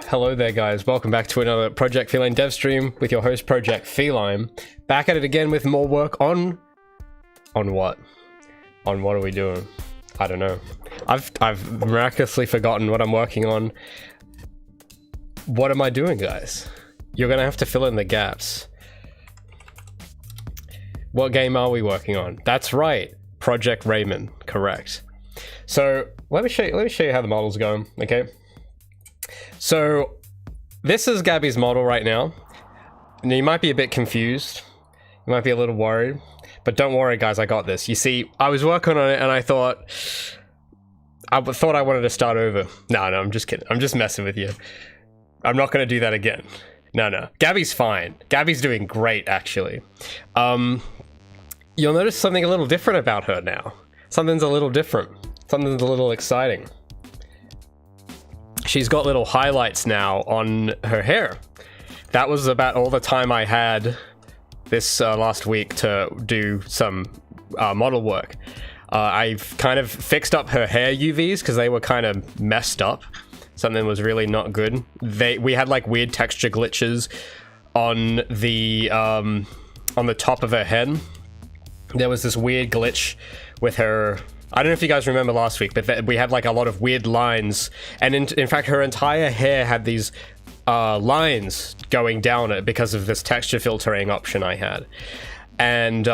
Hello there guys, welcome back to another Project Feline Devstream with your host Project Feline. Back at it again with more work on what? On what are we doing? I don't know. I've miraculously forgotten what I'm working on. What am I doing, guys? You're gonna have to fill in the gaps. What game are we working on? That's right, Project Raymond, correct. So let me show you how the model's going, okay? So this is Gabi's model right now. Now you might be a bit confused, you might be a little worried, but don't worry guys, I got this. You see, I was working on it and I thought I wanted to start over. No, I'm just kidding. I'm just messing with you. I'm not going to do that again. No. Gabi's fine. Gabi's doing great, actually. You'll notice something a little different about her now. Something's a little different. Something's a little exciting. She's got little highlights now on her hair. That was about all the time I had this last week to do some model work. I've kind of fixed up her hair UVs because they were kind of messed up. Something was really not good. We had like weird texture glitches on the top of her head. There was this weird glitch with her. I don't know if you guys remember last week, but we had like a lot of weird lines, and in fact her entire hair had these lines going down it because of this texture filtering option I had. And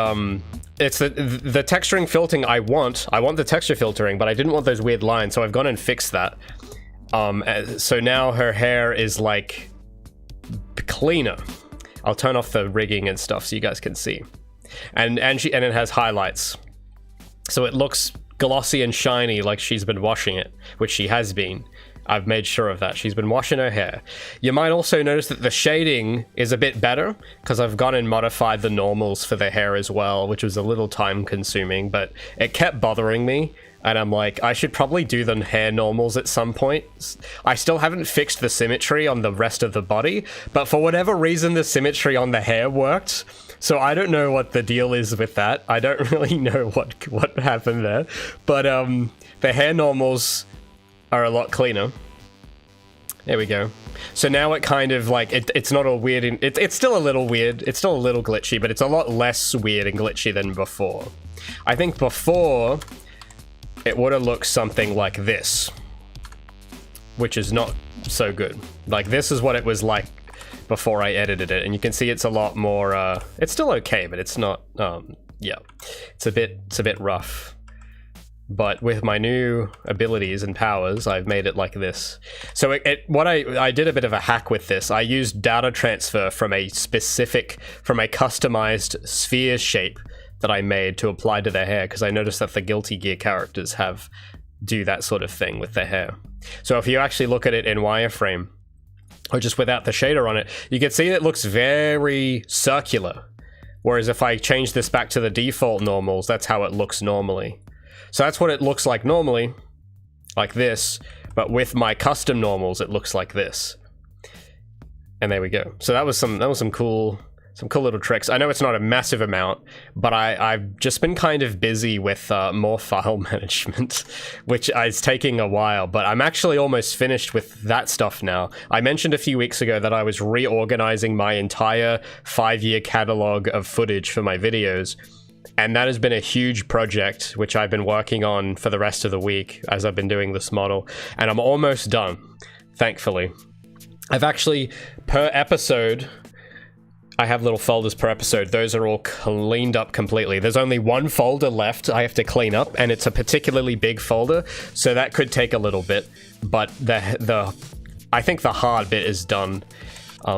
it's the texturing filtering I want the texture filtering, but I didn't want those weird lines, so I've gone and fixed that. So now her hair is like cleaner. I'll turn off the rigging and stuff so you guys can see. And it has highlights, so it looks glossy and shiny like she's been washing it, which she has been. I've made sure of that. She's been washing her hair. You might also notice that the shading is a bit better because I've gone and modified the normals for the hair as well, which was a little time consuming, but it kept bothering me. And I'm like, I should probably do the hair normals at some point. I still haven't fixed the symmetry on the rest of the body, but for whatever reason, the symmetry on the hair worked. So I don't know what the deal is with that. I don't really know what happened there. But the hair normals are a lot cleaner. There we go. So now it kind of like, it's not all weird. It's still a little weird. It's still a little glitchy, but it's a lot less weird and glitchy than before. I think before, it would have looked something like this, which is not so good. Like this is what it was like before I edited it, and you can see it's a lot more, it's still okay, but it's not, yeah, it's a bit rough. But with my new abilities and powers, I've made it like this. So I did a bit of a hack with this. I used data transfer from a customized sphere shape that I made to apply to their hair, because I noticed that the Guilty Gear characters do that sort of thing with their hair. So if you actually look at it in wireframe, or just without the shader on it, you can see it looks very circular. Whereas if I change this back to the default normals, that's how it looks normally. So that's what it looks like normally, like this, but with my custom normals, it looks like this. And there we go. So that was some cool little tricks. I know it's not a massive amount, but I've just been kind of busy with more file management, which is taking a while, but I'm actually almost finished with that stuff now. I mentioned a few weeks ago that I was reorganizing my entire 5-year catalog of footage for my videos, and that has been a huge project, which I've been working on for the rest of the week as I've been doing this model, and I'm almost done, thankfully. I've actually, per episode, I have little folders per episode. Those are all cleaned up completely. There's only one folder left I have to clean up, and it's a particularly big folder, so that could take a little bit, but I think the hard bit is done.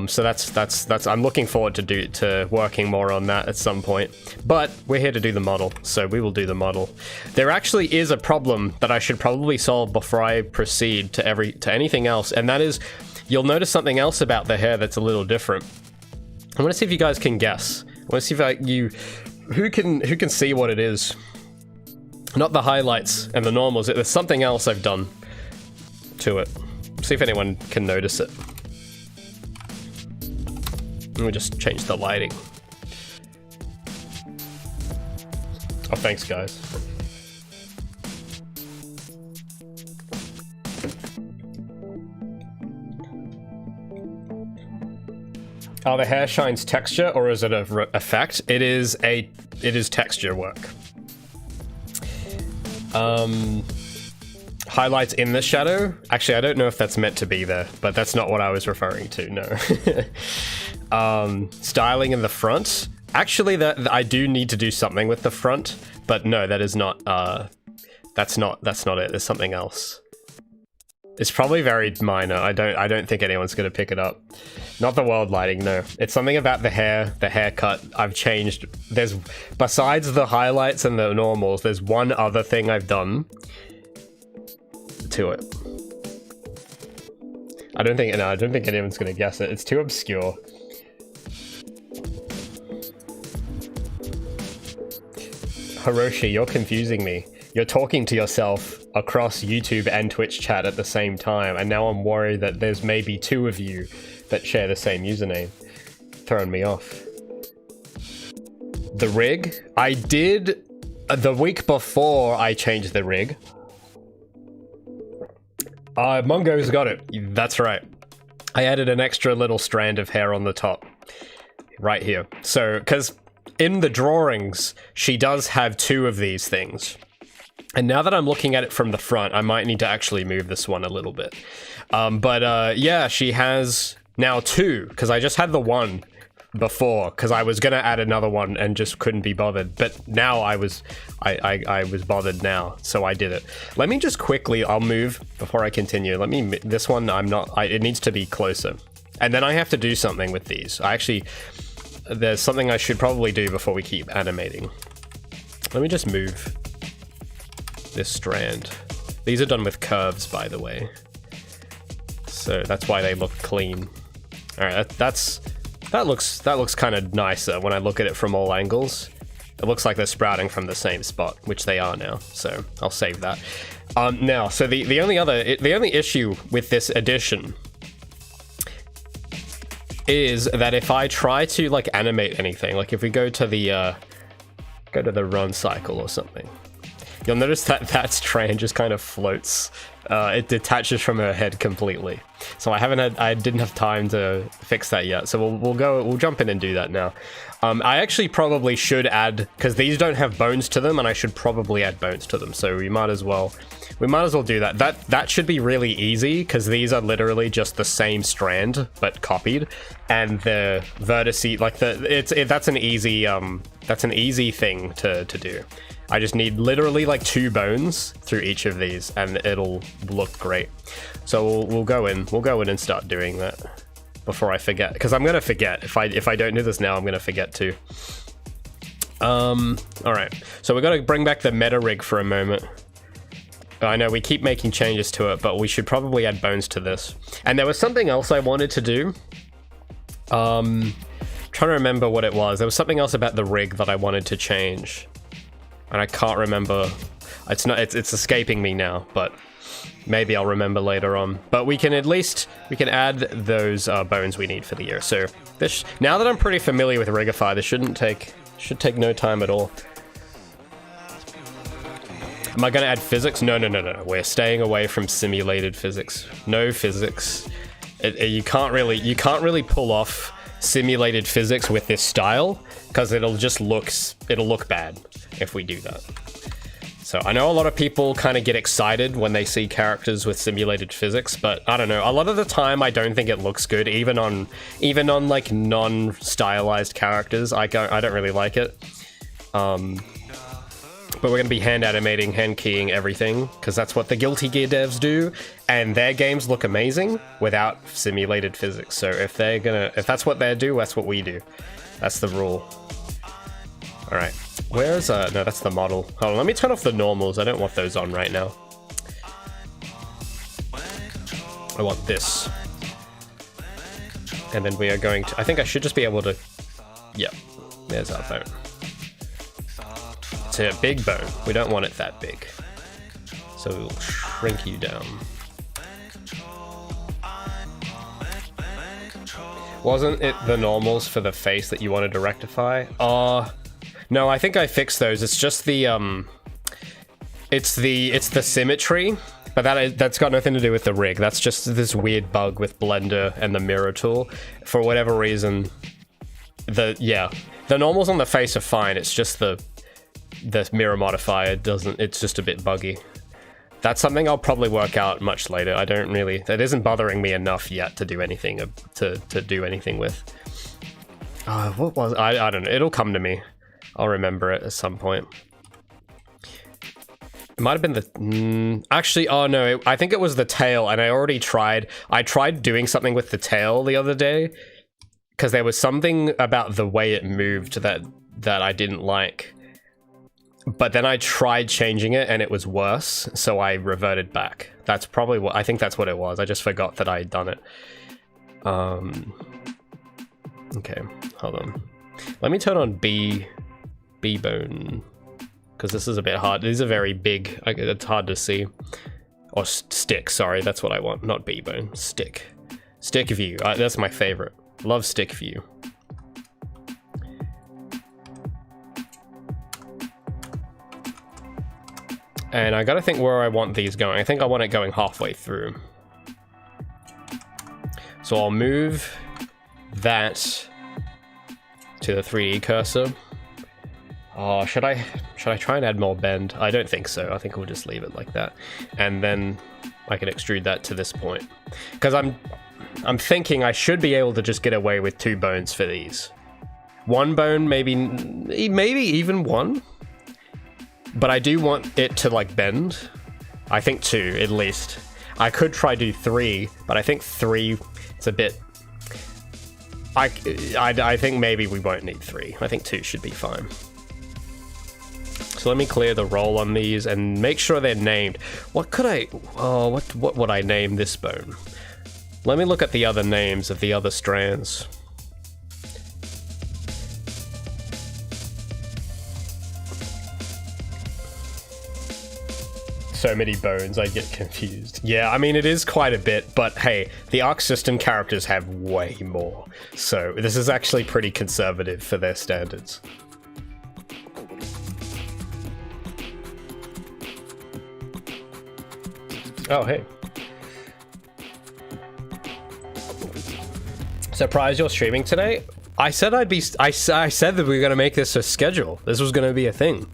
So that's I'm looking forward to working more on that at some point. But we're here to do the model, so we will do the model. There actually is a problem that I should probably solve before I proceed to anything else, and that is, you'll notice something else about the hair that's a little different. I want to see if you guys can guess. I want to see if who can see what it is. Not the highlights and the normals. There's something else I've done to it. See if anyone can notice it. Let me just change the lighting. Oh, thanks, guys. Oh, the hair shines texture, or is it a effect? It is texture work. Highlights in the shadow. Actually, I don't know if that's meant to be there, but that's not what I was referring to. No. Styling in the front. Actually, that I do need to do something with the front, but no, that is not. That's not it. There's something else. It's probably very minor. I don't think anyone's gonna pick it up. Not the world lighting, no. It's something about the hair, the haircut. I've changed. There's, besides the highlights and the normals, there's one other thing I've done to it. I don't think anyone's gonna guess it. It's too obscure. Hiroshi, you're confusing me. You're talking to yourself across YouTube and Twitch chat at the same time, and now I'm worried that there's maybe 2 of you that share the same username. Throwing me off. The rig? I did the week before I changed the rig. Mungo's got it. That's right. I added an extra little strand of hair on the top. Right here. So, because in the drawings, she does have 2 of these things. And now that I'm looking at it from the front, I might need to actually move this one a little bit. Yeah, she has now 2, because I just had the 1 before, because I was gonna add another one and just couldn't be bothered. But now I was bothered now, so I did it. Let me just quickly, I'll move before I continue. Let me, this one, it needs to be closer. And then I have to do something with these. There's something I should probably do before we keep animating. Let me just move this strand. These are done with curves, by the way. So that's why they look clean. All right, that looks kind of nicer when I look at it from all angles. It looks like they're sprouting from the same spot, which they are now. So I'll save that. Now, so the only issue with this edition is that if I try to like animate anything, like if we go to the run cycle or something, you'll notice that strand just kind of floats. It detaches from her head completely. So I didn't have time to fix that yet. So we'll jump in and do that now. I actually probably should add, because these don't have bones to them, and I should probably add bones to them. So we might as well do that. That should be really easy, because these are literally just the same strand but copied, and the vertices, like that's an easy thing to do. I just need literally like 2 bones through each of these, and it'll look great. So we'll go in and start doing that before I forget, because I'm gonna forget. If I don't do this now, I'm gonna forget too. All right. So we got to bring back the meta rig for a moment. I know we keep making changes to it, but we should probably add bones to this. And there was something else I wanted to do. Trying to remember what it was. There was something else about the rig that I wanted to change, and I can't remember. It's escaping me now, but maybe I'll remember later on. But we can add those bones we need for the year. So this, now that I'm pretty familiar with Rigify, this should take no time at all. Am I gonna add physics? No. We're staying away from simulated physics. No physics. You can't really pull off simulated physics with this style, because it'll look bad if we do that. So I know a lot of people kind of get excited when they see characters with simulated physics, but I don't know. A lot of the time, I don't think it looks good, even on like non-stylized characters. I don't really like it. But we're going to be hand animating, hand keying everything, because that's what the Guilty Gear devs do, and their games look amazing without simulated physics. So if that's what they do, that's what we do. That's the rule. All right, where's no, that's the model. Hold on, let me turn off the normals. I don't want those on right now. I want this. And then we are going to, I think I should just be able to, yeah, there's our bone. It's a big bone. We don't want it that big. So we'll shrink you down. Wasn't it the normals for the face that you wanted to rectify? No, I think I fixed those. It's just the, it's the symmetry. But that's got nothing to do with the rig. That's just this weird bug with Blender and the mirror tool. For whatever reason, the normals on the face are fine. It's just the mirror modifier doesn't. It's just a bit buggy. That's something I'll probably work out much later. I don't really. That isn't bothering me enough yet to do anything to do anything with. What was I don't know. It'll come to me. I'll remember it at some point. It might have been the... actually, oh no, I think it was the tail, and I tried doing something with the tail the other day, because there was something about the way it moved that I didn't like. But then I tried changing it, and it was worse, so I reverted back. That's probably what... I think that's what it was. I just forgot that I had done it. Okay, hold on. Let me turn on B-bone. Because this is a bit hard. These are very big. It's hard to see. Or stick, sorry. That's what I want. Not B-bone. Stick. Stick view. That's my favorite. Love stick view. And I gotta think where I want these going. I think I want it going halfway through. So I'll move that to the 3D cursor. Oh, should I try and add more bend? I don't think so. I think we'll just leave it like that. And then I can extrude that to this point. Because I'm thinking I should be able to just get away with 2 bones for these. 1 bone, maybe even 1. But I do want it to like bend. I think 2 at least. I could try do 3, but I think 3 it's a bit... I think maybe we won't need 3. I think 2 should be fine. So let me clear the roll on these and make sure they're named. What could I... oh, what would I name this bone? Let me look at the other names of the other strands. So many bones, I get confused. Yeah, I mean, it is quite a bit, but hey, the Arc System characters have way more. So this is actually pretty conservative for their standards. Oh, hey. Surprised you're streaming today? I said I'd be... I said that we were going to make this a schedule. This was going to be a thing.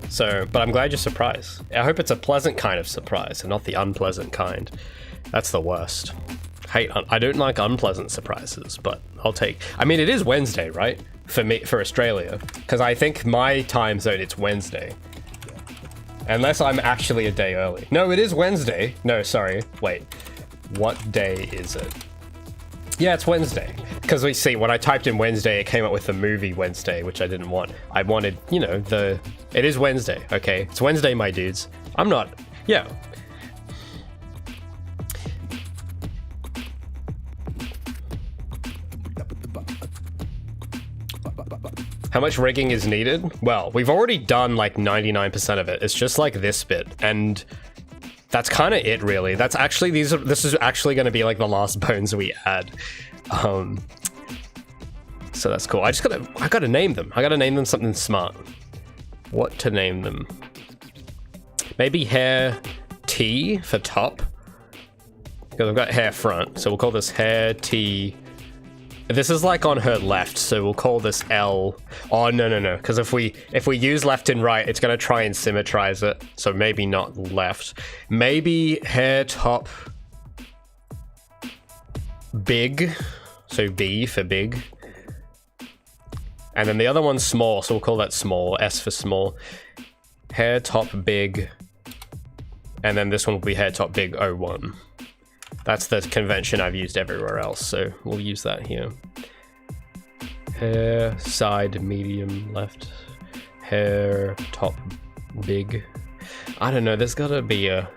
So, but I'm glad you're surprised. I hope it's a pleasant kind of surprise and not the unpleasant kind. That's the worst. I don't like unpleasant surprises, but I'll take... I mean, it is Wednesday, right? For Australia. Because I think my time zone, it's Wednesday. Unless I'm actually a day early. No, it is Wednesday. No, sorry. Wait. What day is it? Yeah, it's Wednesday. Because we see, when I typed in Wednesday, it came up with the movie Wednesday, which I didn't want. I wanted, you know, the... It is Wednesday, okay? It's Wednesday, my dudes. I'm not... Yeah. How much rigging is needed? Well, we've already done like 99% of it. It's just like this bit, and that's kind of it, really. That's actually this is actually going to be like the last bones we add. So that's cool. I gotta name them. I gotta name them something smart. What to name them? Maybe hair T for top, because I've got hair front, so we'll call this hair T. This is like on her left, so we'll call this L. Oh, no, because if we use left and right, it's gonna try and symmetrize it, so maybe not left. Maybe hair top big, so B for big. And then the other one's small, so we'll call that small, S for small. Hair top big, and then this one will be hair top big 01. That's the convention I've used everywhere else, so we'll use that here. Hair side medium left, hair top big. I don't know, there's gotta be a...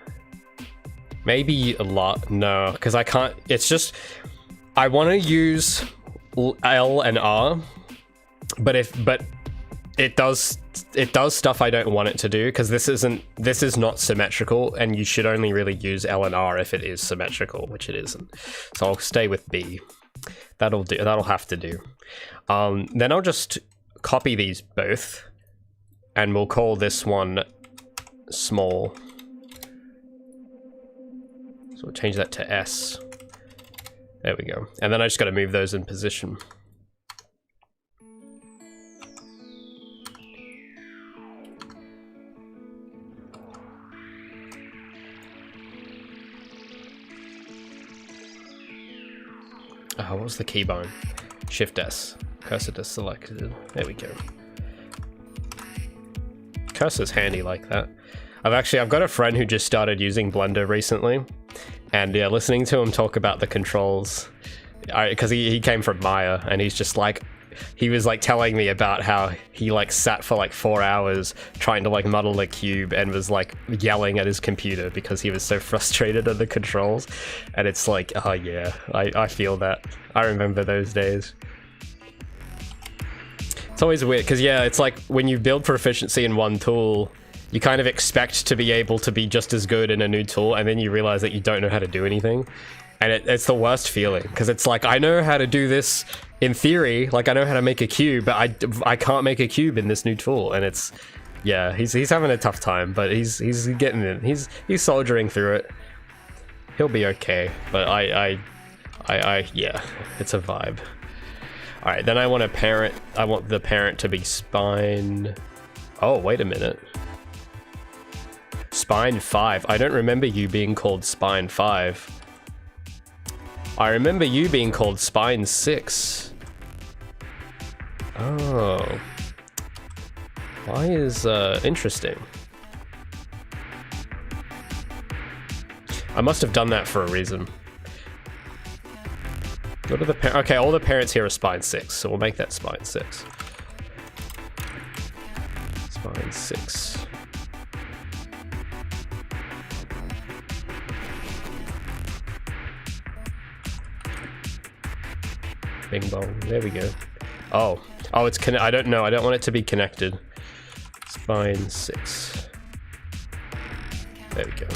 Maybe a lot, no, because I can't, it's just... I want to use L and R, but it does stuff I don't want it to do, because this is not symmetrical, and you should only really use L and R if it is symmetrical, which it isn't. So I'll stay with B. That'll do. That'll have to do. Then I'll just copy these both, and we'll call this one small. So we'll change that to S. There we go. And then I just got to move those in position. What was the keybone? Shift S. Cursor to selected. There we go. Cursor's handy like that. I've got a friend who just started using Blender recently, and yeah, listening to him talk about the controls, because he came from Maya, and he's just like, he was like telling me about how he like sat for like 4 hours trying to like model a cube and was like yelling at his computer because he was so frustrated at the controls. And it's like, oh yeah, I feel that. I remember those days. It's always weird because yeah, it's like when you build proficiency in one tool, you kind of expect to be able to be just as good in a new tool, and then you realize that you don't know how to do anything. And it's the worst feeling, because it's like, I know how to do this in theory, like I know how to make a cube, but I can't make a cube in this new tool. And it's, yeah, he's having a tough time, but he's getting it. He's soldiering through it. He'll be okay, but yeah, it's a vibe. All right, then I want the parent to be spine. Oh, wait a minute. Spine 5. I don't remember you being called Spine 5. I remember you being called Spine 6. Oh. Why is, interesting. I must have done that for a reason. Go to the okay, all the parents here are Spine 6, so we'll make that Spine 6. Spine 6. Bing bong. There we go. Oh, it's I don't know. I don't want it to be connected. Spine 6. There we go.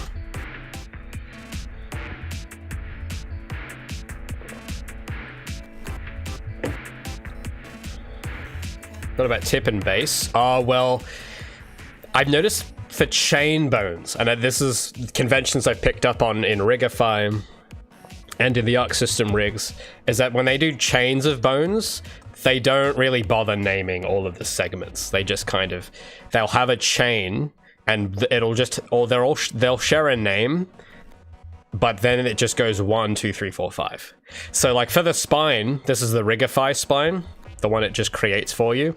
What about tip and base? Oh, well, I've noticed for chain bones, and this is conventions I've picked up on in Rigify and in the Arc System rigs, is that when they do chains of bones, they don't really bother naming all of the segments. They just kind of, they'll have a chain and it'll just, or they'll share a name, but then it just goes 1, 2, 3, 4, 5. So like for the spine, this is the Rigify spine, the one it just creates for you.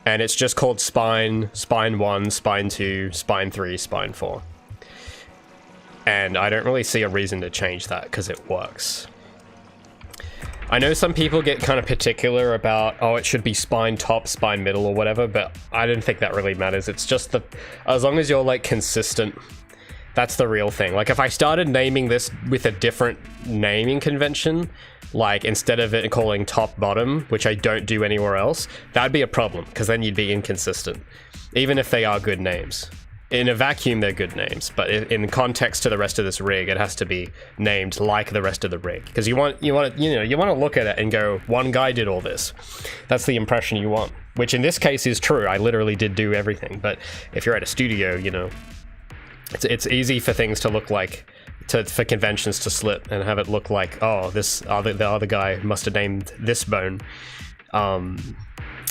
And it's just called spine, spine 1, spine 2, spine 3, spine 4. And I don't really see a reason to change that because it works. I know some people get kind of particular about, oh, it should be spine top, spine middle or whatever, but I don't think that really matters. It's just as long as you're like consistent, that's the real thing. Like if I started naming this with a different naming convention, like instead of it calling top bottom, which I don't do anywhere else, that'd be a problem because then you'd be inconsistent, even if they are good names. In a vacuum, they're good names, but in context to the rest of this rig, it has to be named like the rest of the rig, because you want to look at it and go, one guy did all this. That's the impression you want, which in this case is true. I literally did do everything, but if you're at a studio, you know, it's easy for things to look like, for conventions to slip and have it look like, oh, the other guy must have named this bone.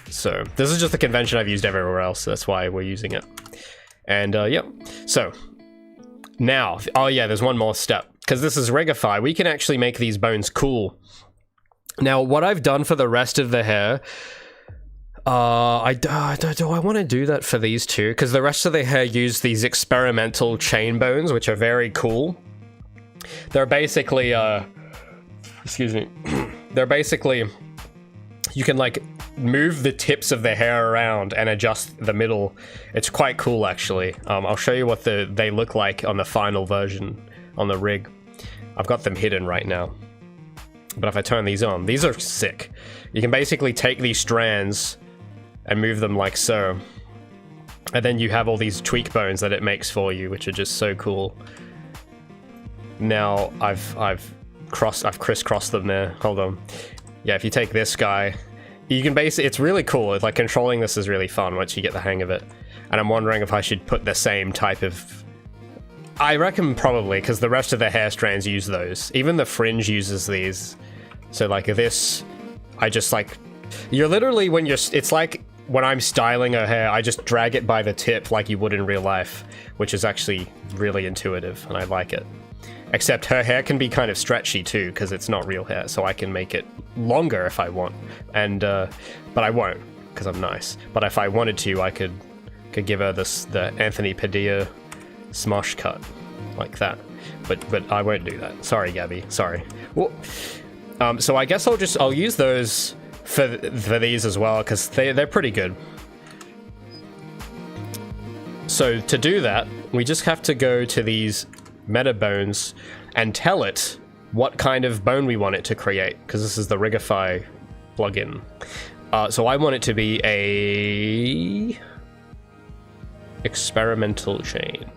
So this is just a convention I've used everywhere else. So that's why we're using it. And yep, so now, oh yeah, there's one more step, because this is Rigify. We can actually make these bones cool. Now, what I've done for the rest of the hair, do I want to do that for these two? Because the rest of the hair use these experimental chain bones, which are very cool. They're basically, excuse me, they're basically, you can like move the tips of the hair around and adjust the middle. It's quite cool, actually. I'll show you what they look like on the final version on the rig. I've got them hidden right now, but if I turn these on, these are sick. You can basically take these strands and move them like so, and then you have all these tweak bones that it makes for you, which are just so cool. Now I've crisscrossed them there. Hold on. Yeah, if you take this guy, you can basically, it's really cool. It's like controlling this is really fun once you get the hang of it. And I'm wondering if I should put the same type of, I reckon probably, because the rest of the hair strands use those. Even the fringe uses these. So like this, I just like, you're literally when you're, it's like when I'm styling her hair, I just drag it by the tip like you would in real life, which is actually really intuitive and I like it. Except her hair can be kind of stretchy too, because it's not real hair, so I can make it longer if I want. And but I won't, because I'm nice. But if I wanted to, I could give her the Anthony Padilla smosh cut like that. But I won't do that. Sorry, Gabi. Sorry. Well, so I guess I'll use those for these as well, because they're pretty good. So to do that, we just have to go to these meta bones and tell it what kind of bone we want it to create, because this is the Rigify plugin. So I want it to be a experimental chain,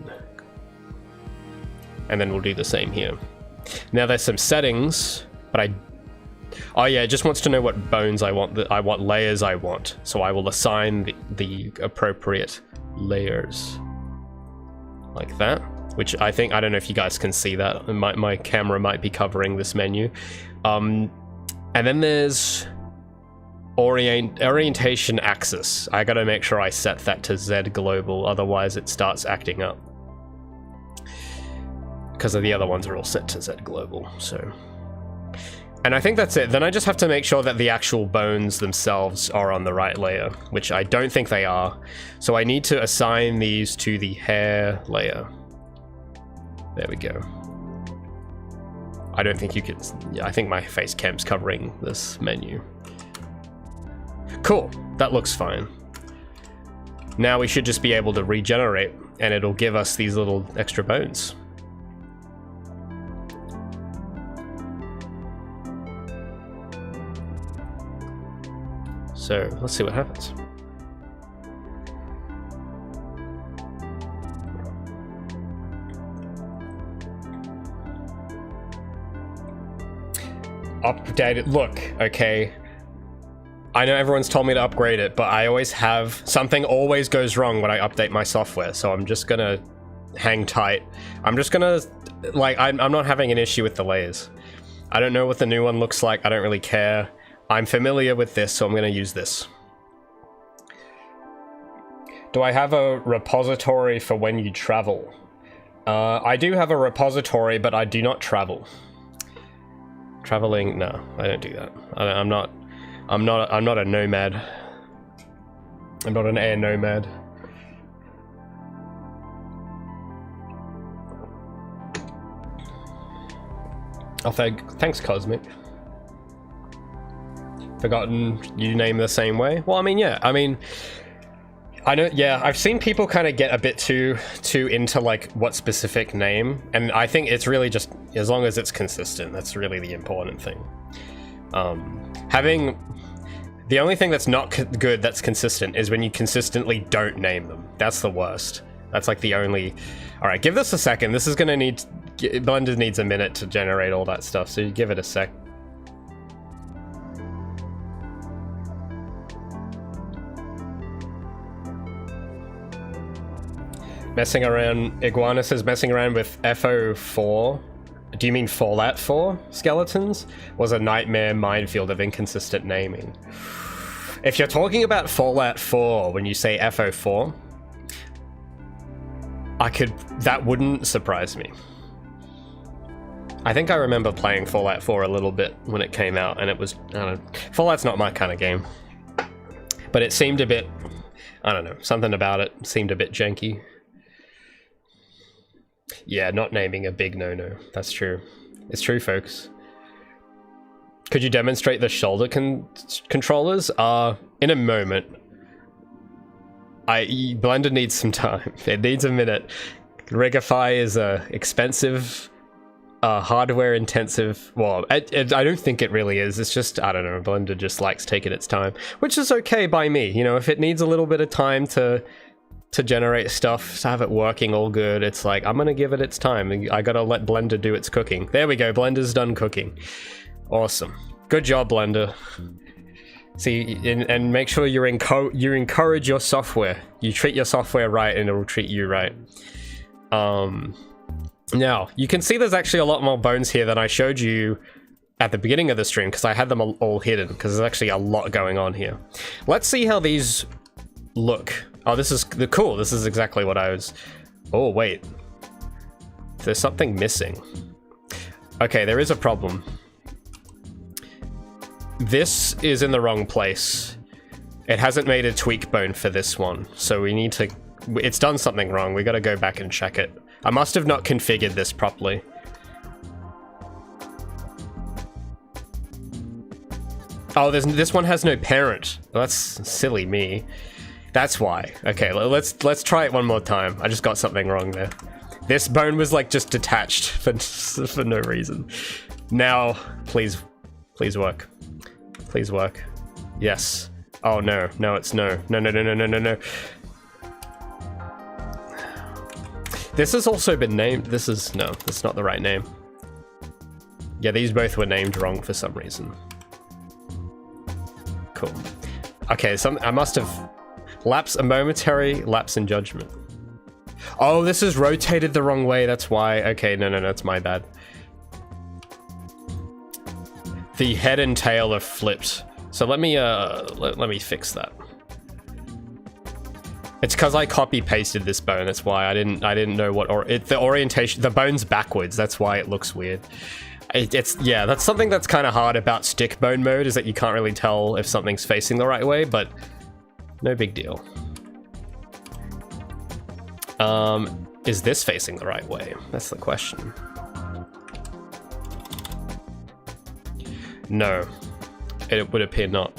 and then we'll do the same here. Now there's some settings, but oh yeah, it just wants to know what bones I want, what layers I want. So I will assign the appropriate layers like that. Which I think, I don't know if you guys can see that. My camera might be covering this menu. And then there's orientation axis. I gotta make sure I set that to Z global, otherwise it starts acting up. Because the other ones are all set to Z global, so. And I think that's it. Then I just have to make sure that the actual bones themselves are on the right layer, which I don't think they are. So I need to assign these to the hair layer. There we go. I don't think you could... Yeah, I think my face cam's covering this menu. Cool. That looks fine. Now we should just be able to regenerate, and it'll give us these little extra bones. So, let's see what happens. Update it. Look, okay. I know everyone's told me to upgrade it, but I always have... Something always goes wrong when I update my software, so I'm just gonna hang tight. I'm just gonna... Like, I'm not having an issue with the layers. I don't know what the new one looks like. I don't really care. I'm familiar with this, so I'm gonna use this. Do I have a repository for when you travel? I do have a repository, but I do not travel. Traveling? No, I don't do that. I'm not a nomad. I'm not an air nomad. Oh, thanks, Cosmic. Forgotten you name the same way? Well, I mean, yeah. I mean, I know. Yeah, I've seen people kind of get a bit too into like what specific name, and I think it's really just as long as it's consistent. That's really the important thing. Having the only thing that's not good that's consistent is when you consistently don't name them. That's the worst. That's like the only. All right, give this a second. This is gonna need Blender needs a minute to generate all that stuff, so you give it a sec. Messing around, Iguana says messing around with FO4. Do you mean Fallout 4 skeletons? Was a nightmare minefield of inconsistent naming. If you're talking about Fallout 4 when you say FO4, that wouldn't surprise me. I think I remember playing Fallout 4 a little bit when it came out, and it was, I don't know, Fallout's not my kind of game. But it seemed a bit, I don't know, something about it seemed a bit janky. Yeah, not naming a big no-no. That's true. It's true, folks. Could you demonstrate the shoulder controllers? In a moment. Blender needs some time. It needs a minute. Rigify is expensive, hardware-intensive. Well, I don't think it really is. It's just, I don't know, Blender just likes taking its time. Which is okay by me. You know, if it needs a little bit of time to generate stuff, to have it working all good, it's like, I'm gonna give it its time. I gotta let Blender do its cooking. There we go, Blender's done cooking. Awesome. Good job, Blender. See, and make sure you encourage your software. You treat your software right and it will treat you right. Now, you can see there's actually a lot more bones here than I showed you at the beginning of the stream, because I had them all hidden, because there's actually a lot going on here. Let's see how these look. Oh, this is cool. This is exactly what I was... Oh, wait. There's something missing. Okay, there is a problem. This is in the wrong place. It hasn't made a tweak bone for this one, so we need to... It's done something wrong. We gotta go back and check it. I must have not configured this properly. Oh, this one has no parent. Well, that's silly me. That's why. Okay, let's try it one more time. I just got something wrong there. This bone was like just detached for no reason. Now, please work. Please work. Yes. Oh no, no, it's no. No. This has also been named. This is no, that's not the right name. Yeah, these both were named wrong for some reason. Cool. Okay, I must have a momentary lapse in judgment. Oh, this is rotated the wrong way, that's why. Okay, no, it's my bad. The head and tail are flipped. So let me fix that. It's because I copy pasted this bone. That's why I didn't know what the orientation. The bone's backwards. That's why it looks weird. Yeah. That's something that's kind of hard about stick bone mode, is that you can't really tell if something's facing the right way. But no big deal. Is this facing the right way? That's the question. No, it would appear not.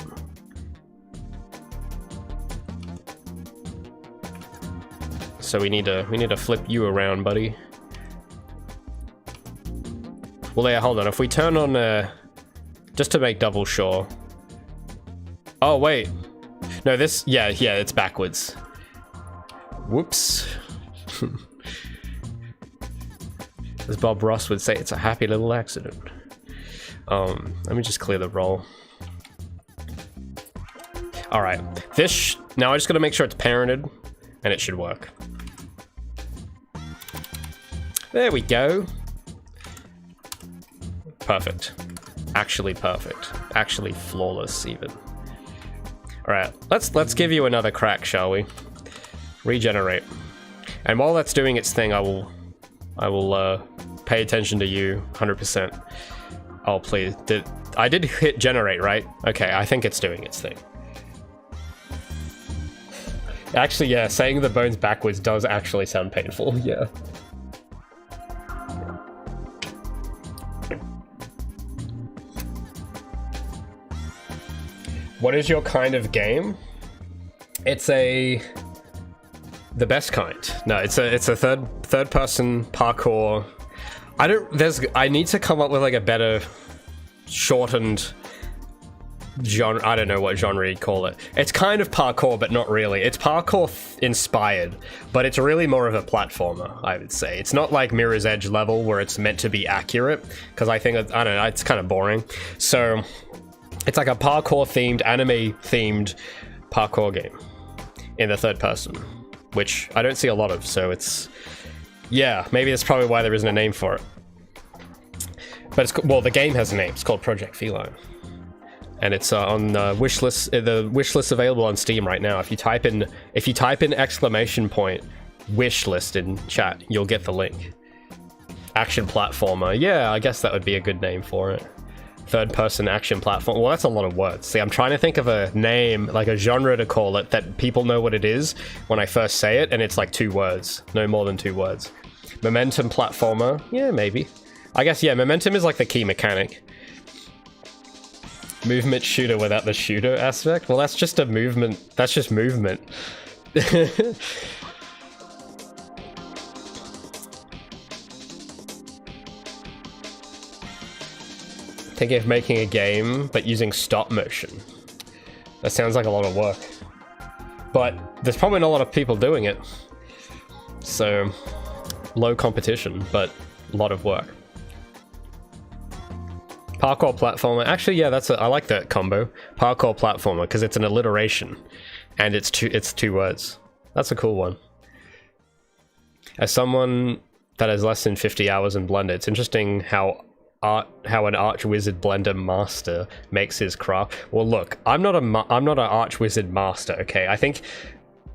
So we need to flip you around, buddy. Well, yeah, hold on. If we turn on, just to make double sure. Oh wait, no, this, yeah, it's backwards. Whoops. As Bob Ross would say, it's a happy little accident. Let me just clear the roll. All right, now I just gotta make sure it's parented, and it should work. There we go. Perfect. Actually perfect. Actually flawless, even. All right, let's give you another crack, shall we? Regenerate. And while that's doing its thing, I will pay attention to you 100%. Oh, please. I did hit generate, right? Okay, I think it's doing its thing. Actually, yeah, saying the bones backwards does actually sound painful, yeah. What is your kind of game? It's the best kind. No, it's a third person parkour. I need to come up with like a better shortened genre. I don't know what genre you'd call it. It's kind of parkour, but not really. It's parkour inspired, but it's really more of a platformer, I would say. It's not like Mirror's Edge level where it's meant to be accurate, because I think, I don't know, it's kind of boring. So it's like a parkour themed, anime themed parkour game in the third person, which I don't see a lot of, so it's, yeah, maybe that's probably why there isn't a name for it. But it's, well, the game has a name. It's called Project Feline, and it's on wishlist. The wishlist available on Steam right now. If you type in !wishlist in chat, you'll get the link. Action platformer. Yeah, I guess that would be a good name for it. Third person action platform. Well, that's a lot of words. See, I'm trying to think of a name, like a genre to call it, that people know what it is when I first say it, and it's like 2 words. No more than 2 words. Momentum platformer. Yeah, maybe. I guess, yeah, momentum is like the key mechanic. Movement shooter without the shooter aspect? Well, that's just a movement. That's just movement. Thinking of making a game, but using stop motion. That sounds like a lot of work. But there's probably not a lot of people doing it. So, low competition, but a lot of work. Parkour platformer. Actually, yeah, I like that combo. Parkour platformer, because it's an alliteration. And it's two words. That's a cool one. As someone that has less than 50 hours in Blender. It's interesting how an Arch Wizard Blender master makes his craft. Well, look, I'm not an Arch Wizard master, okay? I think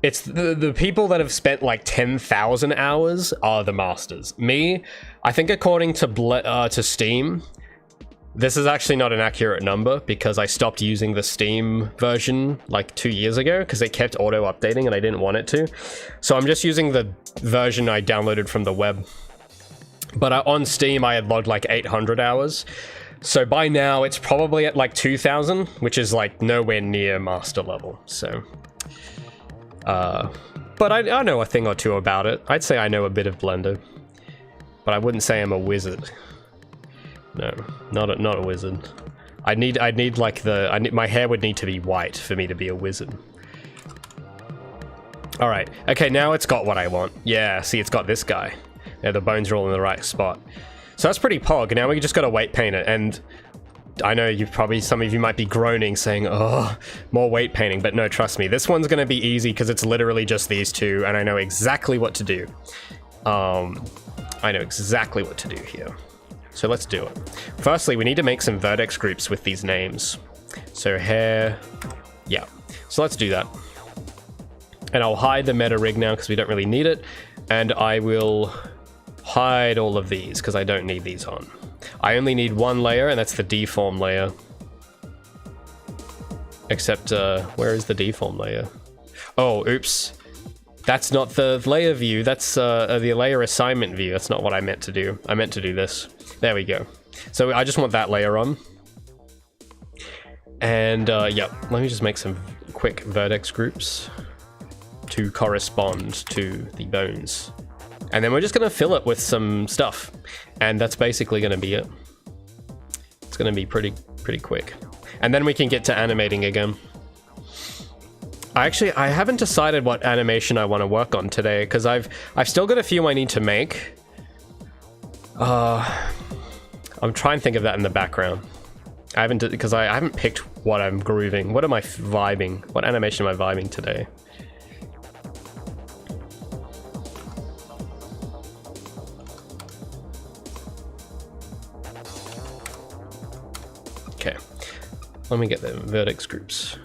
it's the people that have spent like 10,000 hours are the masters. Me, I think according to Steam, this is actually not an accurate number because I stopped using the Steam version like 2 years ago because it kept auto-updating and I didn't want it to. So I'm just using the version I downloaded from the web. But on Steam, I had logged like 800 hours. So by now, it's probably at like 2,000, which is like nowhere near master level. So, but I know a thing or two about it. I'd say I know a bit of Blender, but I wouldn't say I'm a wizard. No, not a wizard. I need like my hair would need to be white for me to be a wizard. All right, okay, now it's got what I want. Yeah, see, it's got this guy. Yeah, the bones are all in the right spot. So that's pretty pog. Now we just gotta weight paint it, and I know some of you might be groaning saying, oh, more weight painting, but no, trust me, this one's gonna be easy because it's literally just these two, and I know exactly what to do. I know exactly what to do here. So let's do it. Firstly, we need to make some vertex groups with these names. So hair, yeah. So let's do that. And I'll hide the meta rig now because we don't really need it. And I will hide all of these because I don't need these on. I only need one layer, and that's the deform layer. Except, where is the deform layer? Oh, oops. That's not the layer view, that's the layer assignment view. That's not what I meant to do. I meant to do this. There we go. So I just want that layer on. And yeah, let me just make some quick vertex groups to correspond to the bones. And then we're just gonna fill it with some stuff. And that's basically gonna be it. It's gonna be pretty quick. And then we can get to animating again. I haven't decided what animation I want to work on today because I've still got a few I need to make. I'm trying to think of that in the background. I haven't picked what I'm grooving. What am I vibing? What animation am I vibing today? Okay, let me get the vertex groups.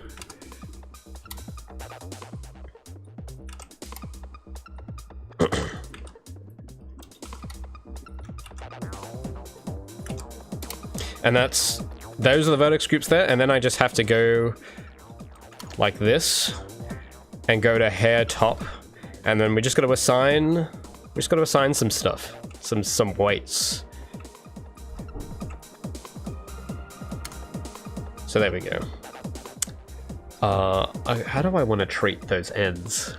And those are the vertex groups there, and then I just have to go like this and go to hair top, and then we just got to assign some stuff, some weights. So there we go. How do I want to treat those ends?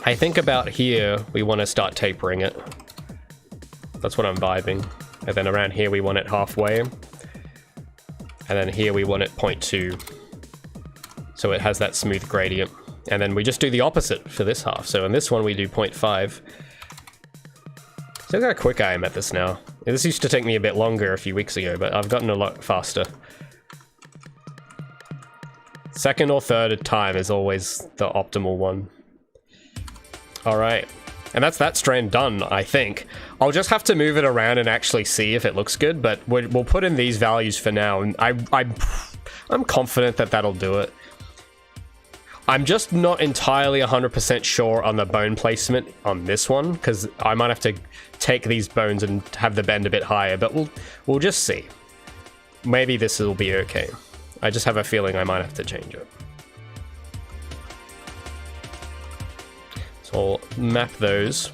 I think about here we want to start tapering it. That's what I'm vibing. And then around here we want it halfway. And then here we want it 0.2. So it has that smooth gradient. And then we just do the opposite for this half. So in this one we do 0.5. So look how quick I am at this now. This used to take me a bit longer a few weeks ago, but I've gotten a lot faster. Second or third time is always the optimal one. All right. And that's that strand done, I think. I'll just have to move it around and actually see if it looks good, but we'll put in these values for now, and I'm confident that that'll do it. I'm just not entirely 100% sure on the bone placement on this one, because I might have to take these bones and have the bend a bit higher, but we'll just see. Maybe this will be okay. I just have a feeling I might have to change it. I'll map those.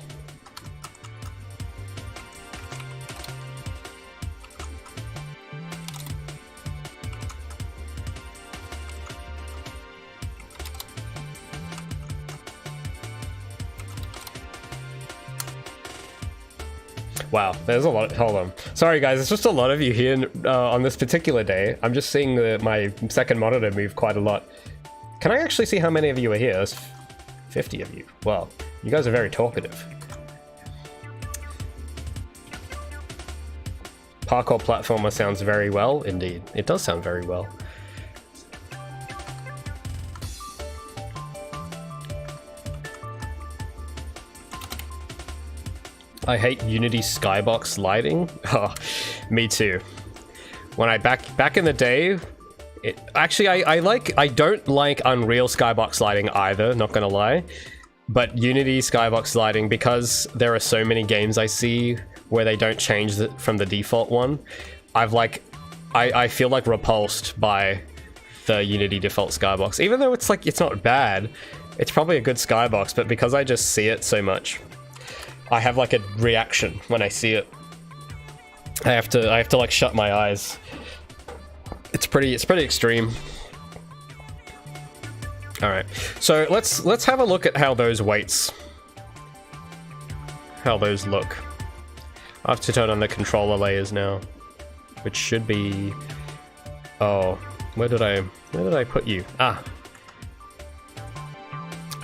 Wow, there's a lot. Hold on. Sorry guys, it's just a lot of you here on this particular day. I'm just seeing my second monitor move quite a lot. Can I actually see how many of you are here? There's 50 of you. Wow, you guys are very talkative. Parkour platformer sounds very well, indeed. It does sound very well. I hate Unity skybox lighting. Oh, me too. When I back in the day, I don't like Unreal skybox lighting either, not gonna lie. But Unity skybox lighting, because there are so many games I see where they don't change from the default one, I feel like repulsed by the Unity default skybox. Even though it's not bad, it's probably a good skybox, but because I just see it so much, I have like a reaction when I see it. I have to like shut my eyes. It's pretty extreme. All right, so let's have a look at how those weights, how those look. I have to turn on the controller layers now, which should be. Oh, where did I put you? Ah.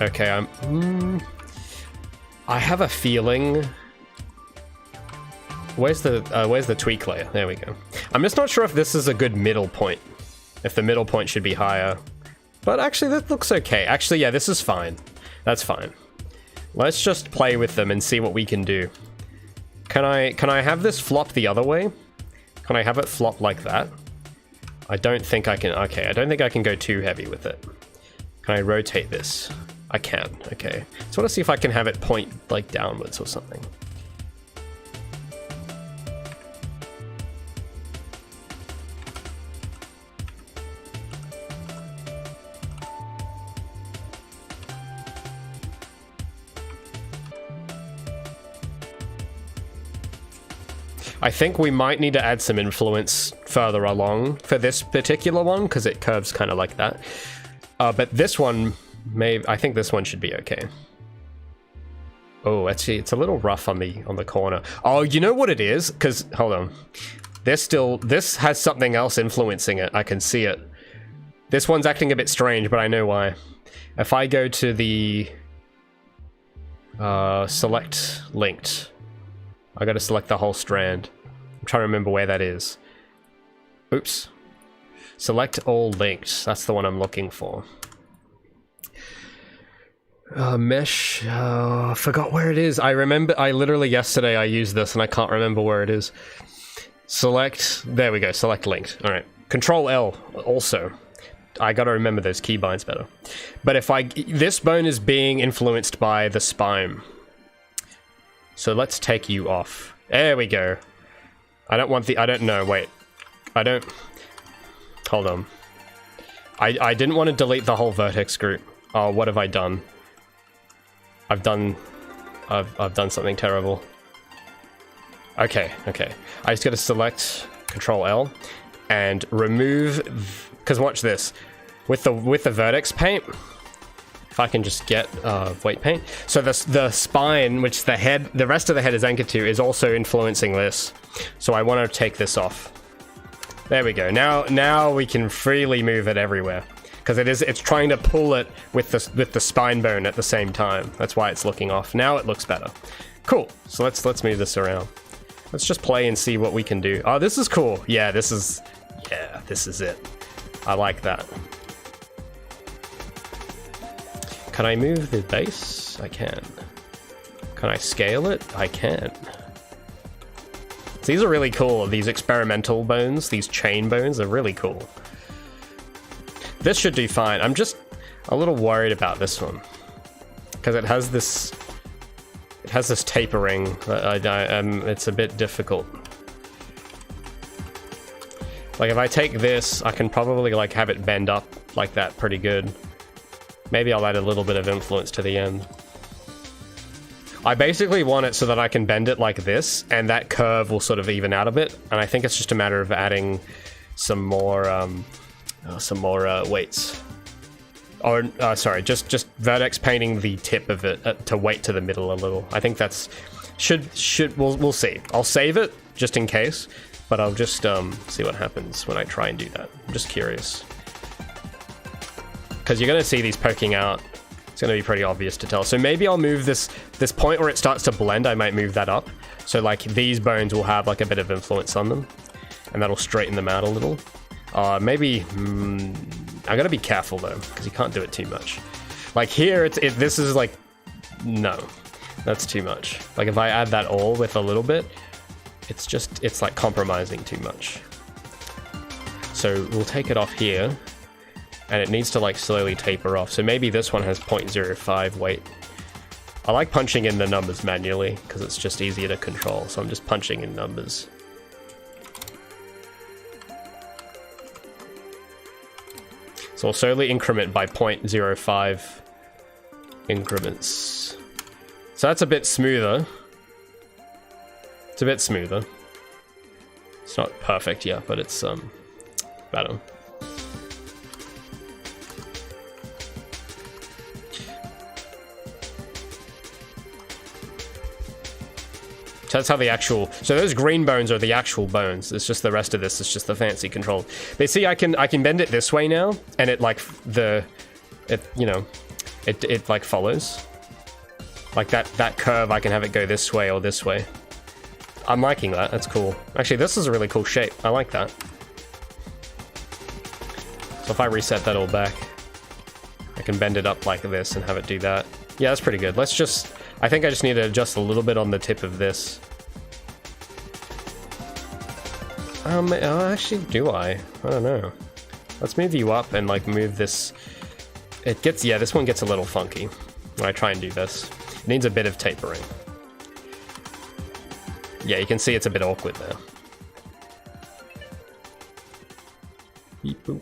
Okay, I have a feeling. Where's the tweak layer? There we go. I'm just not sure if this is a good middle point. If the middle point should be higher. But actually, that looks okay. Actually, yeah, this is fine. That's fine. Let's just play with them and see what we can do. Can I have this flop the other way? Can I have it flop like that? I don't think I can. Okay, I don't think I can go too heavy with it. Can I rotate this? I can. Okay. So I want to see if I can have it point like downwards or something. I think we might need to add some influence further along for this particular one because it curves kind of like that. But this one, I think this one should be okay. Oh, actually, it's a little rough on the corner. Oh, you know what it is? Because hold on, this has something else influencing it. I can see it. This one's acting a bit strange, but I know why. If I go to the select linked. I gotta select the whole strand. I'm trying to remember where that is. Oops. Select all linked. That's the one I'm looking for. Mesh. I forgot where it is. I literally yesterday I used this and I can't remember where it is. Select. There we go. Select linked. All right. Control L also. I gotta remember those keybinds better. But this bone is being influenced by the spine. So let's take you off. There we go. I don't know, wait. Hold on. I didn't want to delete the whole vertex group. Oh, what have I done? I've done something terrible. Okay. I just gotta select Control L and remove, because watch this. With the vertex paint, if I can just get weight paint. So the spine, which the rest of the head is anchored to, is also influencing this. So I want to take this off. There we go. Now we can freely move it everywhere. Because it's trying to pull it with the spine bone at the same time. That's why it's looking off. Now it looks better. Cool. So let's move this around. Let's just play and see what we can do. Oh, this is cool. Yeah, this is it. I like that. Can I move the base? I can. Can I scale it? I can. These are really cool. These experimental bones, these chain bones are really cool. This should do fine. I'm just a little worried about this one because it has this tapering. It's a bit difficult. Like if I take this, I can probably like have it bend up like that pretty good. Maybe I'll add a little bit of influence to the end. I basically want it so that I can bend it like this, and that curve will sort of even out a bit. And I think it's just a matter of adding some more weights. Or sorry, just vertex painting the tip of it to weight to the middle a little. I think that's we'll see. I'll save it just in case, but I'll just see what happens when I try and do that. I'm just curious. Because you're going to see these poking out. It's going to be pretty obvious to tell. So maybe I'll move this point where it starts to blend. I might move that up. So like these bones will have like a bit of influence on them. And that'll straighten them out a little. Maybe... I got to be careful though. Because you can't do it too much. Like here, this is like... No. That's too much. Like if I add that all with a little bit, it's like compromising too much. So we'll take it off here, and it needs to like slowly taper off. So maybe this one has 0.05 weight. I like punching in the numbers manually because it's just easier to control. So I'm just punching in numbers. So I'll slowly increment by 0.05 increments. So that's a bit smoother. It's a bit smoother. It's not perfect yet, but it's better. So that's how the actual, so those green bones are the actual bones. It's just the rest of this is just the fancy control. But see, I can bend it this way now, and it like it like follows. Like that curve, I can have it go this way or this way. I'm liking that. That's cool. Actually, this is a really cool shape. I like that. So if I reset that all back, I can bend it up like this and have it do that. Yeah, that's pretty good. Let's just, I think I just need to adjust a little bit on the tip of this. Actually, do I? I don't know. Let's move you up and like move this. It gets, yeah, this one gets a little funky when I try and do this. It needs a bit of tapering. Yeah, you can see it's a bit awkward there. Beep boop.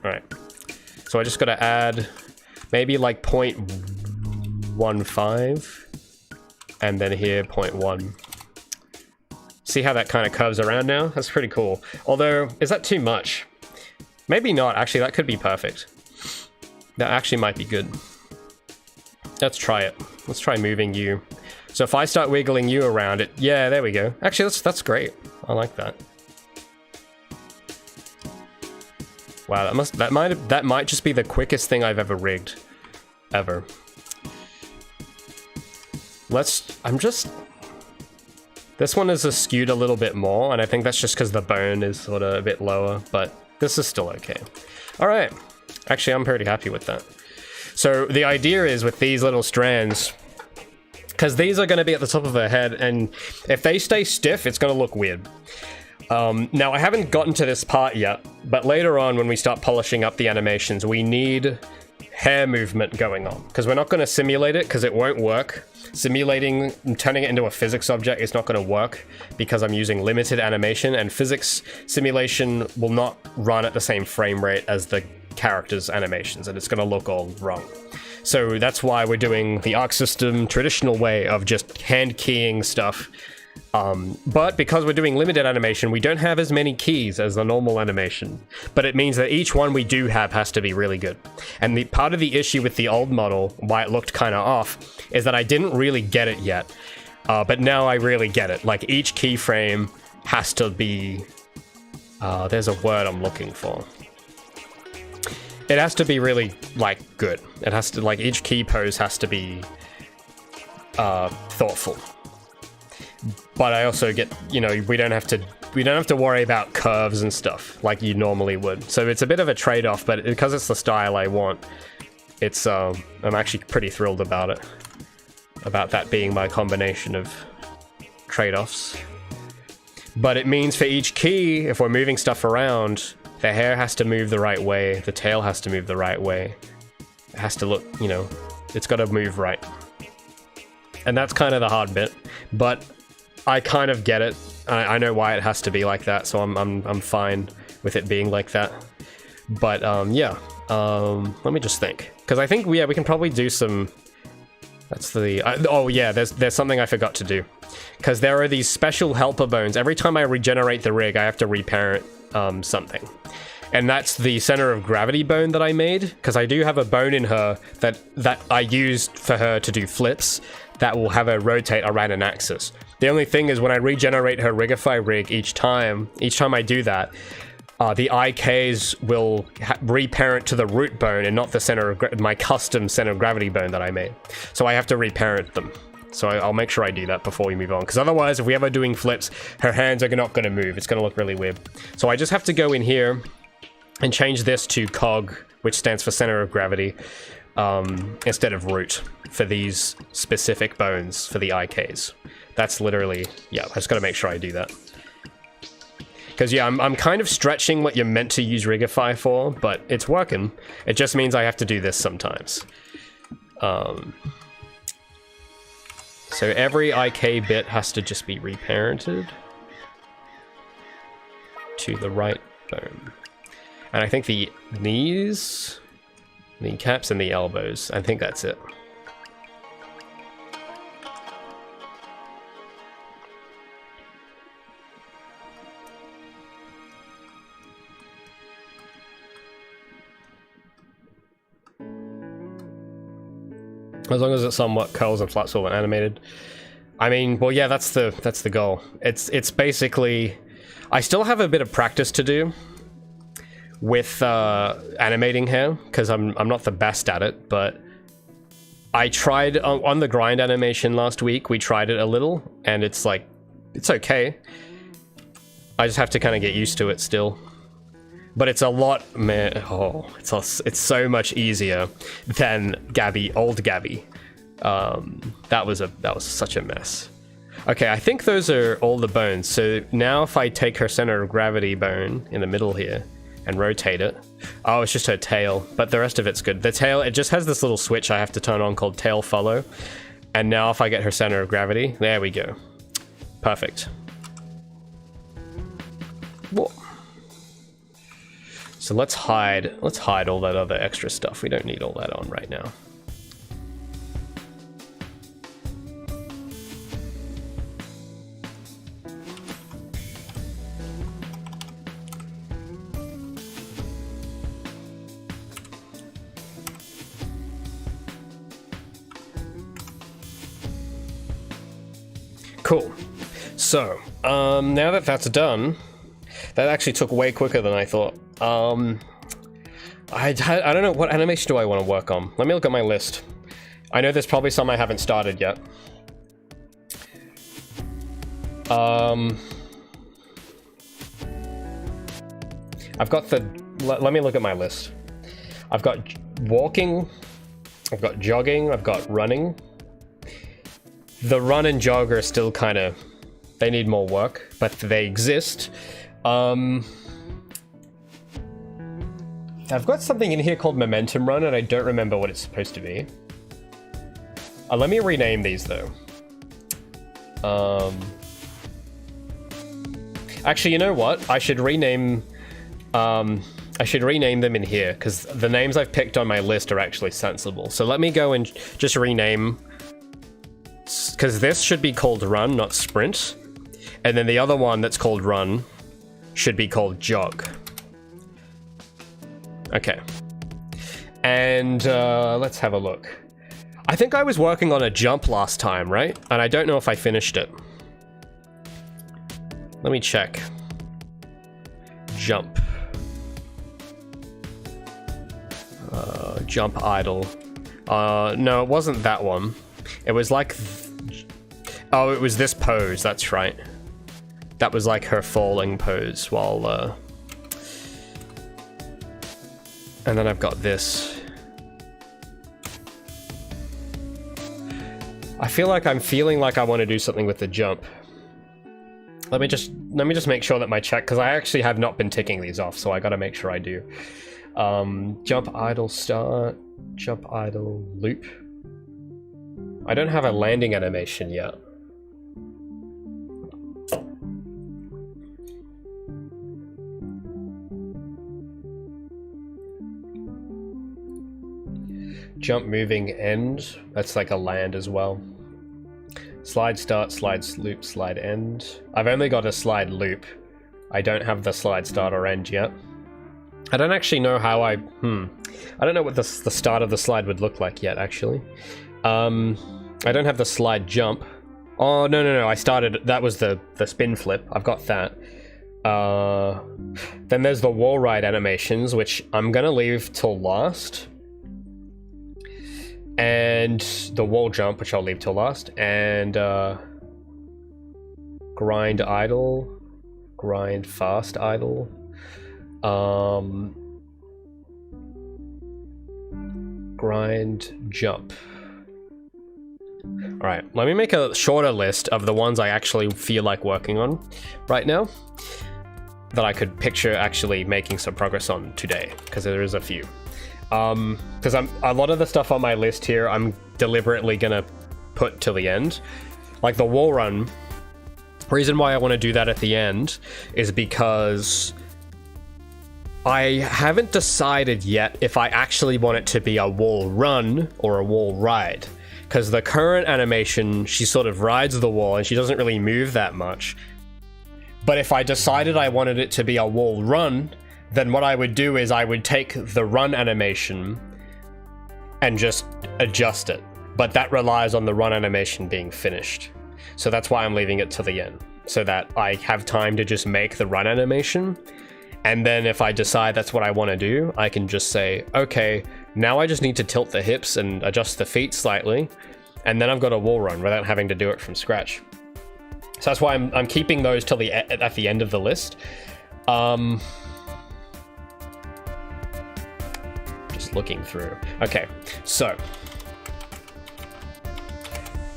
Alright. So I just gotta add maybe like 0.15 and then here 0.1. See how that kind of curves around now? That's pretty cool. Although, is that too much? Maybe not. Actually, that could be perfect. That actually might be good. Let's try it. Let's try moving you. So if I start wiggling you around it, yeah, there we go. Actually, that's great. I like that. Wow, that might just be the quickest thing I've ever rigged, ever. This one is skewed a little bit more, and I think that's just because the bone is sort of a bit lower, but this is still okay. All right, actually, I'm pretty happy with that. So the idea is with these little strands, because these are going to be at the top of her head, and if they stay stiff, it's going to look weird. Now, I haven't gotten to this part yet, but later on when we start polishing up the animations, we need hair movement going on, because we're not going to simulate it, because it won't work. Simulating, turning it into a physics object is not going to work, because I'm using limited animation, and physics simulation will not run at the same frame rate as the character's animations, and it's going to look all wrong. So that's why we're doing the Arc System traditional way of just hand keying stuff. But because we're doing limited animation, we don't have as many keys as the normal animation. But it means that each one we do have has to be really good. And the part of the issue with the old model, why it looked kind of off, is that I didn't really get it yet. But now I really get it. Like, each keyframe has to be... there's a word I'm looking for. It has to be really, like, good. It has to, like, each key pose has to be thoughtful. But I also get, you know, we don't have to worry about curves and stuff like you normally would. So it's a bit of a trade-off, but because it's the style I want, it's I'm actually pretty thrilled about it. About that being my combination of trade-offs. But it means for each key, if we're moving stuff around, the hair has to move the right way, the tail has to move the right way. It has to look, you know, it's got to move right. And that's kind of the hard bit, but I kind of get it. I know why it has to be like that, so I'm fine with it being like that. But yeah, let me just think, because I think we can probably do some. That's the oh yeah, there's something I forgot to do, because there are these special helper bones. Every time I regenerate the rig, I have to reparent something. And that's the center of gravity bone that I made, because I do have a bone in her that I used for her to do flips that will have her rotate around an axis. The only thing is when I regenerate her Rigify rig each time I do that, the IKs will reparent to the root bone and not the center of my custom center of gravity bone that I made. So I have to reparent them. So I'll make sure I do that before we move on, because otherwise if we ever doing flips, her hands are not going to move. It's going to look really weird. So I just have to go in here and change this to COG, which stands for center of gravity. instead of root for these specific bones for the IKs. That's literally, yeah, I just gotta make sure I do that. Because yeah, I'm kind of stretching what you're meant to use Rigify for, but it's working. It just means I have to do this sometimes. So every IK bit has to just be reparented to the right bone. And I think the knees, kneecaps, and the elbows, I think that's it. As long as it somewhat curls and flats all and animated. I mean, well, yeah, that's the goal. It's basically, I still have a bit of practice to do with animating hair because I'm not the best at it, but I tried on the grind animation last week. We tried it a little, and it's like it's okay. I just have to kind of get used to it still. But it's a lot, man. Oh, it's so much easier than Gabi, old Gabi. That was such a mess. Okay, I think those are all the bones. So now if I take her center of gravity bone in the middle here and rotate it, oh, it's just her tail, but the rest of it's good. The tail, it just has this little switch I have to turn on called tail follow. And now if I get her center of gravity, there we go. Perfect. Whoa. So let's hide all that other extra stuff. We don't need all that on right now. Cool. So, now that that's done, that actually took way quicker than I thought. I don't know, what animation do I want to work on? Let me look at my list. I know there's probably some I haven't started yet. I've got let me look at my list. I've got walking, I've got jogging, I've got running. The run and jog are still kind of, they need more work, but they exist. I've got something in here called momentum run, and I don't remember what it's supposed to be. Let me rename these though. Actually, you know what? I should rename them in here because the names I've picked on my list are actually sensible. So let me go and just rename, because this should be called run, not sprint, and then the other one that's called run should be called jog. Okay. And let's have a look. I think I was working on a jump last time, right? And I don't know if I finished it. Let me check. Jump. Jump idle. No, it wasn't that one. It was like... oh, it was this pose, that's right. That was like her falling pose while... and then I've got this. I feel like I'm feeling like I want to do something with the jump. Let me just make sure that my check, because I actually have not been ticking these off, so I gotta make sure I do. Jump idle start, jump idle loop. I don't have a landing animation yet. Jump moving end, that's like a land as well. Slide start, slide loop, slide end. I've only got a slide loop. I don't have the slide start or end yet. I don't actually know how I don't know what the start of the slide would look like yet, actually. I don't have the slide jump. Oh, no, I started, that was the spin flip. I've got that. Then there's the wall ride animations, which I'm gonna leave till last. And the wall jump, which I'll leave till last, and grind idle, grind fast idle, grind, jump. All right, let me make a shorter list of the ones I actually feel like working on right now that I could picture actually making some progress on today, because there is a few. Because a lot of the stuff on my list here, I'm deliberately gonna put till the end. Like the wall run, reason why I want to do that at the end is because I haven't decided yet if I actually want it to be a wall run or a wall ride. Because the current animation, she sort of rides the wall and she doesn't really move that much. But if I decided I wanted it to be a wall run, then what I would do is I would take the run animation and just adjust it. But that relies on the run animation being finished. So that's why I'm leaving it to the end, so that I have time to just make the run animation. And then if I decide that's what I want to do, I can just say, okay, now I just need to tilt the hips and adjust the feet slightly, and then I've got a wall run without having to do it from scratch. So that's why I'm keeping those till at the end of the list. Just looking through. Okay, so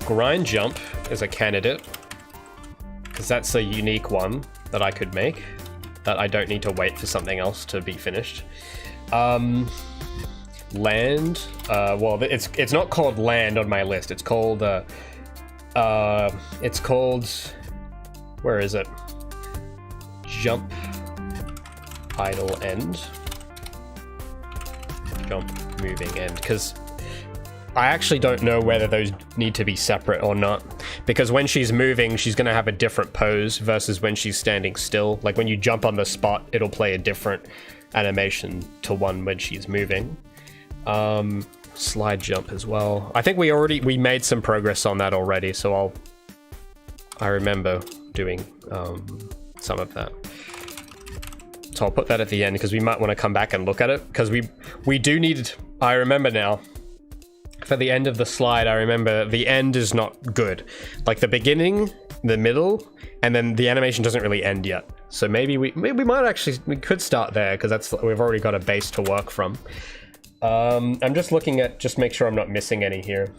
grind jump is a candidate, because that's a unique one that I could make, that I don't need to wait for something else to be finished. Land, well, it's not called land on my list. It's called, where is it? Jump, idle end, jump, moving end, because I actually don't know whether those need to be separate or not, because when she's moving, she's going to have a different pose versus when she's standing still. Like when you jump on the spot, it'll play a different animation to one when she's moving. Slide jump as well. I think we made some progress on that already, so I remember doing some of that. So I'll put that at the end because we might want to come back and look at it, because we do need, I remember now, for the end of the slide, I remember the end is not good. Like the beginning, the middle, and then the animation doesn't really end yet. So maybe we could start there, because we've already got a base to work from. I'm just looking at, just make sure I'm not missing any here.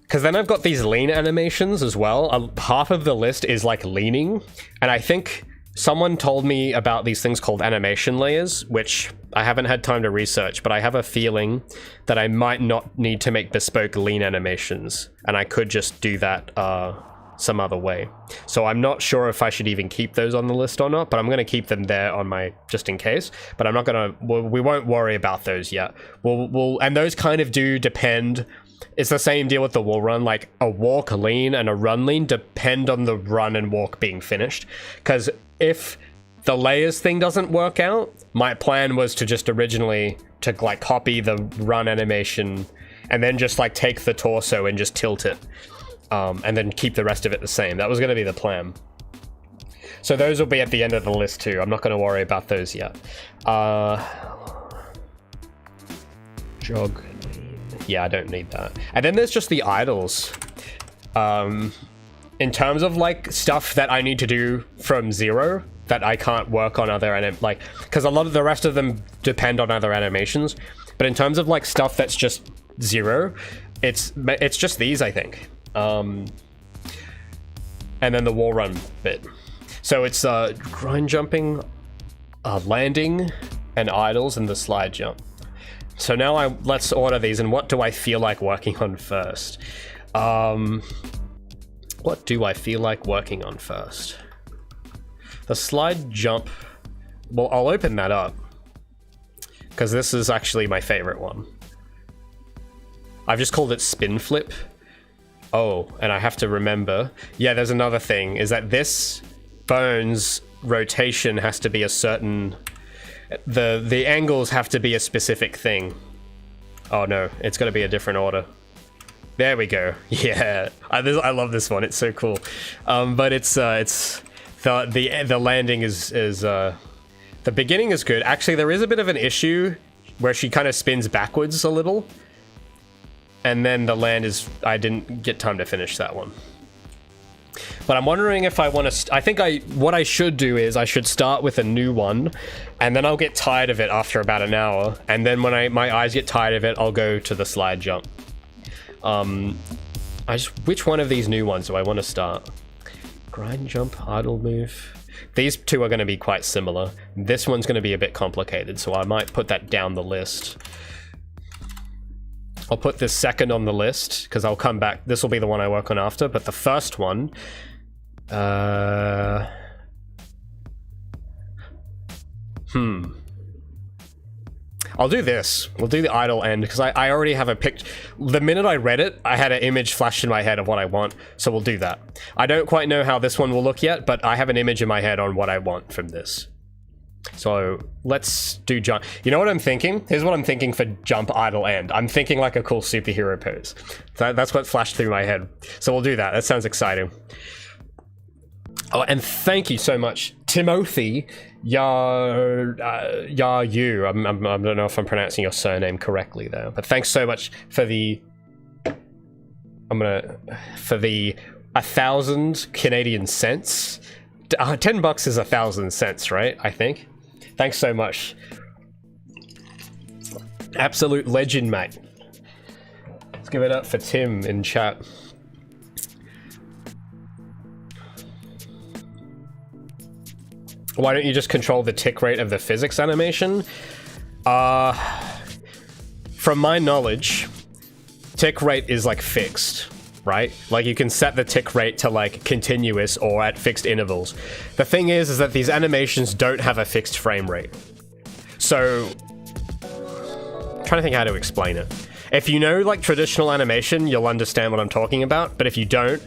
Because then I've got these lean animations as well. Half of the list is like leaning, and I think someone told me about these things called animation layers, which I haven't had time to research, but I have a feeling that I might not need to make bespoke lean animations, and I could just do that some other way. So I'm not sure if I should even keep those on the list or not, but I'm going to keep them there on my, just in case. But I'm not going to, we won't worry about those yet. And those kind of do depend. It's the same deal with the wall run, like a walk lean and a run lean depend on the run and walk being finished. Because if the layers thing doesn't work out, my plan was to just originally to like copy the run animation and then just like take the torso and just tilt it. And then keep the rest of it the same. That was going to be the plan. So those will be at the end of the list too. I'm not going to worry about those yet. Jog. Yeah, I don't need that. And then there's just the idles. In terms of like stuff that I need to do from zero that I can't work on other because a lot of the rest of them depend on other animations. But in terms of like stuff that's just zero, it's just these, I think. And then the wall run bit. So it's grind jumping, landing, and idles, and the slide jump. So now let's order these, and what do I feel like working on first? What do I feel like working on first? The slide jump, well, I'll open that up, because this is actually my favorite one. I've just called it spin flip. Oh, and I have to remember, yeah, there's another thing, is that this bone's rotation has to be a certain, the angles have to be a specific thing. Oh no, it's got to be a different order. There we go. Yeah, I love this one. It's so cool. But it's the landing is the beginning is good. Actually, there is a bit of an issue where she kind of spins backwards a little. And then the land is, I didn't get time to finish that one. But I'm wondering if I want to... I think what I should do is I should start with a new one, and then I'll get tired of it after about an hour, and then when my eyes get tired of it, I'll go to the slide jump. Which one of these new ones do I want to start? Grind, jump, idle, move. These two are going to be quite similar. This one's going to be a bit complicated, so I might put that down the list. I'll put this second on the list, because I'll come back. This will be the one I work on after, but the first one... I'll do this. We'll do the idle end, because I already have a picture. The minute I read it, I had an image flashed in my head of what I want, so we'll do that. I don't quite know how this one will look yet, but I have an image in my head on what I want from this. So let's do jump. You know what I'm thinking? Here's what I'm thinking for jump, idle, end. I'm thinking like a cool superhero pose. That's what flashed through my head. So we'll do that. That sounds exciting. Oh, and thank you so much, Timothy. You. I don't know if I'm pronouncing your surname correctly there, but thanks so much for the. For the 1,000 Canadian cents. $10 is 1,000 cents, right? I think. Thanks so much. Absolute legend, mate. Let's give it up for Tim in chat. Why don't you just control the tick rate of the physics animation? From my knowledge, tick rate is like fixed, right? Like you can set the tick rate to like continuous or at fixed intervals. The thing is that these animations don't have a fixed frame rate. So, I'm trying to think how to explain it. If you know like traditional animation, you'll understand what I'm talking about, but if you don't,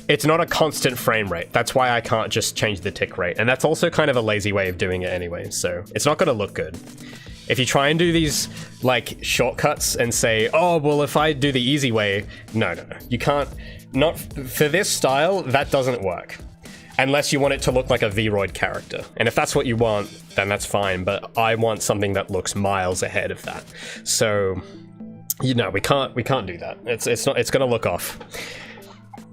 it's not a constant frame rate. That's why I can't just change the tick rate. And that's also kind of a lazy way of doing it anyway, so it's not gonna look good. If you try and do these, like, shortcuts and say, oh, well, if I do the easy way... No. You can't... Not... For this style, that doesn't work. Unless you want it to look like a V-Roid character. And if that's what you want, then that's fine, but I want something that looks miles ahead of that. So, you know, we can't do that. It's gonna look off.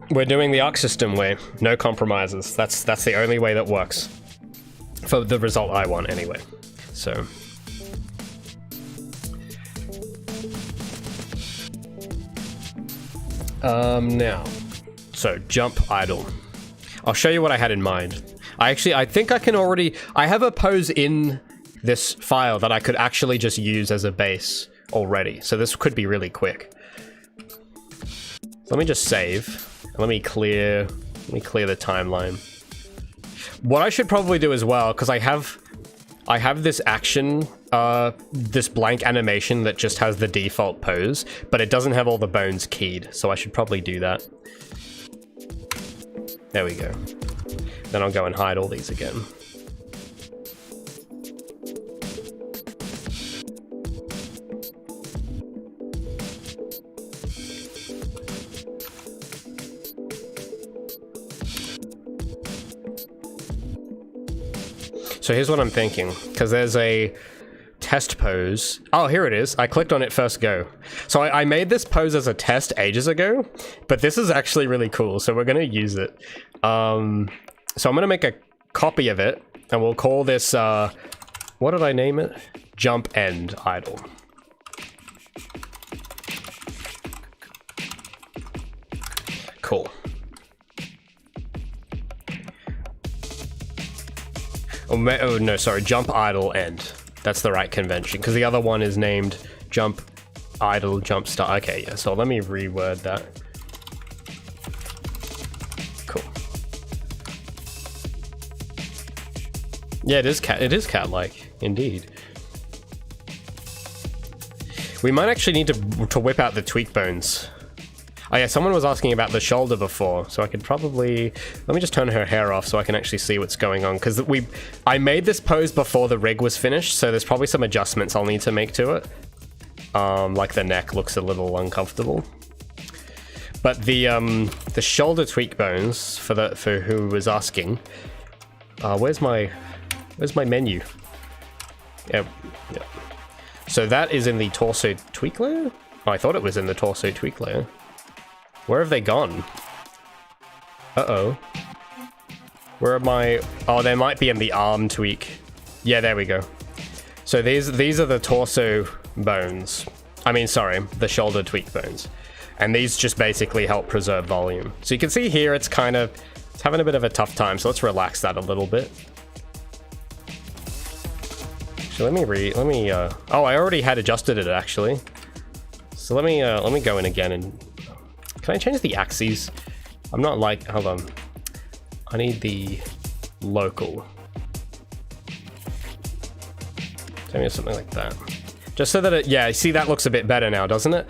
We're doing the Arc System way. No compromises. That's the only way that works. For the result I want, anyway. So... now, so jump, idle. I'll show you what I had in mind. I think I can already, I have a pose in this file that I could actually just use as a base already. So this could be really quick. Let me just save. Let me clear the timeline. What I should probably do as well, because I have this action, this blank animation that just has the default pose, but it doesn't have all the bones keyed, so I should probably do that. There we go. Then I'll go and hide all these again. So here's what I'm thinking, because there's a test pose. Oh, here it is. I clicked on it first go. So I made this pose as a test ages ago, but this is actually really cool, so we're going to use it. So I'm going to make a copy of it, and we'll call this, what did I name it? Jump End Idle. Cool. Oh no, sorry, jump, idle, end. That's the right convention, because the other one is named jump, idle, jump, start. Okay, yeah, so let me reword that. Cool. Yeah, it is cat-like, indeed. We might actually need to whip out the tweak bones. Oh yeah, someone was asking about the shoulder before, so I could probably... Let me just turn her hair off so I can actually see what's going on, because I made this pose before the rig was finished, so there's probably some adjustments I'll need to make to it. Like the neck looks a little uncomfortable. But the shoulder tweak bones, for who was asking... where's my menu? Yeah. So that is in the torso tweak layer? Oh, I thought it was in the torso tweak layer. Where have they gone? Uh-oh. Where am I? Oh, there might be in the arm tweak. Yeah, there we go. So these are the torso bones. I mean, sorry, the shoulder tweak bones. And these just basically help preserve volume. So you can see here it's kind of, it's having a bit of a tough time, so let's relax that a little bit. So let me oh, I already had adjusted it actually. So let me go in again and, can I change the axes? I'm not like, hold on. I need the local. Maybe something like that. Just so that it, yeah, see that looks a bit better now, doesn't it?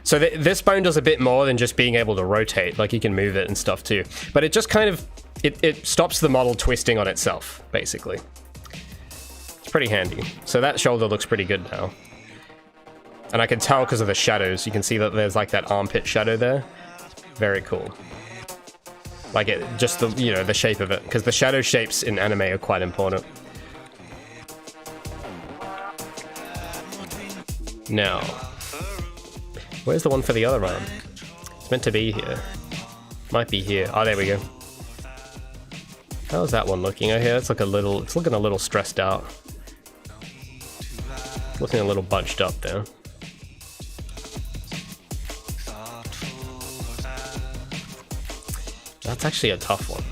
So this bone does a bit more than just being able to rotate, like you can move it and stuff too. But it just kind of, it stops the model twisting on itself, basically. It's pretty handy. So that shoulder looks pretty good now. And I can tell because of the shadows, you can see that there's like that armpit shadow there. Very cool. Like it, just the, you know, the shape of it, because the shadow shapes in anime are quite important. Now, where's the one for the other arm? It's meant to be here. Might be here. Oh, there we go. How's that one looking? Oh, yeah, it's like a little, it's looking a little stressed out. Looking a little bunched up there. That's actually a tough one.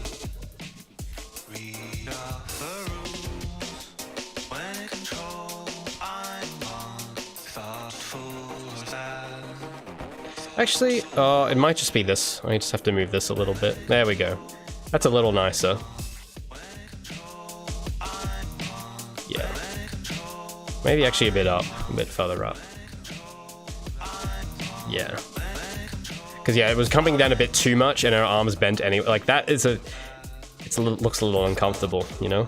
Actually, it might just be this. I just have to move this a little bit. There we go. That's a little nicer. Yeah. Maybe actually a bit up, a bit further up. Yeah. Because yeah, it was coming down a bit too much and her arms bent anyway. Like that is a, it's a little, looks a little uncomfortable, you know?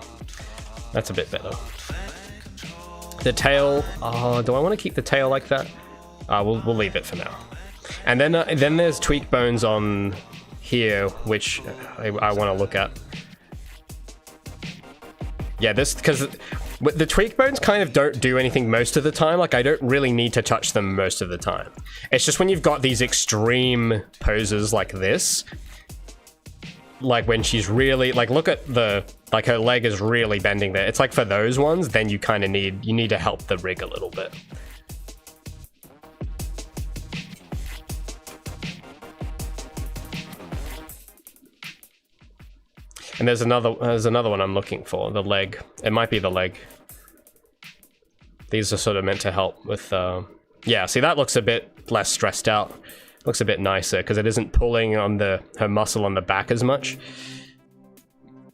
That's a bit better. The tail, do I want to keep the tail like that? We'll leave it for now. And then there's tweak bones on here, which I want to look at. Yeah, this, because the tweak bones kind of don't do anything most of the time. Like, I don't really need to touch them most of the time. It's just when you've got these extreme poses like this, like when she's really, like, look at the, like her leg is really bending there. It's like for those ones, then you kind of need to help the rig a little bit. And there's another one I'm looking for, the leg. It might be the leg. These are sort of meant to help with, yeah, see that looks a bit less stressed out. Looks a bit nicer because it isn't pulling on her muscle on the back as much.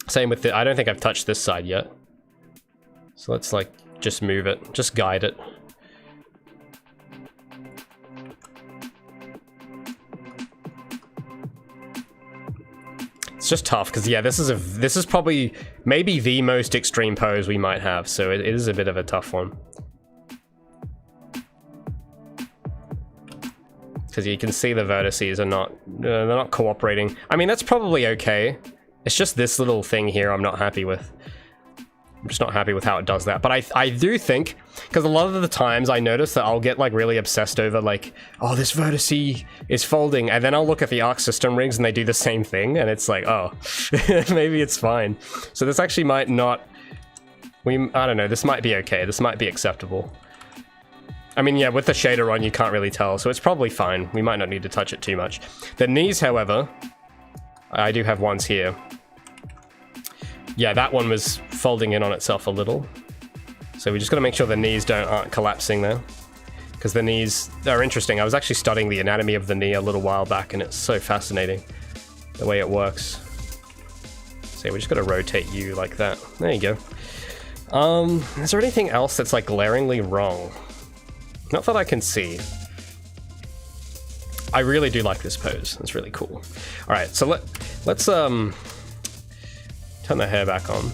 Same with I don't think I've touched this side yet. So let's like just move it, just guide it. It's just tough because yeah, this is probably maybe the most extreme pose we might have, so it is a bit of a tough one. Because you can see the vertices are not they're not cooperating. I mean, that's probably okay. It's just this little thing here I'm not happy with. I'm just not happy with how it does that. But I do think, because a lot of the times I notice that I'll get like really obsessed over like, oh, this vertice is folding, and then I'll look at the Arc System rigs and they do the same thing, and it's like, oh, maybe it's fine. So this actually might not, I don't know, this might be okay. This might be acceptable. I mean, yeah, with the shader on, you can't really tell, so it's probably fine. We might not need to touch it too much. The knees, however, I do have ones here. Yeah, that one was folding in on itself a little. So we just got to make sure the knees aren't collapsing there. Because the knees are interesting. I was actually studying the anatomy of the knee a little while back, and it's so fascinating the way it works. So we just got to rotate you like that. There you go. Is there anything else that's like glaringly wrong? Not that I can see. I really do like this pose. It's really cool. All right, so let's turn the hair back on.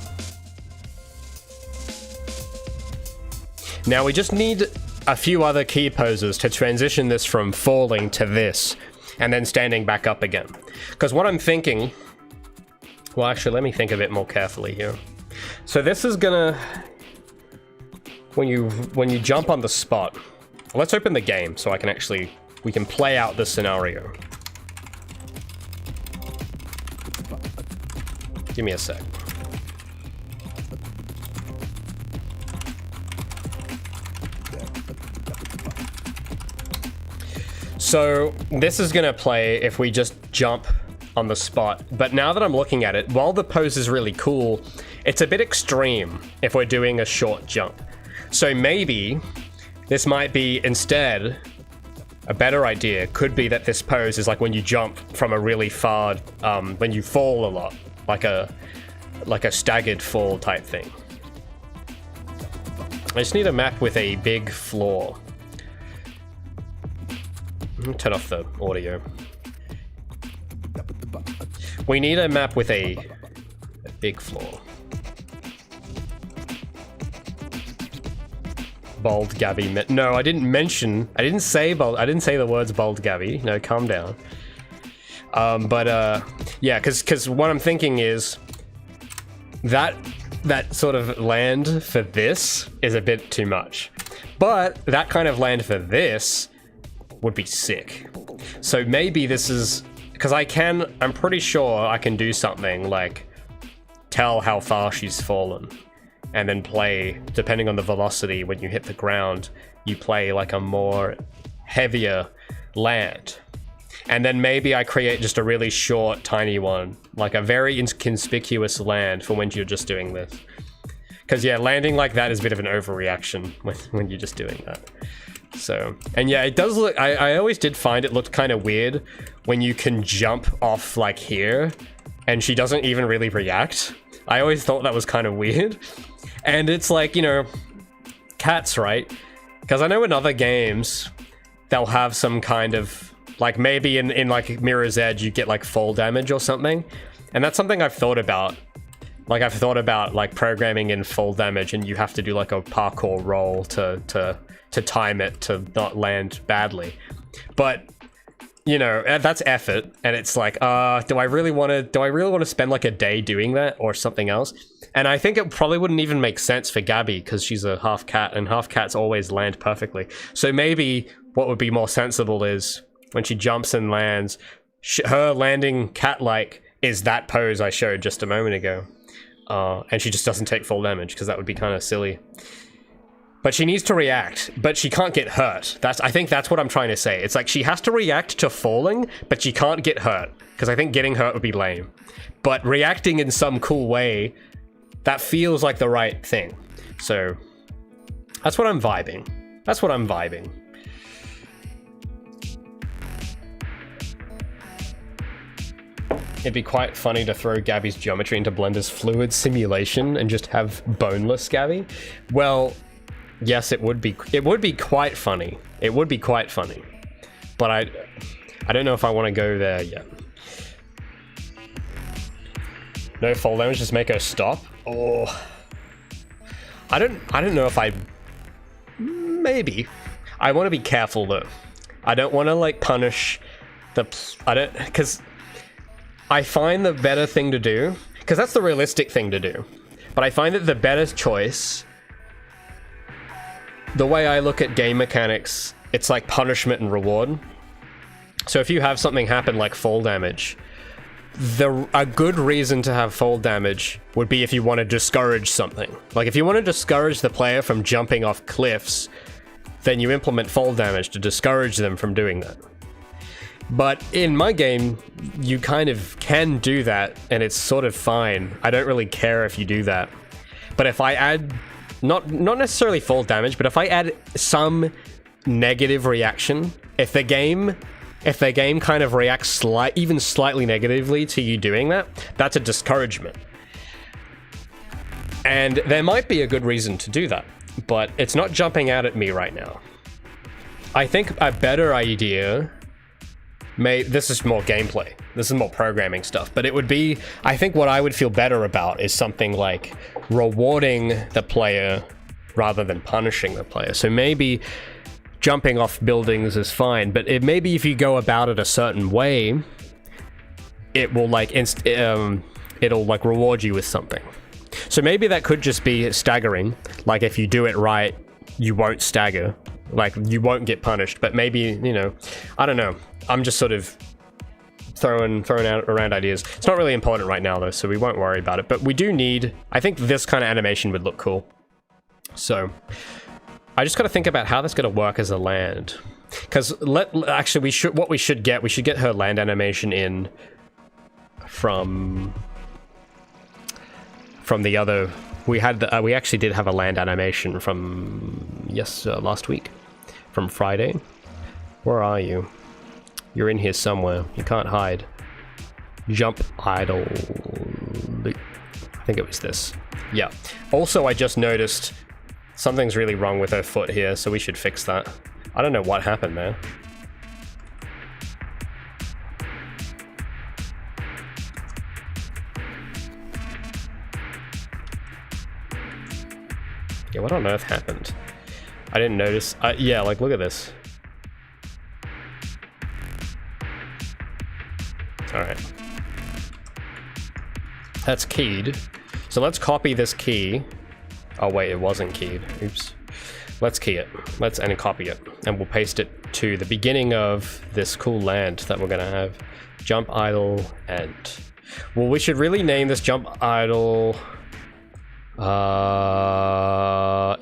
Now we just need a few other key poses to transition this from falling to this, and then standing back up again. Because what I'm thinking, well, actually, let me think a bit more carefully here. So this is gonna, when you jump on the spot, let's open the game so I can actually, we can play out the scenario. Give me a sec. So this is gonna play if we just jump on the spot. But now that I'm looking at it, while the pose is really cool, it's a bit extreme if we're doing a short jump. So maybe this might be instead a better idea. Could be that this pose is like when you jump from a really far, when you fall a lot, like a staggered fall type thing. I just need a map with a big floor. Turn off the audio. We need a map with a big floor. Bold Gabi. No, I didn't say the words bold Gabi. No, calm down. Yeah, because what I'm thinking is that sort of land for this is a bit too much. But that kind of land for this would be sick. So maybe this is, because I'm pretty sure I can do something like tell how far she's fallen and then play, depending on the velocity when you hit the ground, you play like a more heavier land. And then maybe I create just a really short, tiny one, like a very inconspicuous land for when you're just doing this. Because yeah, landing like that is a bit of an overreaction when you're just doing that. So, and yeah, it does look, I always did find it looked kind of weird when you can jump off like here and she doesn't even really react. I always thought that was kind of weird. And it's like, you know, cats, right? Because I know in other games, they'll have some kind of, like maybe in like Mirror's Edge, you get like fall damage or something. And that's something I've thought about. Like I've thought about like programming in fall damage and you have to do like a parkour roll to time it to not land badly. But you know, that's effort, and it's like, do I really want to spend like a day doing that or something else? And I think it probably wouldn't even make sense for Gabi because she's a half cat and half cats always land perfectly. So maybe what would be more sensible is when she jumps and lands, her landing cat-like is that pose I showed just a moment ago. And she just doesn't take full damage because that would be kind of silly. But she needs to react, but she can't get hurt. I think that's what I'm trying to say. It's like she has to react to falling, but she can't get hurt. Because I think getting hurt would be lame. But reacting in some cool way, that feels like the right thing. So, that's what I'm vibing. That's what I'm vibing. It'd be quite funny to throw Gabi's geometry into Blender's fluid simulation and just have boneless Gabi. Well, yes, it would be quite funny. It would be quite funny. But I don't know if I want to go there yet. No fall damage, just make her stop. Oh. I don't know if maybe. I want to be careful though. I don't want to like punish because I find the better thing to do, because that's the realistic thing to do. But I find that the better choice, the way I look at game mechanics, it's like punishment and reward. So if you have something happen like fall damage, a good reason to have fall damage would be if you want to discourage something. Like if you want to discourage the player from jumping off cliffs, then you implement fall damage to discourage them from doing that. But in my game, you kind of can do that, and it's sort of fine. I don't really care if you do that. But if I add, not necessarily fall damage, but if I add some negative reaction, if the game kind of reacts even slightly negatively to you doing that, that's a discouragement. And there might be a good reason to do that, but it's not jumping out at me right now. I think a better idea, this is more gameplay, this is more programming stuff, but it would be, I think what I would feel better about is something like rewarding the player rather than punishing the player. So maybe jumping off buildings is fine, but maybe if you go about it a certain way, it will like it'll like reward you with something. So maybe that could just be staggering. Like if you do it right, you won't stagger, like you won't get punished. But maybe, you know, I don't know. I'm just sort of throwing out around ideas. It's not really important right now though, so we won't worry about it. But we do need, I think this kind of animation would look cool. So I just got to think about how that's going to work as a land. Because actually we should get her land animation in from the other. We actually did have a land animation from last week, from Friday. Where are you? You're in here somewhere. You can't hide. Jump idle. I think it was this. Yeah. Also, I just noticed something's really wrong with her foot here, so we should fix that. I don't know what happened there. Yeah, what on earth happened? I didn't notice. Yeah, like, look at this. Alright. That's keyed. So let's copy this key. Oh wait, it wasn't keyed. Oops. Let's key it. Let's copy it. And we'll paste it to the beginning of this cool land that we're gonna have. Jump idle end. Well, we should really name this jump idle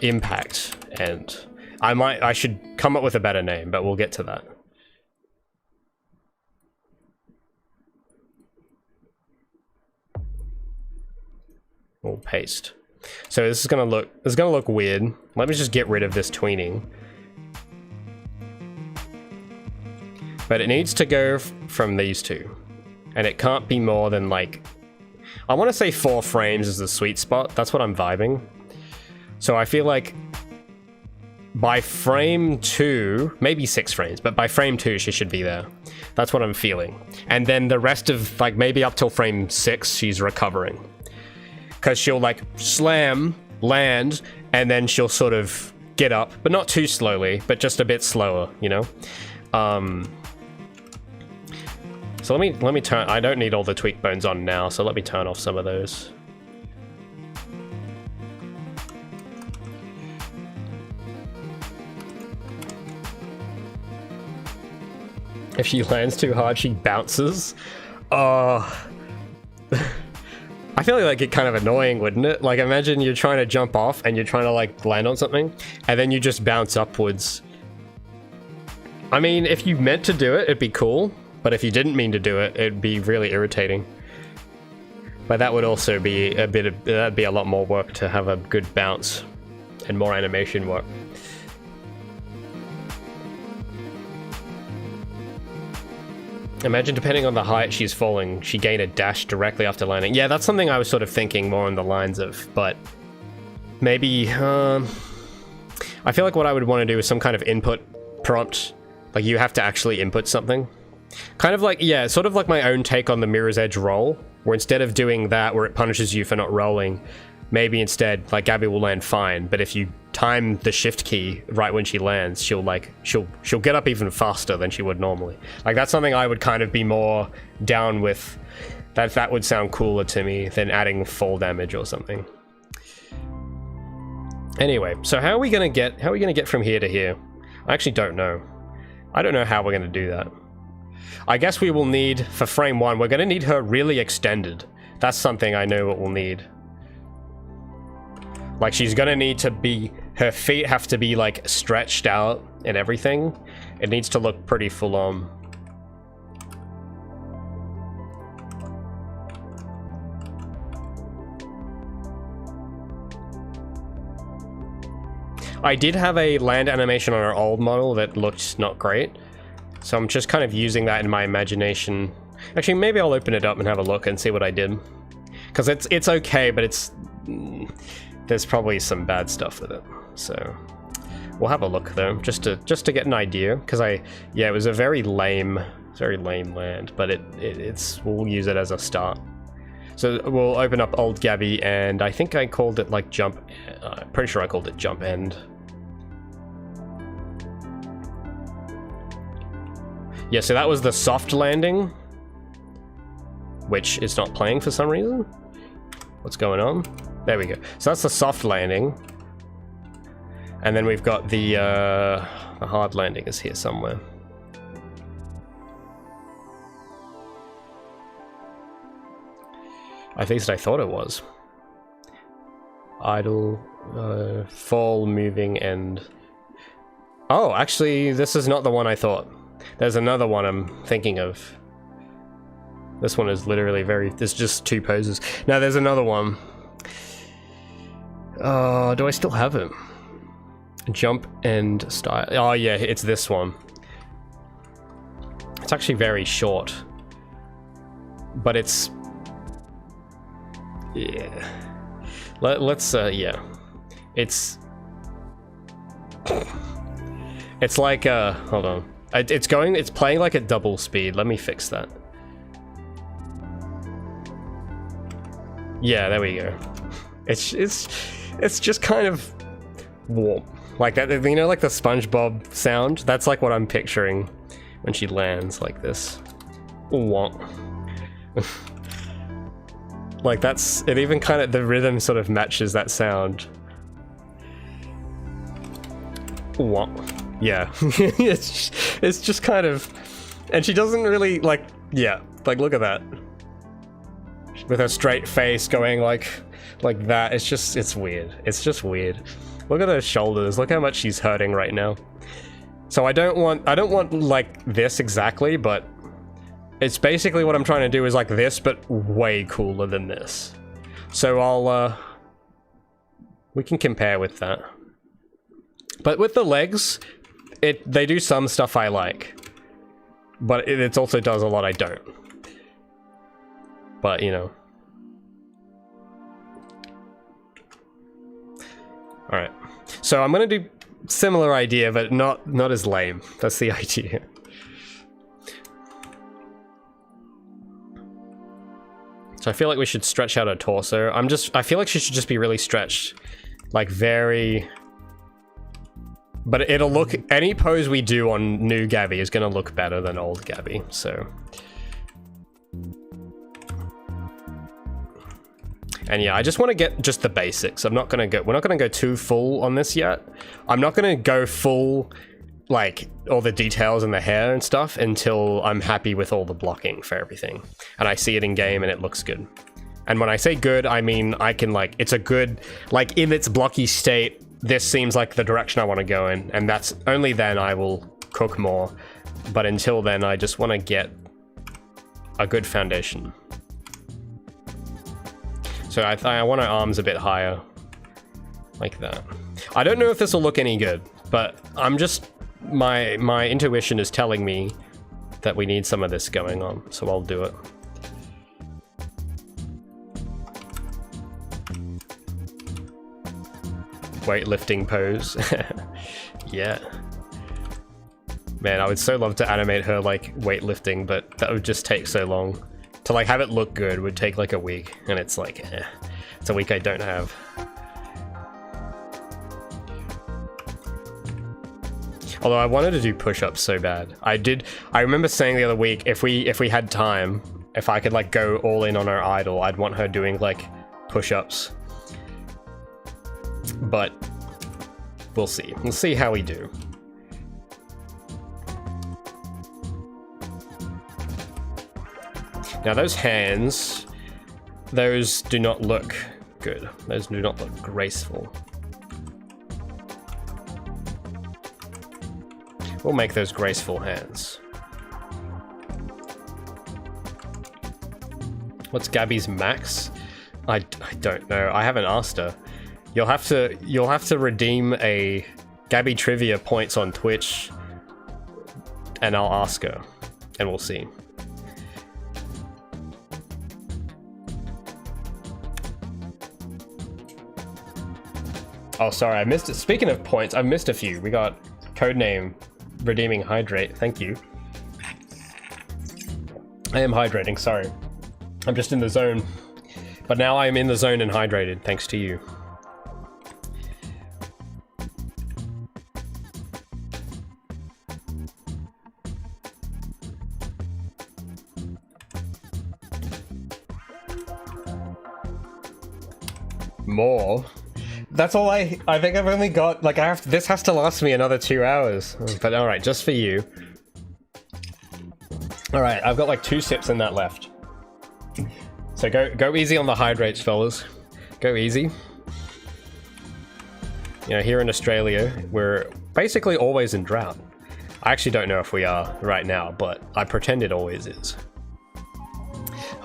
impact end. I should come up with a better name, but we'll get to that. We'll paste. So this is gonna look weird. Let me just get rid of this tweening. But it needs to go from these two. And it can't be more than like, I want to say 4 frames is the sweet spot. That's what I'm vibing. So I feel like by frame 2, maybe 6 frames, but by frame 2 she should be there. That's what I'm feeling. And then the rest of, like, maybe up till frame 6 she's recovering. Because she'll like slam, land, and then she'll sort of get up, but not too slowly, but just a bit slower, you know? So let me turn, I don't need all the tweak bones on now, so let me turn off some of those. If she lands too hard, she bounces. Oh. I feel like it'd kind of annoying, wouldn't it? Like, imagine you're trying to jump off and you're trying to like land on something and then you just bounce upwards. I mean, if you meant to do it, it'd be cool. But if you didn't mean to do it, it'd be really irritating. But that would also be that'd be a lot more work to have a good bounce and more animation work. Imagine, depending on the height she's falling, she gained a dash directly after landing. Yeah, that's something I was sort of thinking more on the lines of, but maybe, I feel like what I would want to do is some kind of input prompt. Like, you have to actually input something. Kind of like, yeah, sort of like my own take on the Mirror's Edge roll, where instead of doing that where it punishes you for not rolling, maybe instead, like, Gabi will land fine, but if you time the shift key right when she lands, she'll get up even faster than she would normally. Like, that's something I would kind of be more down with. That would sound cooler to me than adding fall damage or something. Anyway, so how are we gonna get from here to here? I actually don't know. I don't know how we're gonna do that. I guess we will need, for frame 1, we're gonna need her really extended. That's something I know what we'll need. Like, she's gonna need to be, her feet have to be like stretched out and everything. It needs to look pretty full on. I did have a land animation on our old model that looked not great. So I'm just kind of using that in my imagination. Actually, maybe I'll open it up and have a look and see what I did. Because it's okay, but it's... there's probably some bad stuff with it. So we'll have a look though, just to get an idea. Because yeah, it was a very lame land, but we'll use it as a start. So we'll open up old Gabi, and I think I called it like jump. Pretty sure I called it jump end. Yeah, so that was the soft landing, which is not playing for some reason. What's going on? There we go. So that's the soft landing. And then we've got the hard landing is here somewhere. At least I thought it was. Idle, fall, moving, and... Oh, actually, this is not the one I thought. There's another one I'm thinking of. This one is literally there's just 2 poses. Now there's another one. Do I still have it? Jump and style. Oh yeah, it's this one. It's actually very short. But it's... Yeah. Let's, yeah. It's like, hold on. It's playing like at double speed. Let me fix that. Yeah, there we go. It's just kind of warm. Like that, you know, like the SpongeBob sound? That's like what I'm picturing when she lands like this. Womp. Like that's, it even kind of, the rhythm sort of matches that sound. Womp. Yeah. it's just kind of, and she doesn't really like, yeah, like look at that. With her straight face going like that, it's weird. It's just weird. Look at her shoulders, look how much she's hurting right now. So I don't want like this exactly, but it's basically what I'm trying to do is like this, but way cooler than this. So we can compare with that. But with the legs, they do some stuff I like, but it also does a lot I don't. But, you know. Alright. So I'm gonna do similar idea, but not as lame. That's the idea. So I feel like we should stretch out her torso. I feel like she should just be really stretched. Like very... But it'll look... Any pose we do on new Gabi is gonna look better than old Gabi, so... And yeah, I just want to get just the basics. We're not gonna go too full on this yet. I'm not gonna go full, like, all the details in the hair and stuff until I'm happy with all the blocking for everything. And I see it in game and it looks good. And when I say good, I mean, I can like, it's a good, like in its blocky state, this seems like the direction I want to go in. And that's only then I will cook more. But until then, I just want to get a good foundation. So I want our arms a bit higher, like that. I don't know if this will look any good, but I'm just, my intuition is telling me that we need some of this going on, so I'll do it. Weightlifting pose. Yeah. Man, I would so love to animate her like weightlifting, but that would just take so long. To like have it look good would take like a week, and it's like, it's a week I don't have. Although I wanted to do push-ups so bad. I remember saying the other week, if we had time, if I could like go all in on our idol, I'd want her doing like push-ups. But we'll see. We'll see how we do. Now those hands, those do not look good. Those do not look graceful. We'll make those graceful hands. What's Gabi's max? I don't know. I haven't asked her. You'll have to redeem a Gabi trivia points on Twitch, and I'll ask her, and we'll see. Oh, sorry, I missed it. Speaking of points, I missed a few. We got codename redeeming hydrate. Thank you. I am hydrating, sorry. I'm just in the zone. But now I am in the zone and hydrated, thanks to you. More? That's all I think I've only got, like, this has to last me another 2 hours. But alright, just for you. Alright, I've got like 2 sips in that left. So go easy on the hydrates, fellas. Go easy. You know, here in Australia, we're basically always in drought. I actually don't know if we are right now, but I pretend it always is.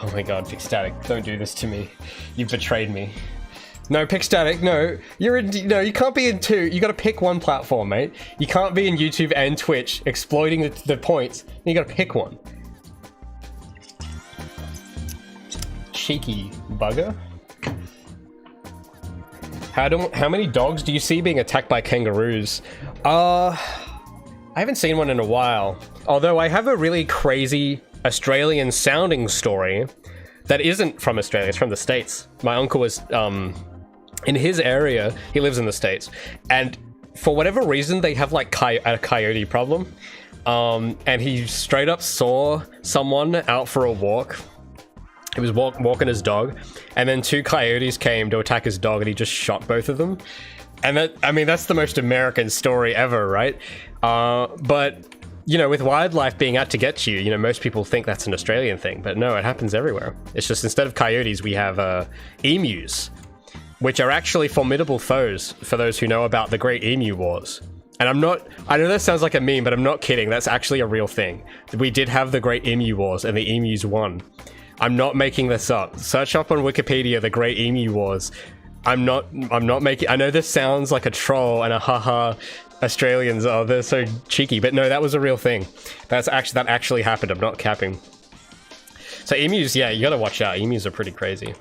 Oh my god, Pixstatic, don't do this to me. You've betrayed me. No, Pixstatic, no. No, you can't be in two. You gotta pick one platform, mate. You can't be in YouTube and Twitch exploiting the points. You gotta pick one. Cheeky bugger. How many dogs do you see being attacked by kangaroos? I haven't seen one in a while. Although I have a really crazy Australian sounding story that isn't from Australia, it's from the States. My uncle was, in his area, he lives in the States, and for whatever reason, they have like a coyote problem. And he straight up saw someone out for a walk. He was walking his dog, and then 2 coyotes came to attack his dog, and he just shot both of them. And that, I mean, that's the most American story ever, right? But, you know, with wildlife being out to get you, you know, most people think that's an Australian thing, but no, it happens everywhere. It's just instead of coyotes, we have emus, which are actually formidable foes for those who know about the Great Emu Wars. And I know that sounds like a meme, but I'm not kidding. That's actually a real thing. We did have the Great Emu Wars, and the emus won. I'm not making this up. Search up on Wikipedia the Great Emu Wars. I'm not making. I know this sounds like a troll and a haha. Australians, oh, they're so cheeky, but no, that was a real thing. That actually happened. I'm not capping. So emus, yeah, you gotta watch out. Emus are pretty crazy.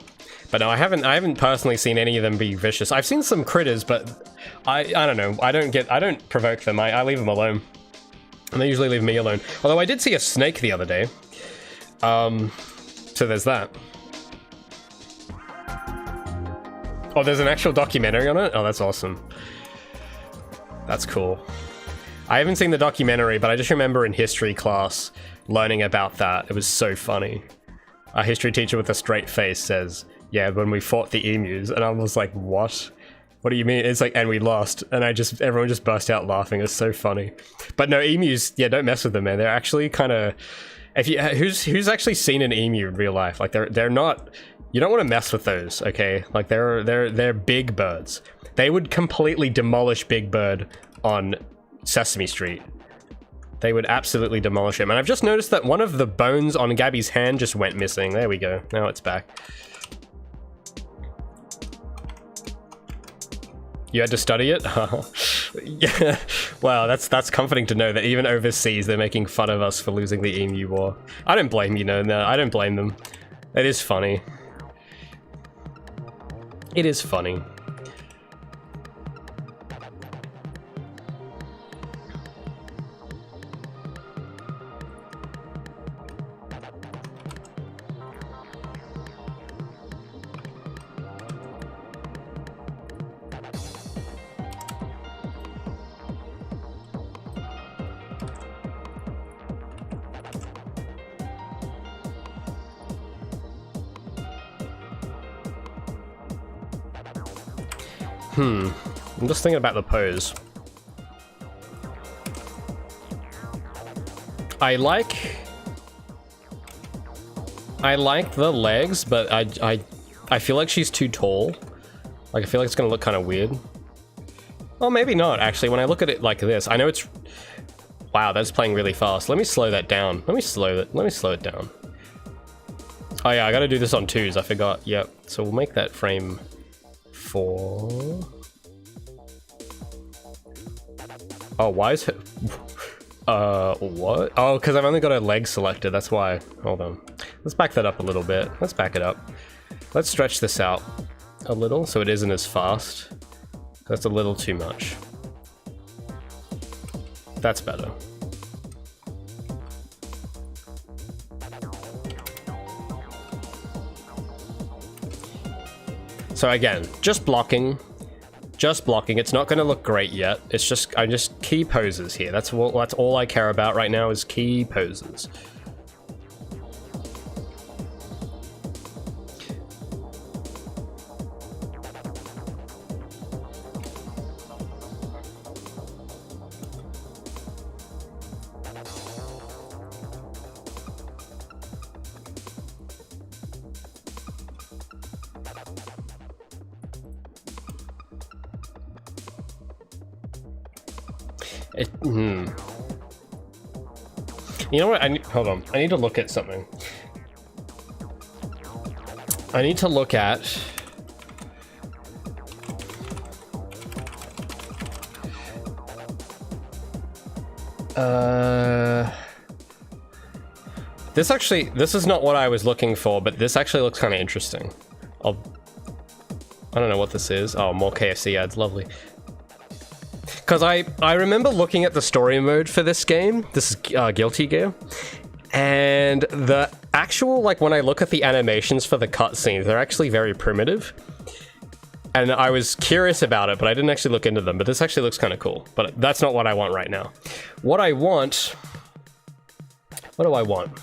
But no, I haven't personally seen any of them be vicious. I've seen some critters, but I don't know. I don't provoke them. I leave them alone. And they usually leave me alone. Although I did see a snake the other day. So there's that. Oh, there's an actual documentary on it? Oh, that's awesome. That's cool. I haven't seen the documentary, but I just remember in history class learning about that. It was so funny. A history teacher with a straight face says, yeah, when we fought the emus, and I was like, what? What do you mean? It's like, and we lost, and everyone just burst out laughing. It's so funny. But no, emus, yeah, don't mess with them, man. They're actually kind of, who's actually seen an emu in real life? Like they're not, you don't want to mess with those, okay? Like they're big birds. They would completely demolish Big Bird on Sesame Street. They would absolutely demolish him. And I've just noticed that one of the bones on Gabi's hand just went missing. There we go. Now it's back. You had to study it? Yeah. Wow, that's comforting to know that even overseas they're making fun of us for losing the Emu War. I don't blame you, no, I don't blame them. It is funny. It is funny. I'm just thinking about the pose. I like the legs, but I feel like she's too tall. Like, I feel like it's gonna look kind of weird. Well, maybe not, actually. When I look at it like this, I know it's... Wow, that's playing really fast. Let me slow that down. Let me slow it down. Oh yeah, I gotta do this on 2s, I forgot. Yep, so we'll make that frame 4. Oh, why is it... what? Oh, because I've only got a leg selected, that's why. Hold on. Let's back that up a little bit. Let's back it up. Let's stretch this out a little so it isn't as fast. That's a little too much. That's better. So again, just blocking. Just blocking. It's not going to look great yet. It's just, I'm just key poses here. That's all I care about right now is key poses. You know what? Hold on. I need to look at something. I need to look at... This is not what I was looking for, but this actually looks kind of interesting. I don't know what this is. Oh, more KFC ads, lovely. Because I remember looking at the story mode for this game. This is Guilty Gear. And the actual, like, when I look at the animations for the cutscenes, they're actually very primitive. And I was curious about it, but I didn't actually look into them. But this actually looks kind of cool. But that's not what I want right now. What I want... What do I want?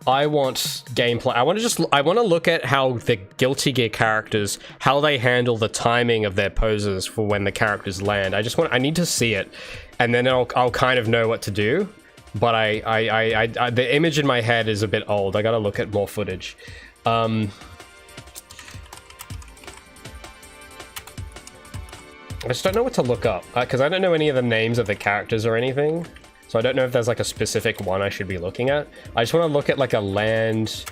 I want gameplay. I want to look at how the Guilty Gear characters, how they handle the timing of their poses for when the characters land. I need to see it, and then I'll kind of know what to do. But the image in my head is a bit old. I gotta look at more footage. I just don't know what to look up, because I don't know any of the names of the characters or anything. So I don't know if there's like a specific one I should be looking at. I just want to look at like a land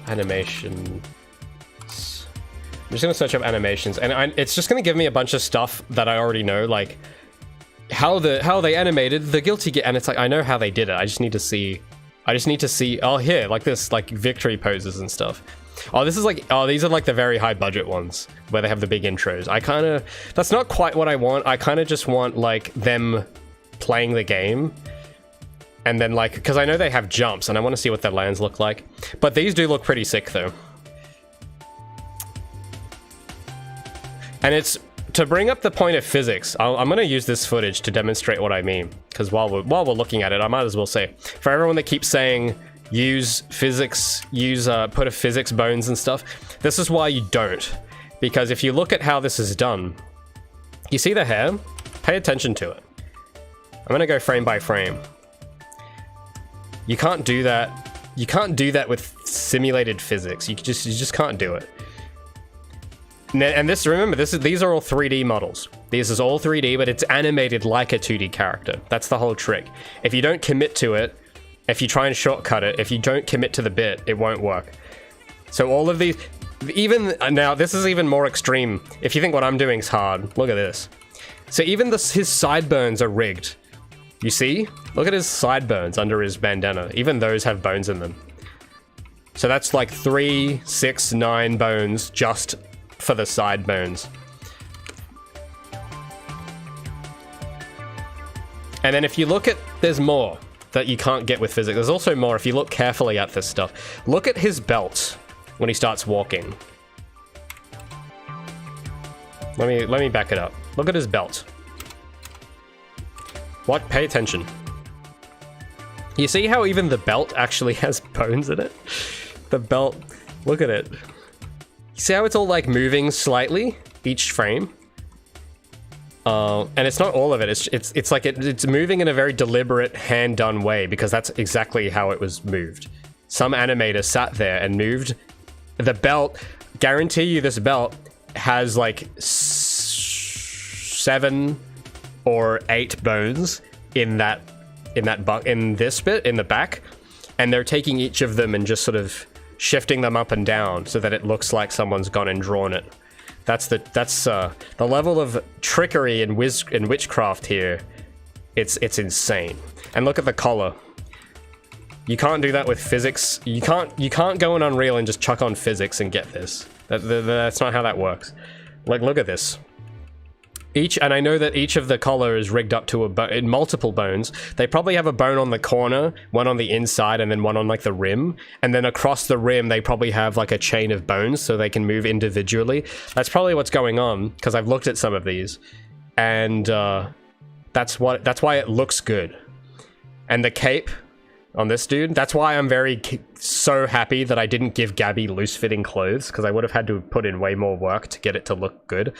animation. I'm just going to search up animations, and it's just going to give me a bunch of stuff that I already know, like how they animated the Guilty Gear, and it's like I know how they did it. I just need to see. Oh, here, like this, like victory poses and stuff. Oh, this is like, oh, these are like the very high budget ones where they have the big intros. That's not quite what I want. I kind of just want like them playing the game, and then like, because I know they have jumps and I want to see what their lands look like, but these do look pretty sick though. And it's to bring up the point of physics. I'm going to use this footage to demonstrate what I mean, because while we're looking at it, I might as well say, for everyone that keeps saying use physics, put a physics bones and stuff, this is why you don't. Because if you look at how this is done, you see the hair? Pay attention to it. I'm gonna go frame by frame. You can't do that. You can't do that with simulated physics. You just can't do it. And this, remember, these are all 3D models. This is all 3D, but it's animated like a 2D character. That's the whole trick. If you don't commit to it, if you try and shortcut it, if you don't commit to the bit, it won't work. So all of these, even now, this is even more extreme. If you think what I'm doing is hard, look at this. So even his sideburns are rigged. You see? Look at his sideburns under his bandana. Even those have bones in them. So that's like 3, 6, 9 bones just for the sideburns. And then if you look at, there's more that you can't get with physics. There's also more if you look carefully at this stuff. Look at his belt when he starts walking. Let me back it up. Look at his belt. What? Pay attention. You see how even the belt actually has bones in it? The belt, look at it. You see how it's all like moving slightly each frame? And it's not all of it. It's like it's moving in a very deliberate, hand-done way, because that's exactly how it was moved. Some animator sat there and moved the belt. Guarantee you, this belt has like 7 or 8 bones in this bit in the back, and they're taking each of them and just sort of shifting them up and down so that it looks like someone's gone and drawn it. That's the level of trickery and witchcraft here. It's insane. And look at the collar. You can't do that with physics. You can't go in Unreal and just chuck on physics and get this. That's not how that works. Like, look at this. And I know that each of the collar is rigged up to multiple bones. They probably have a bone on the corner, one on the inside, and then one on like the rim. And then across the rim, they probably have like a chain of bones so they can move individually. That's probably what's going on, because I've looked at some of these, and that's why it looks good. And the cape on this dude, that's why I'm so happy that I didn't give Gabi loose-fitting clothes, because I would have had to put in way more work to get it to look good.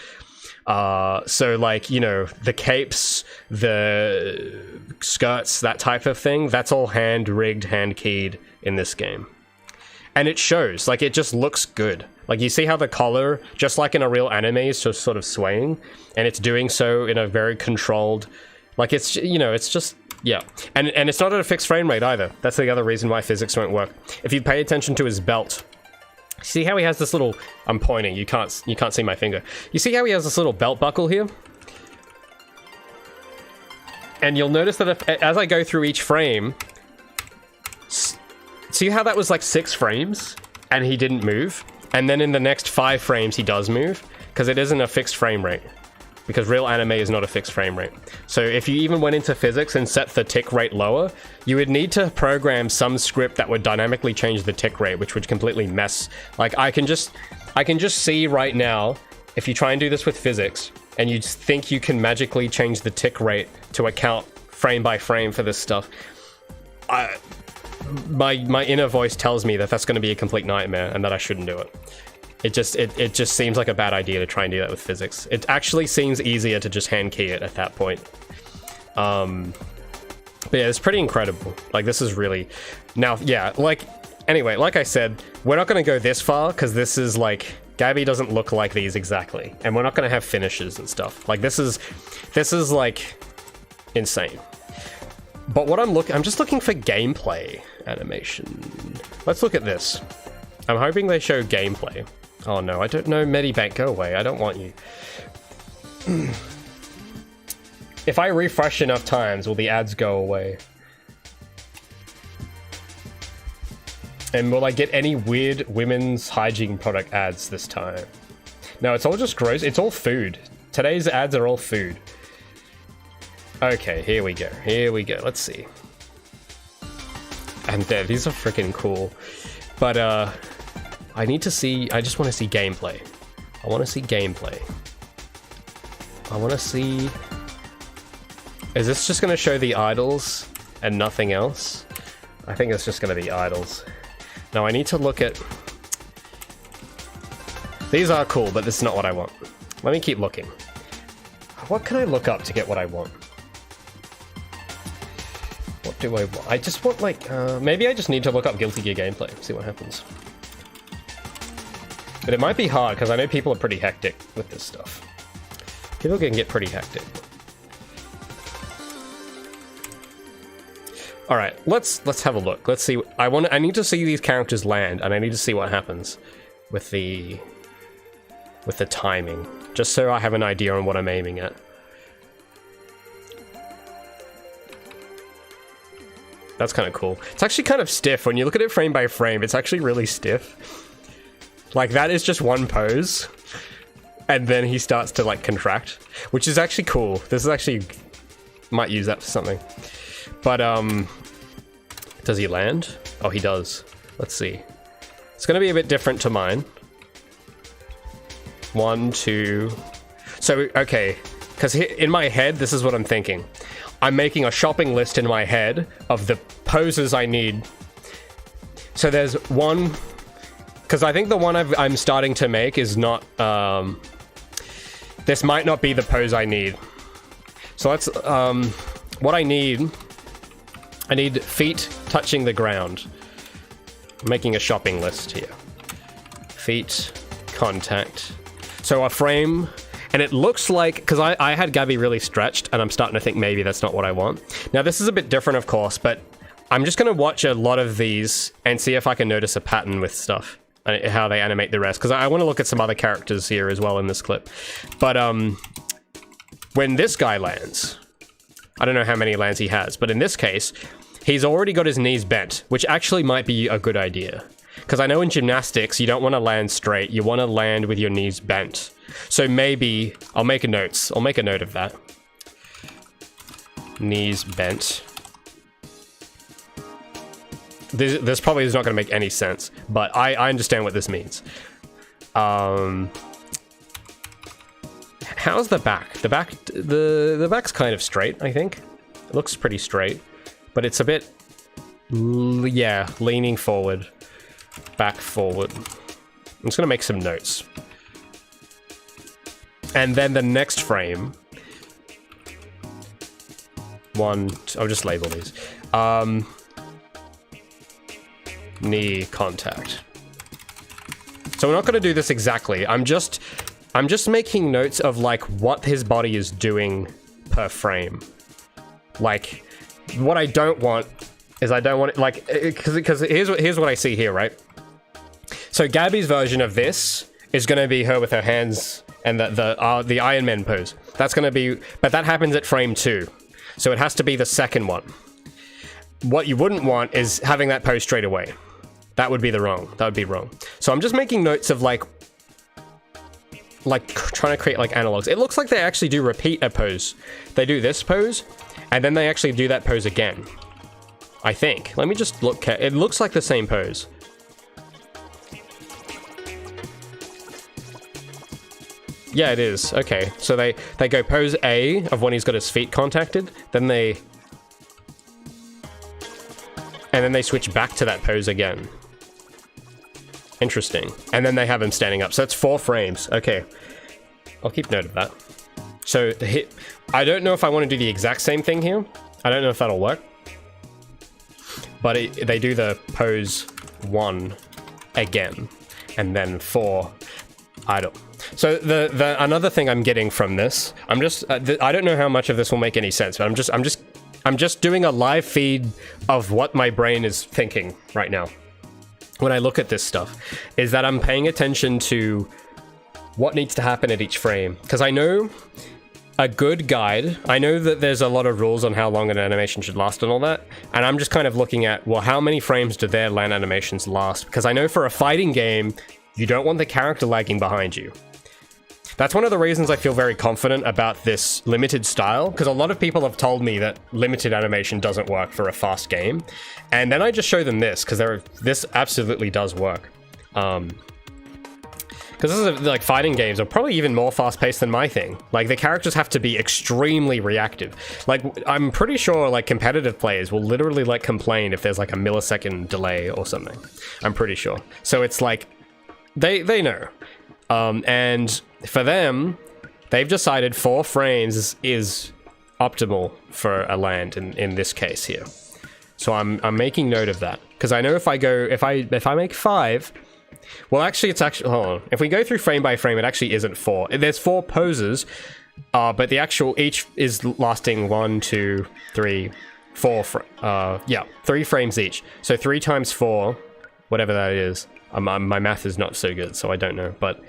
So like, you know, the capes, the skirts, that type of thing, that's all hand-rigged, hand-keyed in this game. And it shows, like, it just looks good. Like, you see how the color, just like in a real anime, is just sort of swaying, and it's doing so in a very controlled, like, it's, you know, it's just, yeah. And it's not at a fixed frame rate either. That's the other reason why physics won't work. If you pay attention to his belt, see how he has this little, I'm pointing, you can't see my finger. You see how he has this little belt buckle here? And you'll notice that as I go through each frame, see how that was like 6 frames and he didn't move? And then in the next 5 frames he does move, because it isn't a fixed frame rate. Because real anime is not a fixed frame rate. So if you even went into physics and set the tick rate lower, you would need to program some script that would dynamically change the tick rate, which would completely mess. Like, I can just see right now, if you try and do this with physics, and you think you can magically change the tick rate to account frame by frame for this stuff, my inner voice tells me that that's going to be a complete nightmare and that I shouldn't do it. It just seems like a bad idea to try and do that with physics. It actually seems easier to just hand key it at that point. But yeah, it's pretty incredible. Like, this is really... Now, yeah, like... Anyway, like I said, we're not going to go this far, because this is like... Gabi doesn't look like these exactly. And we're not going to have finishes and stuff. Like, this is like... insane. But what I'm just looking for gameplay animation. Let's look at this. I'm hoping they show gameplay. Oh no, I don't know, Medibank, go away. I don't want you. If I refresh enough times, will the ads go away? And will I get any weird women's hygiene product ads this time? No, it's all just gross. It's all food. Today's ads are all food. Okay, here we go. Here we go. Let's see. And there, these are freaking cool. But, I just want to see gameplay. I want to see gameplay. I want to see... Is this just going to show the idols and nothing else? I think it's just going to be idols. Now I need to look at... These are cool, but this is not what I want. Let me keep looking. What can I look up to get what I want? What do I want? I just want, like, maybe I just need to look up Guilty Gear gameplay, see what happens. But it might be hard, because I know people are pretty hectic with this stuff. People can get pretty hectic. Alright, let's have a look. Let's see. I need to see these characters land, and I need to see what happens with the timing. Just so I have an idea on what I'm aiming at. That's kind of cool. It's actually kind of stiff. When you look at it frame by frame, it's actually really stiff. Like, that is just one pose. And then he starts to, like, contract. Which is actually cool. This is actually... Might use that for something. But, does he land? Oh, he does. Let's see. It's gonna be a bit different to mine. 1, 2... So, okay. Because in my head, this is what I'm thinking. I'm making a shopping list in my head of the poses I need. So there's one... Because I think the one I'm starting to make is not... this might not be the pose I need. So let's... what I need feet touching the ground. I'm making a shopping list here. Feet, contact. So a frame... And it looks like... Because I had Gabi really stretched, and I'm starting to think maybe that's not what I want. Now, this is a bit different, of course, but I'm just going to watch a lot of these and see if I can notice a pattern with stuff. How they animate the rest, because I want to look at some other characters here as well in this clip. But when this guy lands, I don't know how many lands he has, but in this case, he's already got his knees bent, which actually might be a good idea. Because I know in gymnastics, you don't want to land straight, you want to land with your knees bent. So maybe, I'll make a note of that. Knees bent. This probably is not going to make any sense, but I understand what this means. How's the back? The back's kind of straight, I think. It looks pretty straight, but it's a bit, yeah, leaning forward, back forward. I'm just going to make some notes. And then the next frame, I'll just label these. knee contact. So we're not going to do this exactly. I'm just making notes of like what his body is doing per frame. Like, what I don't want is I don't want it, like, because here's what I see here, right? So Gabi's version of this is going to be her with her hands and the Iron Man pose. That's going to be, but that happens at frame 2. So it has to be the second one. What you wouldn't want is having that pose straight away. That would be wrong. So I'm just making notes of like trying to create like analogs. It looks like they actually do repeat a pose. They do this pose, and then they actually do that pose again. I think. Let me just look at it. Looks like the same pose. Yeah, it is. Okay, so they go pose A of when he's got his feet contacted, then they switch back to that pose again. Interesting. And then they have him standing up. So that's 4 frames. Okay. I'll keep note of that. So I don't know if I want to do the exact same thing here. I don't know if that'll work. But they do the pose 1 again. And then 4 idle. So another thing I'm getting from this, I don't know how much of this will make any sense, but I'm just doing a live feed of what my brain is thinking right now when I look at this stuff, is that I'm paying attention to what needs to happen at each frame. Because I know a good guide, I know that there's a lot of rules on how long an animation should last and all that, and I'm just kind of looking at, well, how many frames do their LAN animations last? Because I know for a fighting game, you don't want the character lagging behind you. That's one of the reasons I feel very confident about this limited style, because a lot of people have told me that limited animation doesn't work for a fast game, and then I just show them this, because this absolutely does work. Because this is like fighting games are probably even more fast-paced than my thing. Like, the characters have to be extremely reactive. Like, I'm pretty sure like competitive players will literally like complain if there's like a millisecond delay or something. I'm pretty sure. So it's like they know. And for them, they've decided 4 frames is optimal for a land in this case here. So I'm making note of that, because I know if I make 5, well, actually hold on. If we go through frame by frame, it actually isn't 4. There's 4 poses, but the actual each is lasting 1, 2, 3, 4. 3 frames each. So 3 times 4, whatever that is. My math is not so good, so I don't know, but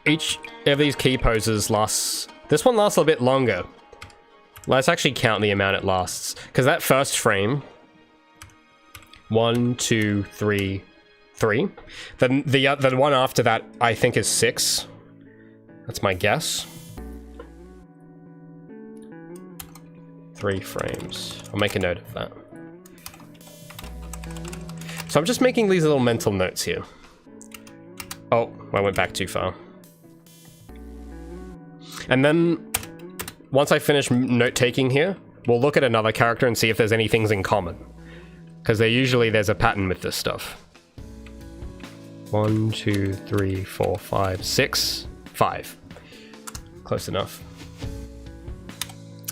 each of these key poses lasts... This one lasts a bit longer. Let's actually count the amount it lasts, because that first frame... 1, 2, 3, 3. Then the one after that, I think, is 6. That's my guess. 3 frames. I'll make a note of that. So I'm just making these little mental notes here. Oh, I went back too far. And then, once I finish note-taking here, we'll look at another character and see if there's any things in common. Because there's a pattern with this stuff. 1, 2, 3, 4, 5, 6, 5. Close enough.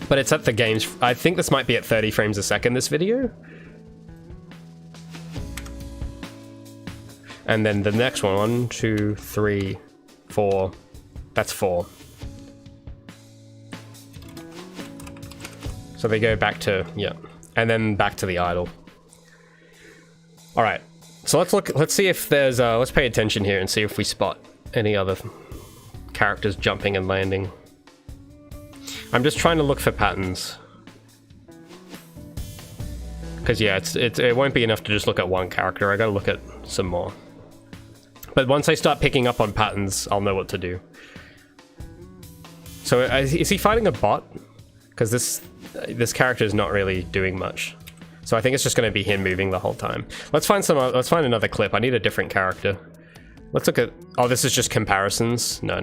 But it's at the games... I think this might be at 30 frames a second, this video. And then the next one, 1, 2, 3, 4. That's 4. So they go back to, yeah. And then back to the idle. Alright. So let's see if there's, let's pay attention here and see if we spot any other characters jumping and landing. I'm just trying to look for patterns. Because yeah, it won't be enough to just look at one character, I gotta look at some more. But once I start picking up on patterns, I'll know what to do. So is he fighting a bot? Because this character is not really doing much. So I think it's just going to be him moving the whole time. Let's find another clip. I need a different character. Let's look at... Oh, this is just comparisons? No.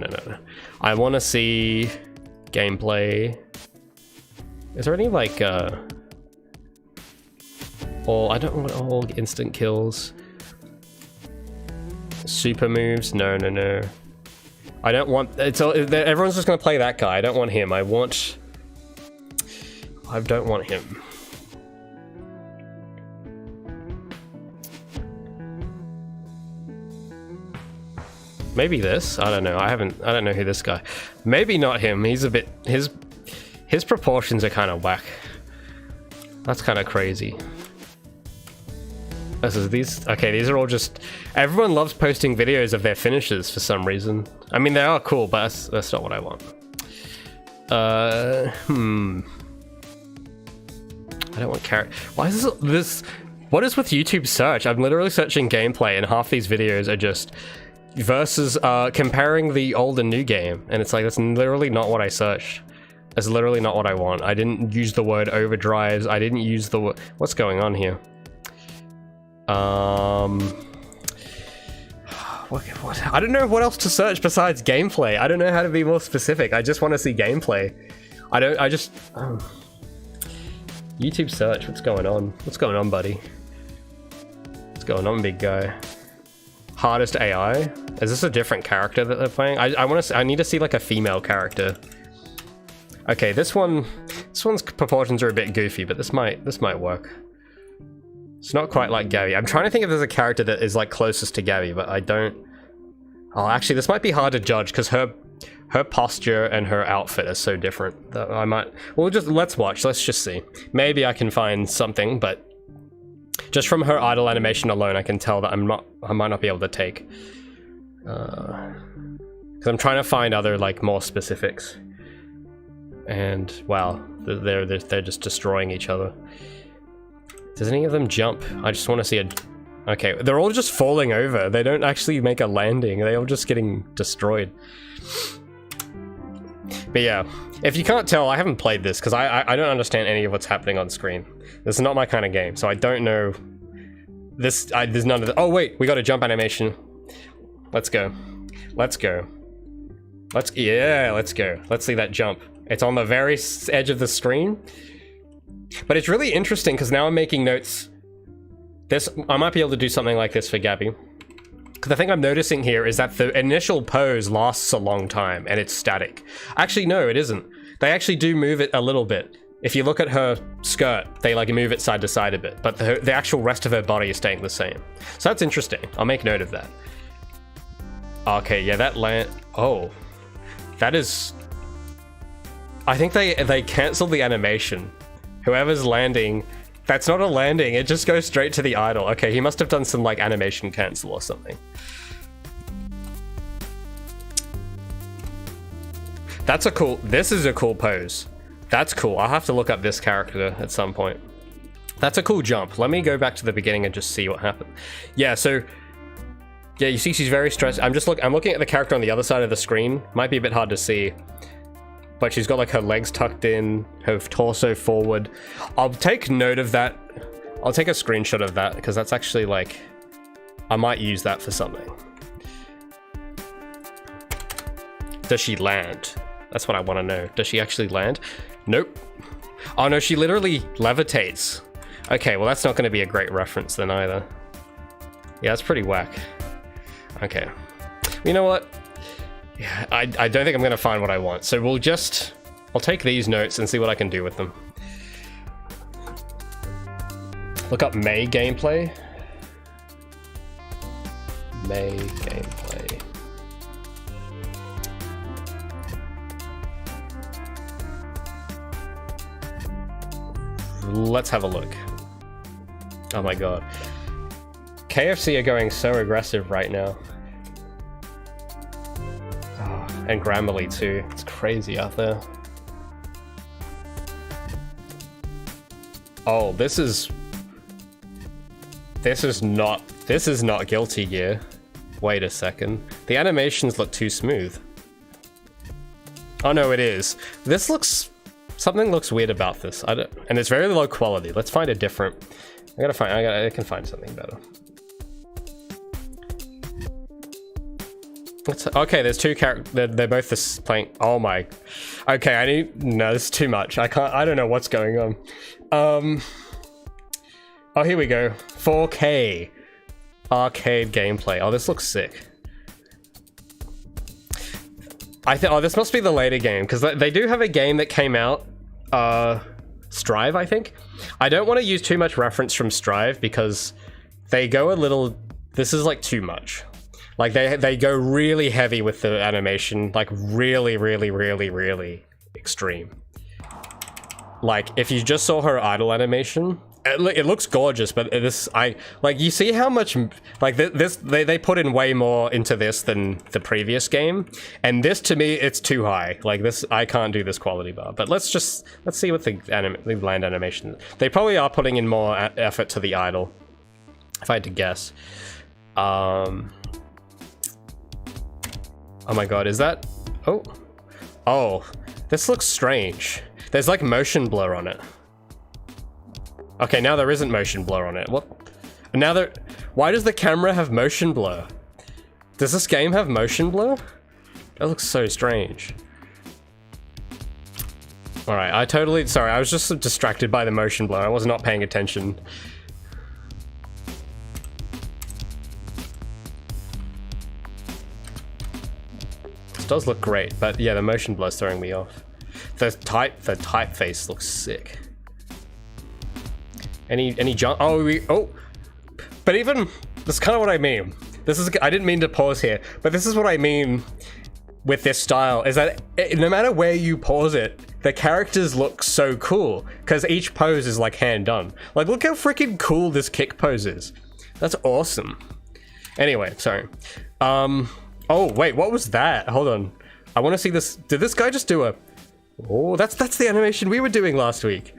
I want to see gameplay. Is there any like I don't want all instant kills. Super moves? No. I don't want... everyone's just going to play that guy. I don't want him. I don't want him. Maybe this? I don't know. I don't know who this guy. Maybe not him. He's a bit... His proportions are kind of whack. That's kind of crazy. These are all just... Everyone loves posting videos of their finishes for some reason. I mean, they are cool, but that's not what I want. I don't want character. Why is this? What is with YouTube search? I'm literally searching gameplay, and half these videos are just versus comparing the old and new game, and it's like that's literally not what I searched. That's literally not what I want. I didn't use the word overdrives. I didn't use the word. What's going on here? What? I don't know what else to search besides gameplay. I don't know how to be more specific. I just want to see gameplay. YouTube search, what's going on? What's going on, buddy? What's going on, big guy? Hardest AI? Is this a different character that they're playing? I need to see like a female character. Okay, this one's proportions are a bit goofy, but this might work. It's not quite like Gabi. I'm trying to think if there's a character that is like closest to Gabi, but I don't... Oh, actually, this might be hard to judge because her posture and her outfit are so different that I might... Well, let's watch. Let's just see. Maybe I can find something, but just from her idle animation alone, I can tell that I might not be able to take. Because I'm trying to find other like more specifics. And wow, they're just destroying each other. Does any of them jump? I just want to see a... Okay, they're all just falling over. They don't actually make a landing. They're all just getting destroyed. But yeah, if you can't tell, I haven't played this because I don't understand any of what's happening on screen. This is not my kind of game, so I don't know... There's none of the... Oh wait, we got a jump animation. Let's go. Let's go. Let's go. Let's see that jump. It's on the very edge of the screen. But it's really interesting because now I'm making notes. I might be able to do something like this for Gabi. Because the thing I'm noticing here is that the initial pose lasts a long time and it's static. Actually, no, it isn't. They actually do move it a little bit. If you look at her skirt, they like move it side to side a bit, but the actual rest of her body is staying the same. So that's interesting. I'll make note of that. Okay, yeah, that oh, that is... I think they canceled the animation. Whoever's landing, that's not a landing, it just goes straight to the idol. Okay, he must have done some like animation cancel or something. This is a cool pose. That's cool. I'll have to look up this character at some point. That's a cool jump. Let me go back to the beginning and just see what happened. Yeah, so yeah, you see she's very stressed. I'm looking at the character on the other side of the screen. Might be a bit hard to see. But she's got like her legs tucked in, her torso forward. I'll take note of that. I'll take a screenshot of that because that's actually like, I might use that for something. Does she land? That's what I want to know. Does she actually land? Nope. Oh no, she literally levitates. Okay, well that's not going to be a great reference then either. Yeah, that's pretty whack. Okay. You know what? Yeah, I don't think I'm going to find what I want. So I'll take these notes and see what I can do with them. Look up May gameplay. May gameplay. Let's have a look. Oh my god. KFC are going so aggressive right now. And Grammarly too. It's crazy out there. Oh, this is not Guilty Gear. Wait a second. The animations look too smooth. Oh no, it is. Something looks weird about this. And it's very low quality. Let's find a different... I can find something better. Okay, there's two characters. They're both playing. Oh my. Okay, no, this is too much. I don't know what's going on. Oh, here we go. 4K arcade gameplay. Oh, this looks sick. Oh, this must be the later game because they do have a game that came out. Strive, I think. I don't want to use too much reference from Strive because they go a little. This is like too much. Like they go really heavy with the animation, like really, really, really, really extreme. Like if you just saw her idle animation, it looks gorgeous, but you see how much like they put in way more into this than the previous game, and this to me it's too high. Like this, I can't do this quality bar. But let's see what the land animation. They probably are putting in more effort to the idle, if I had to guess. Oh my god, is that? Oh, this looks strange. There's like motion blur on it. Okay, now there isn't motion blur on it. What? Why does the camera have motion blur? Does this game have motion blur? That looks so strange. Alright, sorry, I was just distracted by the motion blur. I was not paying attention. This does look great, but yeah, the motion blur's throwing me off. The typeface looks sick. Any jump? But even that's kind of what I mean. I didn't mean to pause here, but this is what I mean with this style, is that no matter where you pause it, the characters look so cool because each pose is like hand done. Like look how freaking cool this kick pose is. That's awesome. Anyway, sorry. Oh wait, what was that? Hold on. I want to see this. Did this guy just do a? Oh, that's the animation we were doing last week.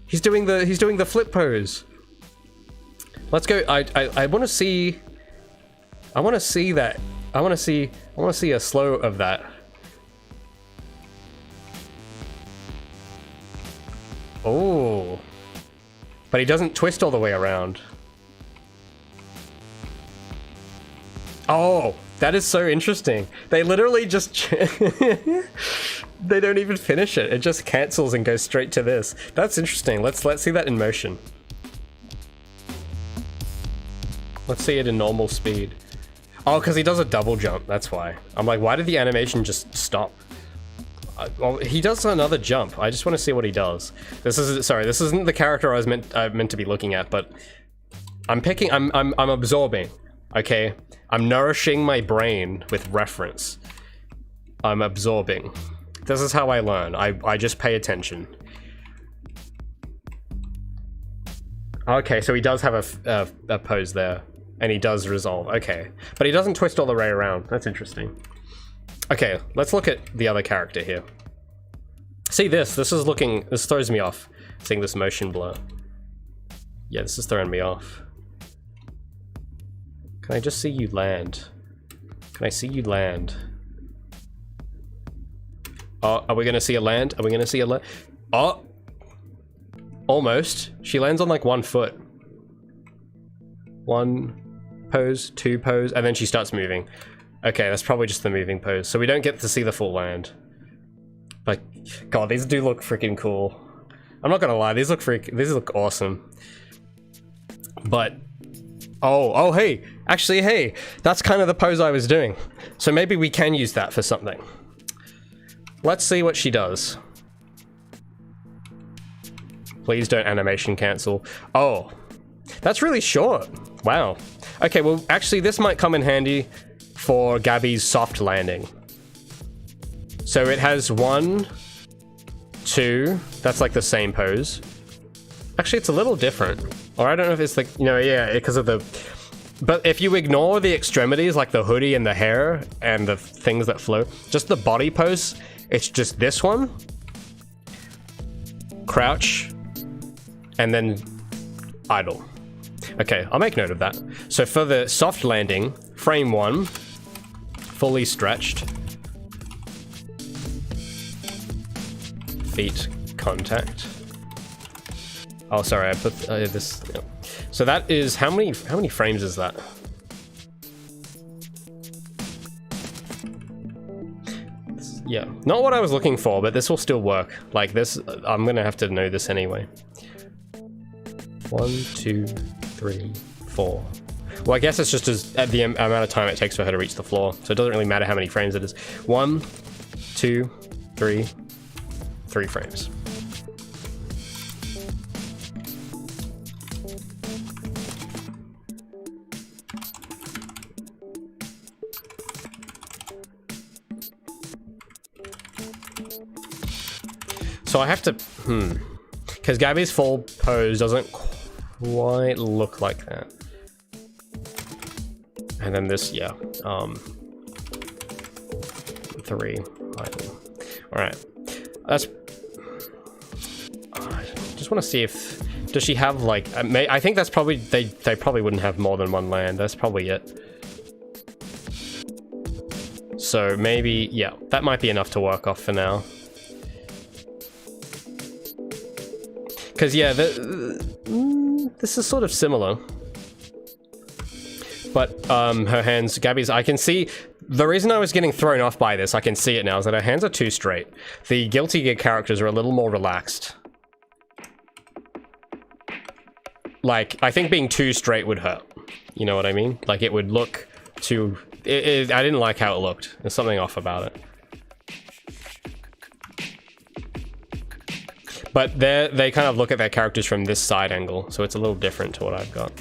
He's doing the flip pose. Let's go. I want to see. I want to see that. I want to see a slow of that. Oh. But he doesn't twist all the way around. Oh, that is so interesting. They literally just they don't even finish it. It just cancels and goes straight to this. That's interesting. Let's see that in motion. Let's see it in normal speed. Oh, because he does a double jump. That's why. I'm like, why did the animation just stop? Well, he does another jump. I just want to see what he does. This isn't the character I was meant to be looking at, but I'm absorbing. Okay, I'm nourishing my brain with reference. I'm absorbing. This is how I learn. I just pay attention. Okay, so he does have a pose there, and he does resolve. Okay, but he doesn't twist all the way around. That's interesting. Okay, let's look at the other character here. See this throws me off, seeing this motion blur. Yeah, this is throwing me off. Can I just see you land? Can I see you land? Oh, are we gonna see a land? Are we gonna see a land? Oh! Almost. She lands on like 1 foot. 1 pose, 2 pose, and then she starts moving. Okay, that's probably just the moving pose, so we don't get to see the full land. But, god, these do look freaking cool. I'm not gonna lie, these look awesome. But, oh, hey, actually, hey, that's kind of the pose I was doing. So maybe we can use that for something. Let's see what she does. Please don't animation cancel. Oh, that's really short. Wow. Okay, well, actually, this might come in handy for Gabi's soft landing. So it has 1, 2, that's like the same pose. Actually, it's a little different. Or I don't know if it's like, yeah, because of the... But if you ignore the extremities, like the hoodie and the hair and the things that flow, just the body pose, it's just this one. Crouch. And then idle. Okay, I'll make note of that. So for the soft landing, frame 1, fully stretched. Feet contact. Oh, sorry, I put this. Yeah. So that is how many frames is that? Yeah, not what I was looking for, but this will still work. Like this, I'm gonna have to know this anyway. 1, 2, 3, 4. Well, I guess it's just at the amount of time it takes for her to reach the floor, so it doesn't really matter how many frames it is. 1, 2, 3 frames. So I have to, because Gabi's full pose doesn't quite look like that. And then this, yeah, 3 idle. All right, that's. I just want to see if does she have like I think that's probably they probably wouldn't have more than one land. That's probably it. So maybe, yeah, that might be enough to work off for now. Because yeah, this is sort of similar. But her hands, Gabi's, I can see, the reason I was getting thrown off by this, I can see it now, is that her hands are too straight. The Guilty Gear characters are a little more relaxed. Like, I think being too straight would hurt. You know what I mean? Like, it would look too... I didn't like how it looked. There's something off about it. But they kind of look at their characters from this side angle, so it's a little different to what I've got.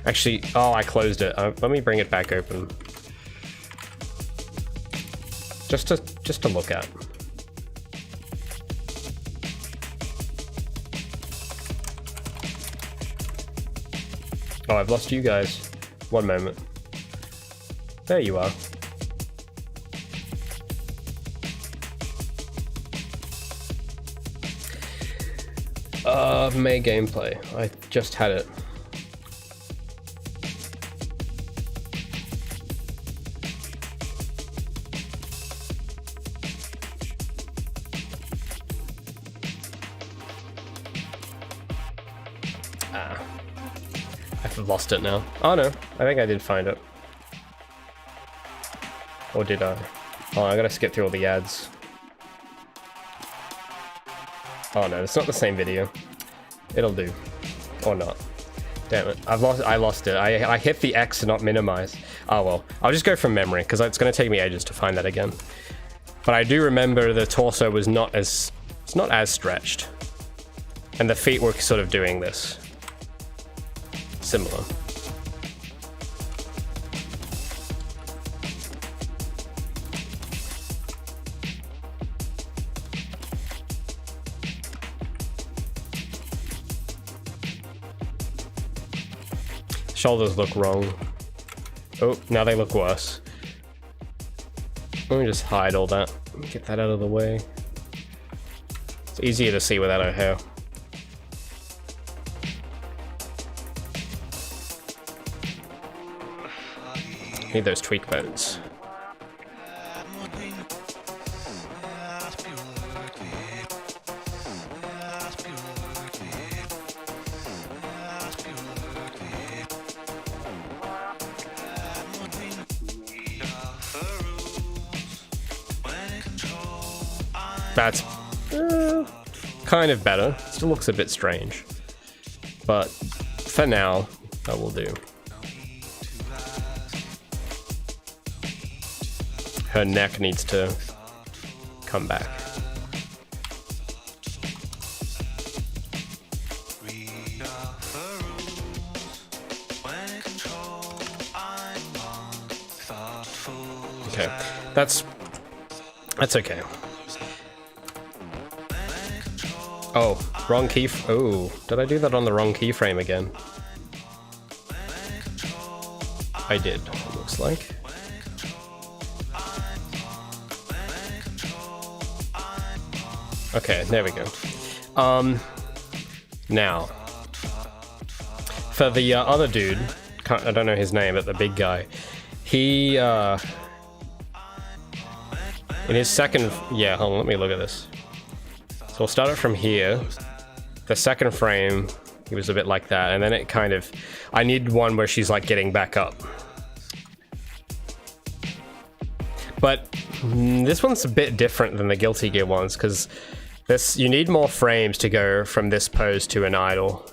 Actually, oh, I closed it. Let me bring it back open. Just to look at. Oh, I've lost you guys. One moment. There you are. May gameplay. I just had it. I've lost it now. Oh no, I think I did find it. Or did I? Oh, I gotta skip through all the ads. Oh no, it's not the same video. It'll do. Or not. Damn it. I lost it. I hit the X to not minimize. Oh well. I'll just go from memory, because it's gonna take me ages to find that again. But I do remember the torso was not as... It's not as stretched. And the feet were sort of doing this. Similar. Shoulders look wrong. Oh, now they look worse. Let me just hide all that. Get that out of the way. It's easier to see without her hair. Need those tweak bones. That's kind of better. Still looks a bit strange, but for now, that will do. Her neck needs to come back. Okay, that's okay. Oh, wrong key. Oh, did I do that on the wrong keyframe again? I did, it looks like. Okay, there we go. Now, for the other dude, I don't know his name, but the big guy, he, in his second, yeah, hold on, let me look at this. So we'll start it from here. The second frame, he was a bit like that, and then it kind of, I need one where she's like getting back up. But this one's a bit different than the Guilty Gear ones, because this, you need more frames to go from this pose to an idle.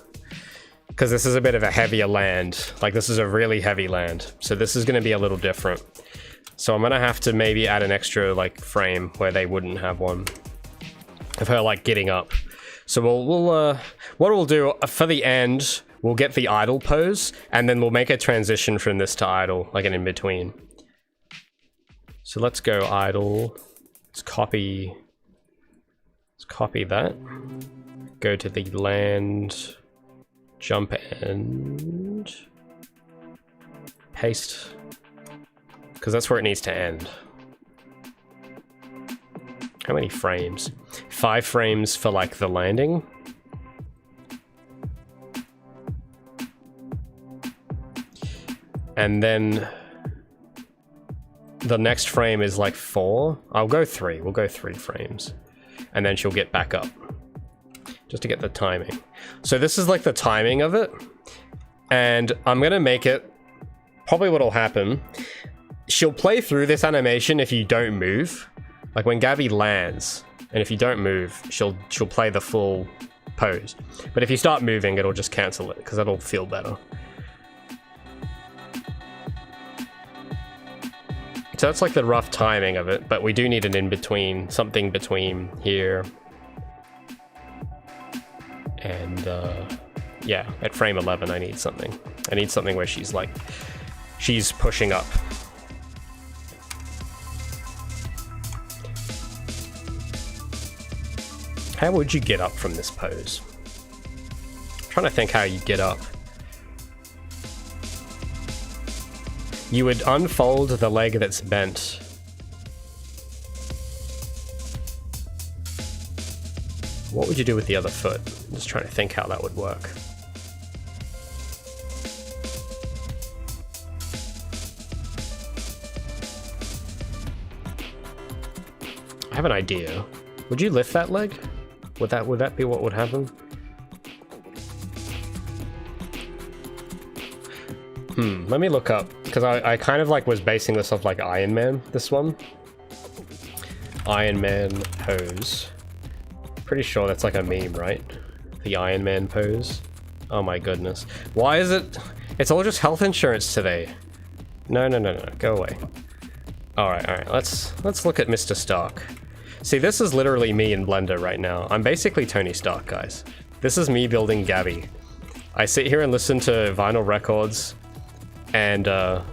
Because this is a bit of a heavier land. Like, this is a really heavy land. So this is going to be a little different. So I'm going to have to maybe add an extra, like, frame where they wouldn't have one. Of her, like, getting up. So what we'll do, for the end, we'll get the idle pose, and then we'll make a transition from this to idle, like an in-between. So let's go idle. Let's copy copy that. Go to the land, jump and paste, because that's where it needs to end. How many frames? 5 frames for like the landing. And then the next frame is like 4. I'll go 3. We'll go 3 frames. And then she'll get back up. Just to get the timing. So this is like the timing of it. And I'm gonna make it, probably what'll happen, she'll play through this animation if you don't move. Like when Gabi lands, and if you don't move, she'll play the full pose. But if you start moving, it'll just cancel it, because that'll feel better. So that's like the rough timing of it, but we do need an in-between, something between here and yeah, at frame 11 I need something. I need something where she's like, she's pushing up. How would you get up from this pose? I'm trying to think how you get up. You would unfold the leg that's bent. What would you do with the other foot? I'm just trying to think how that would work. I have an idea. Would you lift that leg? Would that be what would happen? Let me look up, because I kind of like was basing this off like Iron Man, this one. Iron Man pose. Pretty sure that's like a meme, right? The Iron Man pose. Oh my goodness. Why is it? It's all just health insurance today. No, go away. Alright, let's look at Mr. Stark. See, this is literally me in Blender right now. I'm basically Tony Stark, guys. This is me building Gabi. I sit here and listen to vinyl records, and I'm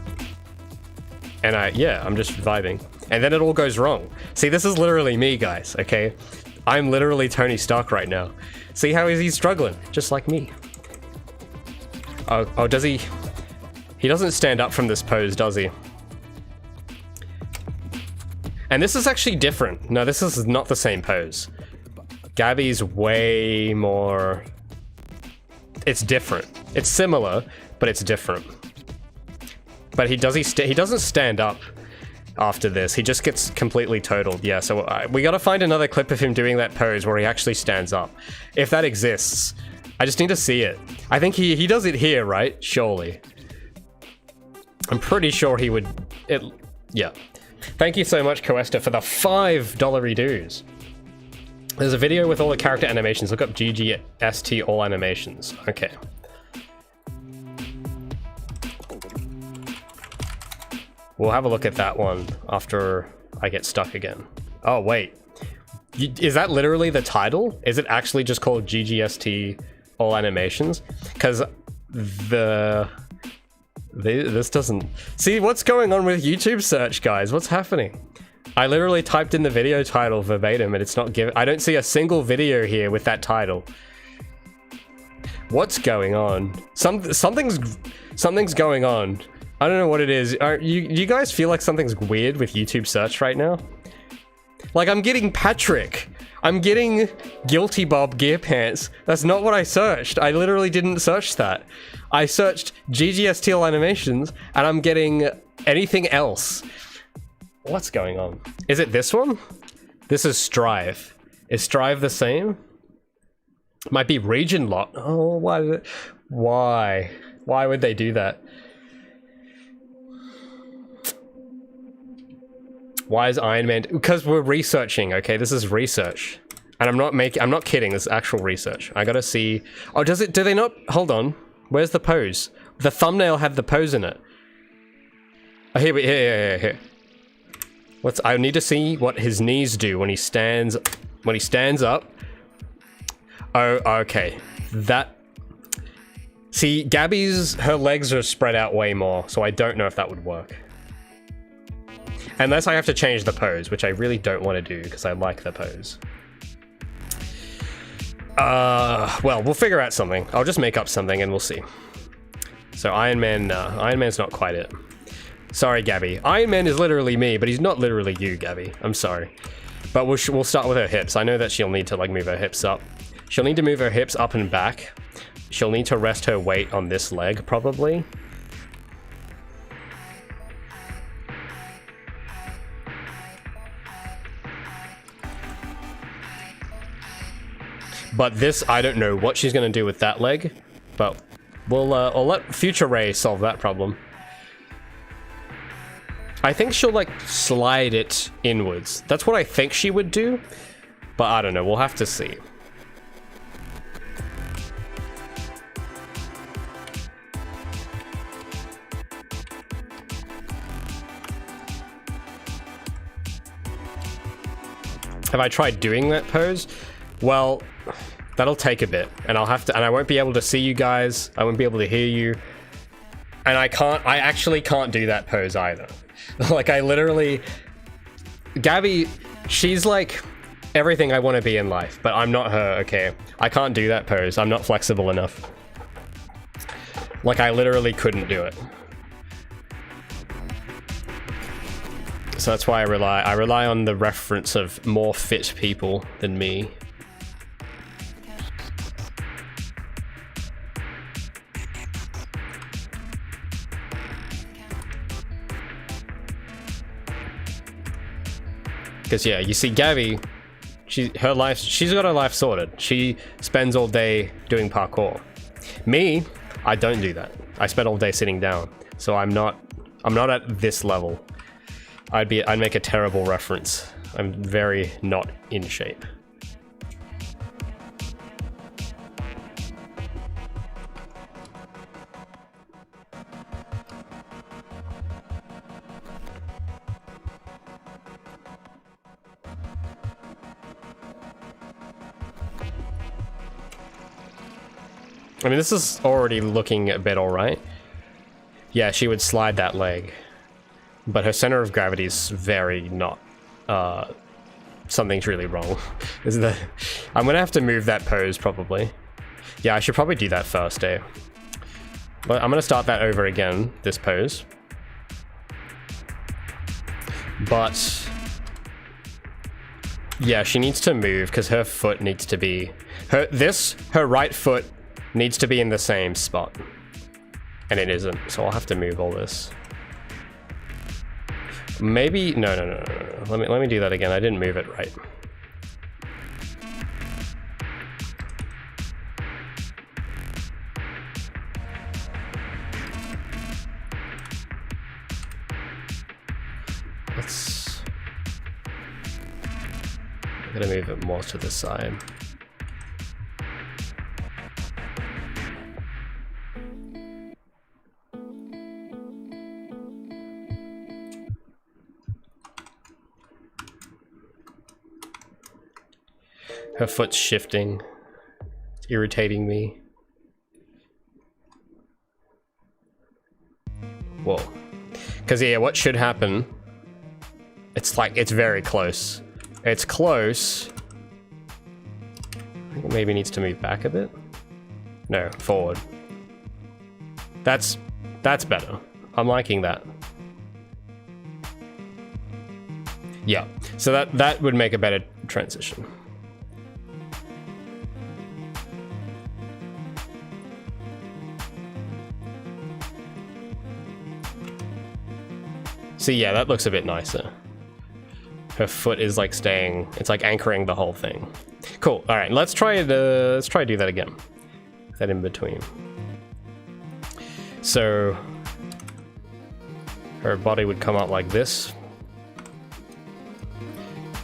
just vibing. And then it all goes wrong. See, this is literally me, guys, okay? I'm literally Tony Stark right now. See how he's struggling, just like me. Oh, does he? He doesn't stand up from this pose, does he? And this is actually different. No, this is not the same pose. Gabi's way more... It's different. It's similar, but it's different. But he doesn't stand up after this. He just gets completely totaled. Yeah, so we gotta find another clip of him doing that pose where he actually stands up. If that exists. I just need to see it. I think he does it here, right? Surely. I'm pretty sure he would... Yeah. Thank you so much, Coesta, for the $5 dues. There's a video with all the character animations. Look up GGST all animations. Okay. We'll have a look at that one after I get stuck again. Oh, wait. Is that literally the title? Is it actually just called GGST all animations? Because this doesn't... See, what's going on with YouTube search, guys? What's happening? I literally typed in the video title verbatim and it's not giving... I don't see a single video here with that title. What's going on? Something's going on. I don't know what it is. You guys feel like something's weird with YouTube search right now? Like, I'm getting Patrick. I'm getting Guilty Bob Gear Pants. That's not what I searched. I literally didn't search that. I searched GGSTL animations, and I'm getting anything else. What's going on? Is it this one? This is Strive. Is Strive the same? Might be region lock. Oh, why? Why would they do that? Why is Iron Man? Because we're researching, okay? This is research. And I'm not kidding, this is actual research. I gotta see... Oh, do they not... Hold on. Where's the pose? The thumbnail had the pose in it. Oh, here. I need to see what his knees do when he stands up. Oh, okay. That... See, Gabi's... Her legs are spread out way more, so I don't know if that would work. Unless I have to change the pose, which I really don't want to do because I like the pose. Well, we'll figure out something. I'll just make up something and we'll see. So Iron Man, Iron Man's not quite it. Sorry, Gabi. Iron Man is literally me, but he's not literally you, Gabi. I'm sorry. But we'll start with her hips. I know that she'll need to like move her hips up. She'll need to move her hips up and back. She'll need to rest her weight on this leg, probably. But this, I don't know what she's going to do with that leg, but I'll let Future Ray solve that problem. I think she'll like slide it inwards. That's what I think she would do, but I don't know. We'll have to see. Have I tried doing that pose? Well, that'll take a bit, and I won't be able to see you guys. I won't be able to hear you, and I actually can't do that pose either. Like, I literally, Gabi, she's like everything I want to be in life, but I'm not her, okay? I can't do that pose. I'm not flexible enough. Like, I literally couldn't do it. So that's why I rely on the reference of more fit people than me. Because yeah, you see Gabi, she's got her life sorted. She spends all day doing parkour. Me, I don't do that. I spend all day sitting down. So I'm not at this level. I'd make a terrible reference. I'm very not in shape. I mean, this is already looking a bit alright. Yeah, she would slide that leg. But her center of gravity is very not... something's really wrong. I'm gonna have to move that pose, probably. Yeah, I should probably do that first, eh? But I'm gonna start that over again, this pose. But... yeah, she needs to move, because her foot needs to be... Her right foot needs to be in the same spot. And it isn't, so I'll have to move all this. Maybe... No. Let me do that again. I didn't move it right. I'm gonna move it more to the side. Her foot's shifting. It's irritating me. Whoa. Because yeah, what should happen... It's like, it's very close. It's close. I think it maybe needs to move back a bit. No, forward. That's better. I'm liking that. Yeah, so that would make a better transition. See, yeah, that looks a bit nicer. Her foot is like staying, it's like anchoring the whole thing. Cool, all right, let's try to do that again. That in between. So, her body would come out like this.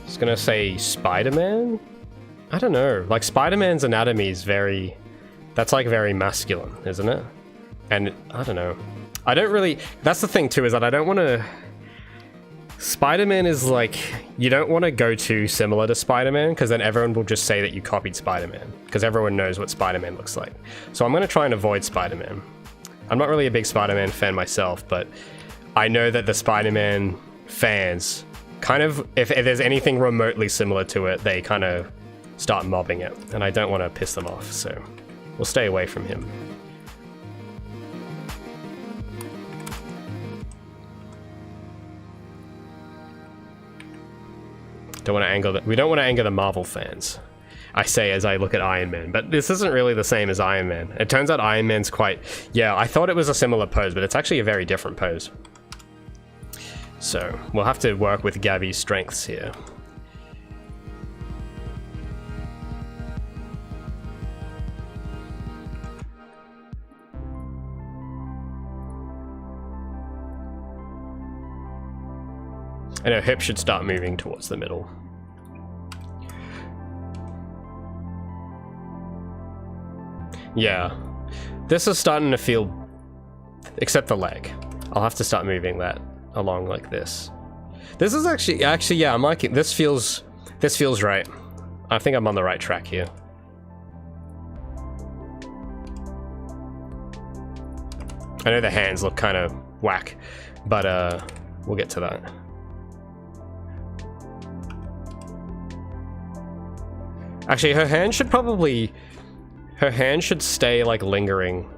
It's gonna say Spider-Man? I don't know, like Spider-Man's anatomy is very, that's like very masculine, isn't it? And I don't know. I don't really, that's the thing too, is that I don't want to, Spider-Man is like, you don't want to go too similar to Spider-Man, because then everyone will just say that you copied Spider-Man, because everyone knows what Spider-Man looks like. So I'm going to try and avoid Spider-Man. I'm not really a big Spider-Man fan myself, but I know that the Spider-Man fans kind of, if there's anything remotely similar to it, they kind of start mobbing it, and I don't want to piss them off, so we'll stay away from him. Don't want to anger we don't want to anger the Marvel fans. I say as I look at Iron Man, but this isn't really the same as Iron Man. It turns out Iron Man's quite... Yeah, I thought it was a similar pose, but it's actually a very different pose. So, we'll have to work with Gabi's strengths here. And her hip should start moving towards the middle. Yeah, this is starting to feel, except the leg. I'll have to start moving that along like this. This is actually, yeah, I'm liking, this feels right. I think I'm on the right track here. I know the hands look kind of whack, but we'll get to that. Actually, her hand should stay like lingering.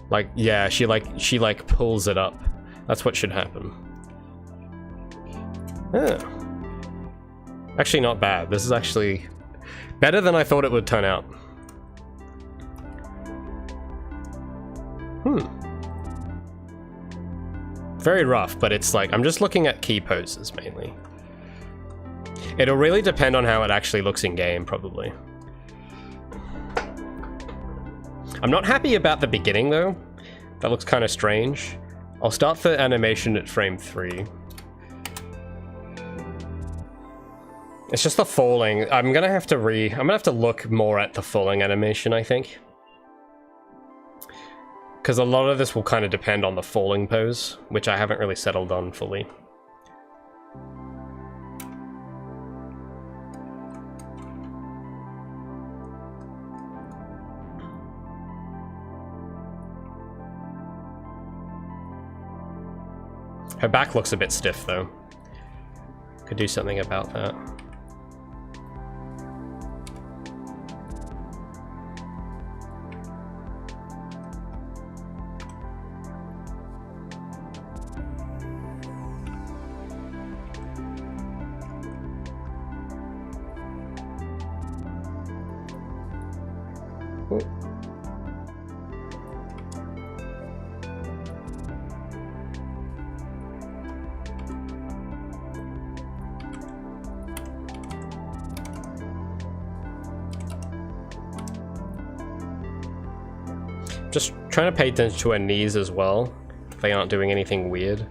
Like, yeah, she pulls it up. That's what should happen. Yeah. Actually not bad. This is actually better than I thought it would turn out. Very rough, but it's like, I'm just looking at key poses mainly. It'll really depend on how it actually looks in game, probably. I'm not happy about the beginning though. That looks kind of strange. I'll start the animation at frame 3. It's just the falling. I'm gonna have to look more at the falling animation, I think. Because a lot of this will kind of depend on the falling pose, which I haven't really settled on fully. Her back looks a bit stiff though. Could do something about that. Just trying to pay attention to her knees as well, if they aren't doing anything weird.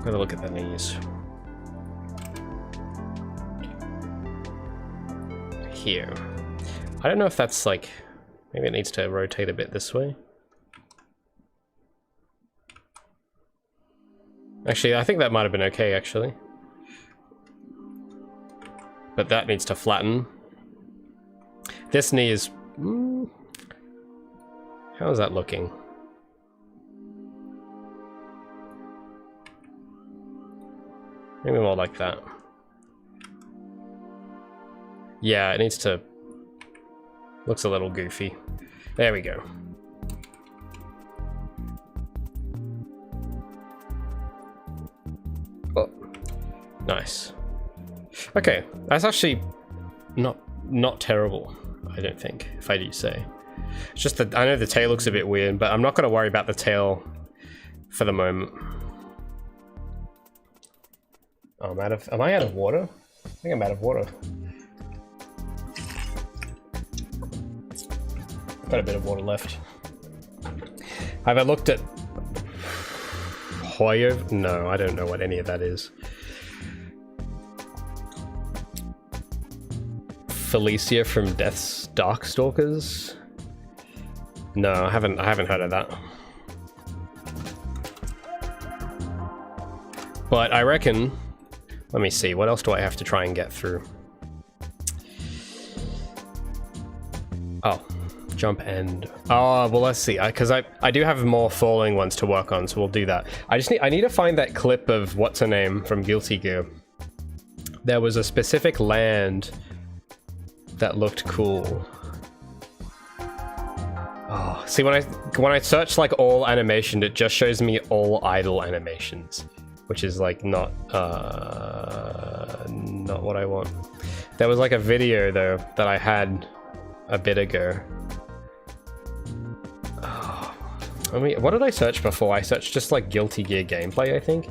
Gotta look at the knees. Here. I don't know if that's like... Maybe it needs to rotate a bit this way. Actually, I think that might have been okay, actually. But that needs to flatten. This knee is... How is that looking? Maybe more like that. Yeah, it needs to... Looks a little goofy. There we go. Oh, nice. Okay, that's actually not terrible, I don't think, if I do say. It's just that I know the tail looks a bit weird, but I'm not going to worry about the tail for the moment. Oh, am I out of water? I think I'm out of water. Got a bit of water left. Have I looked at Hoyo? No, I don't know what any of that is. Felicia from Death's Darkstalkers? No, I haven't heard of that. But I reckon Let me see, what else do I have to try and get through? Oh, jump and... Oh, well, let's see, because I do have more falling ones to work on, so we'll do that. I need to find that clip of what's-her-name from Guilty Gear. There was a specific land that looked cool. Oh, see, when I search like all animation, it just shows me all idle animations, which is like not what I want. There was like a video though that I had a bit ago. Oh, I mean, what did I search before? I searched just like Guilty Gear gameplay, I think,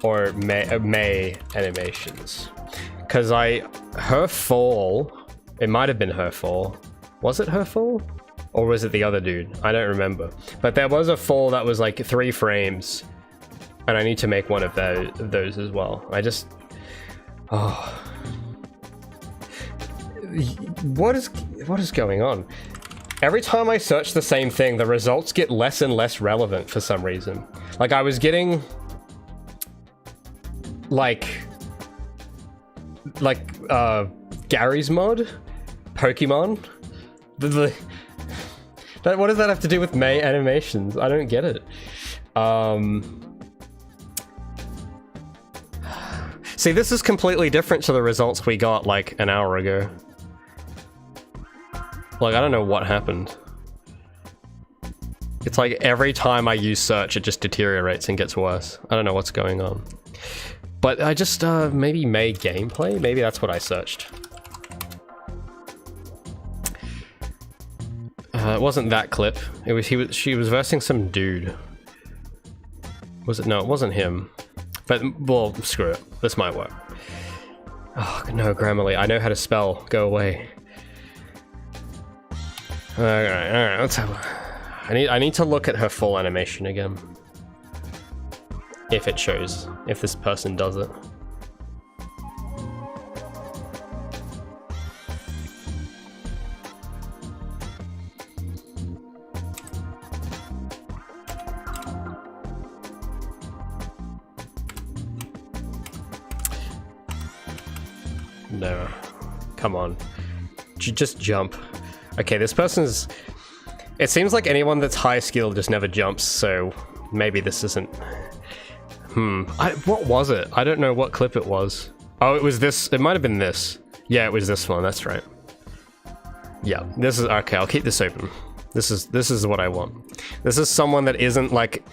or May animations, because her fall. It might have been her fall. Was it her fall? Or was it the other dude? I don't remember. But there was a fall that was like 3 frames. And I need to make one of those as well. I just... Oh. What is going on? Every time I search the same thing, the results get less and less relevant for some reason. Like I was getting... Like Gary's mod? Pokemon? What does that have to do with May animations? I don't get it. See, this is completely different to the results we got like an hour ago. Like, I don't know what happened. It's like every time I use search, it just deteriorates and gets worse. I don't know what's going on. But I just, maybe May gameplay? Maybe that's what I searched. It wasn't that clip. It was she was versing some dude. Was it? No, it wasn't him. But well, screw it. This might work. Oh no, Grammarly. I know how to spell. Go away. All right. Let's have. I need to look at her full animation again. If it shows. If this person does it. No. Come on. Just jump. Okay, this person's... It seems like anyone that's high skilled just never jumps, so maybe this isn't... What was it? I don't know what clip it was. Oh, it was this. It might have been this. Yeah, it was this one. That's right. Yeah, this is... Okay, I'll keep this open. This is what I want. This is someone that isn't like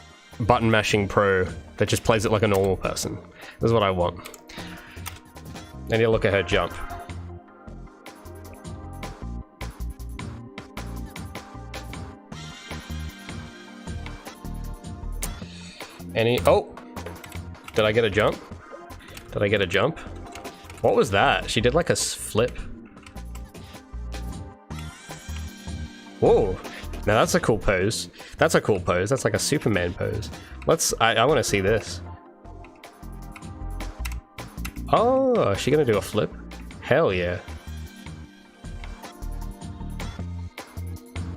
button mashing pro, that just plays it like a normal person. This is what I want. I need to look at her jump. Oh! Did I get a jump? Did I get a jump? What was that? She did like a flip. Whoa! Now that's a cool pose. That's a cool pose. That's like a Superman pose. I want to see this. Oh, is she gonna do a flip? Hell yeah.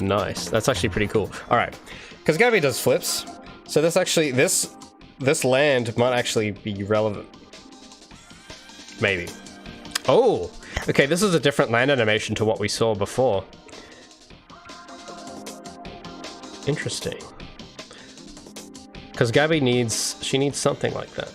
Nice. That's actually pretty cool. Alright. Because Gabi does flips. So this actually, this land might actually be relevant. Maybe. Oh! Okay, this is a different land animation to what we saw before. Interesting. Because Gabi needs something like that.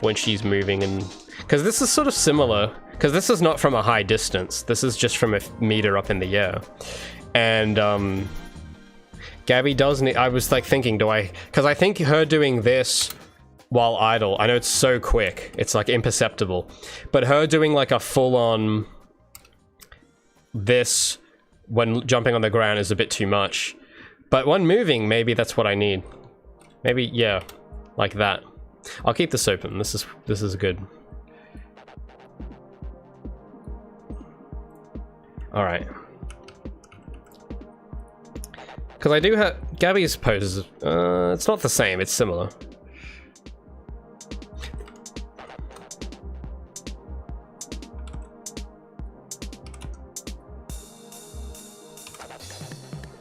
When she's moving and... Because this is sort of similar, because this is not from a high distance, this is just from a meter up in the air. And Gabi does need... I was like thinking, because I think her doing this while idle, I know it's so quick, it's like imperceptible, but her doing like a full-on this when jumping on the ground is a bit too much. But when moving, maybe that's what I need. Maybe, yeah, like that. I'll keep this open. This is good. All right. Because I do have Gabi's poses. It's not the same. It's similar.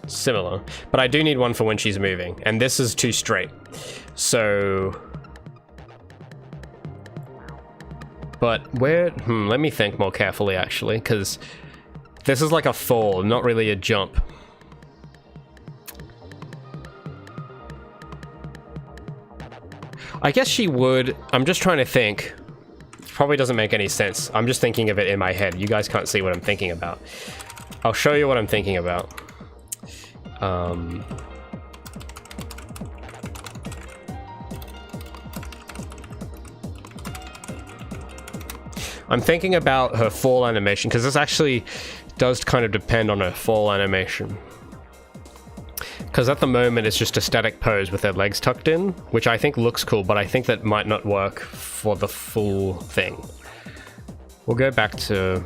Similar, but I do need one for when she's moving, and this is too straight. So, but where, let me think more carefully actually, because this is like a fall, not really a jump. I guess she would, I'm just trying to think. Probably doesn't make any sense. I'm just thinking of it in my head. You guys can't see what I'm thinking about. I'll show you what I'm thinking about. I'm thinking about her fall animation, because this actually does kind of depend on her fall animation. Because at the moment it's just a static pose with her legs tucked in, which I think looks cool, but I think that might not work for the full thing. We'll go back to...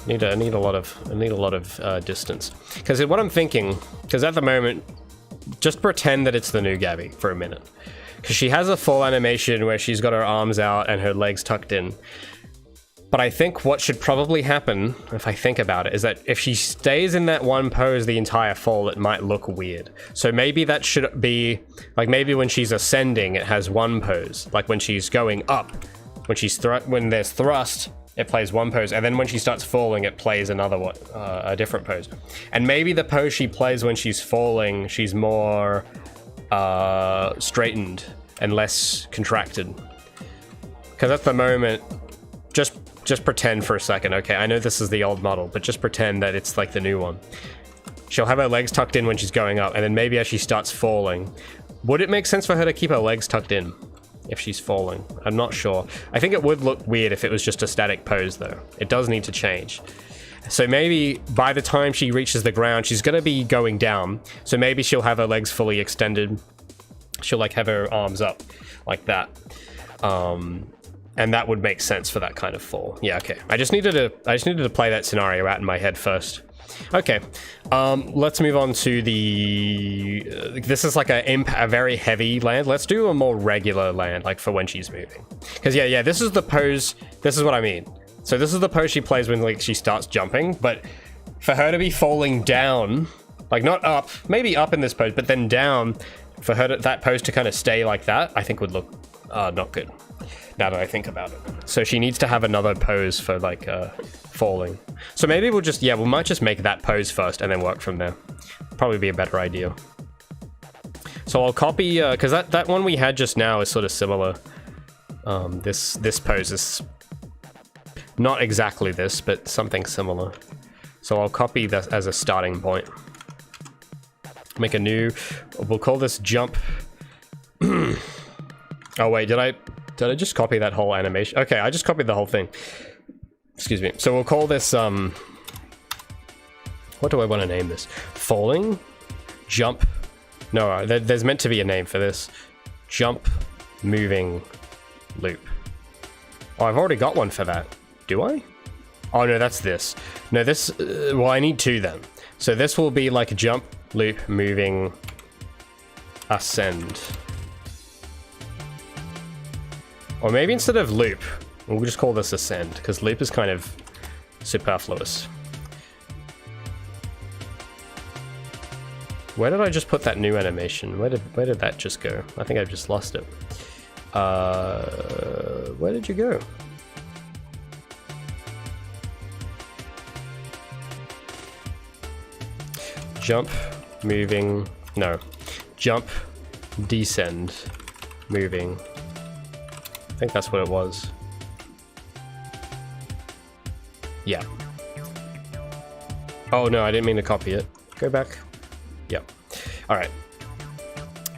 I need a lot of distance. Because what I'm thinking, because at the moment, just pretend that it's the new Gabi for a minute. Because she has a full animation where she's got her arms out and her legs tucked in. But I think what should probably happen, if I think about it, is that if she stays in that one pose the entire fall, it might look weird. So maybe that should be, like maybe when she's ascending, it has one pose. Like when she's going up, when there's thrust, it plays one pose. And then when she starts falling, it plays another one, a different pose. And maybe the pose she plays when she's falling, she's more straightened and less contracted. Because at the moment, just pretend for a second, okay? I know this is the old model, but just pretend that it's like the new one. She'll have her legs tucked in when she's going up, and then maybe as she starts falling, would it make sense for her to keep her legs tucked in if she's falling? I'm not sure. I think it would look weird if it was just a static pose, though. It does need to change. So maybe by the time she reaches the ground, she's gonna be going down. So maybe she'll have her legs fully extended. She'll like have her arms up like that. And that would make sense for that kind of fall. Yeah, okay. I just needed to play that scenario out in my head first. Okay, let's move on to the... this is like a very heavy land. Let's do a more regular land, like for when she's moving. Because yeah, this is the pose. This is what I mean. So this is the pose she plays when like she starts jumping, but for her to be falling down, like not up, maybe up in this pose, but then down, for her to, that pose to kind of stay like that, I think would look not good. Now that I think about it. So she needs to have another pose for like falling. So maybe we'll just, we might just make that pose first and then work from there. Probably be a better idea. So I'll copy, because that one we had just now is sort of similar. This pose is not exactly this, but something similar. So I'll copy this as a starting point. Make a new, we'll call this jump. Oh wait, did I just copy that whole animation? Okay, I just copied the whole thing. Excuse me. So we'll call this, what do I want to name this? Falling? Jump? No, there's meant to be a name for this. Jump, moving, loop. Oh, I've already got one for that. Do I? Oh no, that's this. No, this, well, I need two then. So this will be like a jump, loop, moving, ascend. Or maybe instead of loop, we'll just call this ascend, because loop is kind of superfluous. Where did I just put that new animation? Where did that just go? I think I've just lost it. Where did you go? Jump, moving, no. Jump, descend, moving. I think that's what it was. Yeah. Oh no, I didn't mean to copy it. Go back. Yep. All right.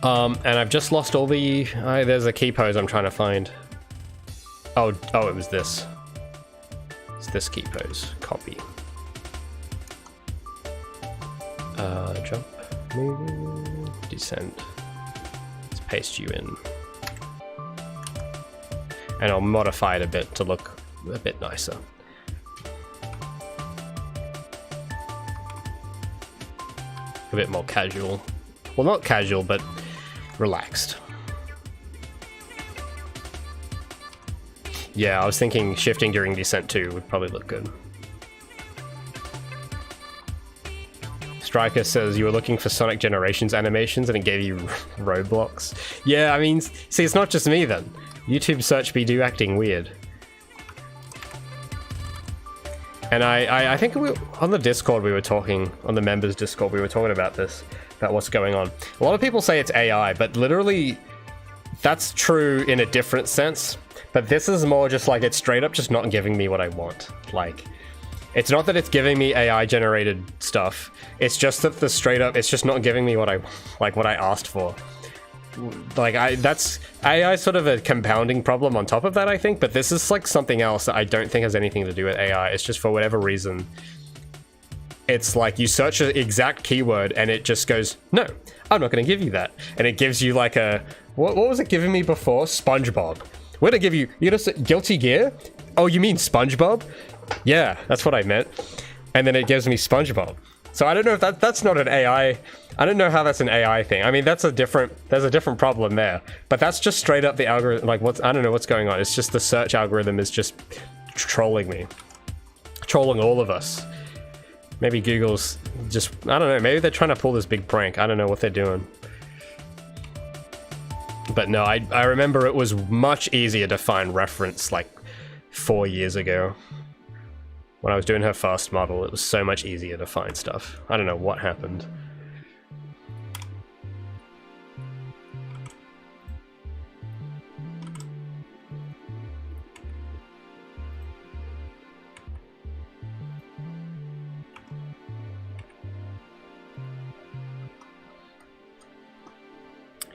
And I've just lost all the... there's a key pose I'm trying to find. Oh, it was this. It's this key pose. Copy. Jump, move, descend. Let's paste you in. And I'll modify it a bit to look a bit nicer. A bit more casual. Well, not casual, but relaxed. Yeah, I was thinking shifting during descent too would probably look good. Striker says you were looking for Sonic Generations animations and it gave you Roblox. Yeah, I mean, see, it's not just me then. YouTube search be do acting weird. And I think on the Discord we were talking, on the members Discord, we were talking about this, about what's going on. A lot of people say it's AI, but literally that's true in a different sense. But this is more just like, it's straight up just not giving me what I want. Like, it's not that it's giving me AI generated stuff. It's just that it's just not giving me what I asked for. Like, that's AI is sort of a compounding problem on top of that, I think, but this is like something else that I don't think has anything to do with AI. It's just for whatever reason, it's like you search an exact keyword and it just goes, no, I'm not going to give you that. And it gives you like a, what was it giving me before? SpongeBob. We're going to give you, you're going to say Guilty Gear? Oh, you mean SpongeBob? Yeah, that's what I meant. And then it gives me SpongeBob. So I don't know if that's not an AI. I don't know how that's an AI thing. I mean, there's a different problem there. But that's just straight up the algorithm. Like, I don't know what's going on. It's just the search algorithm is just trolling me. Trolling all of us. Maybe Google's just, I don't know. Maybe they're trying to pull this big prank. I don't know what they're doing. But no, I remember it was much easier to find reference like 4 years ago. When I was doing her first model, it was so much easier to find stuff. I don't know what happened.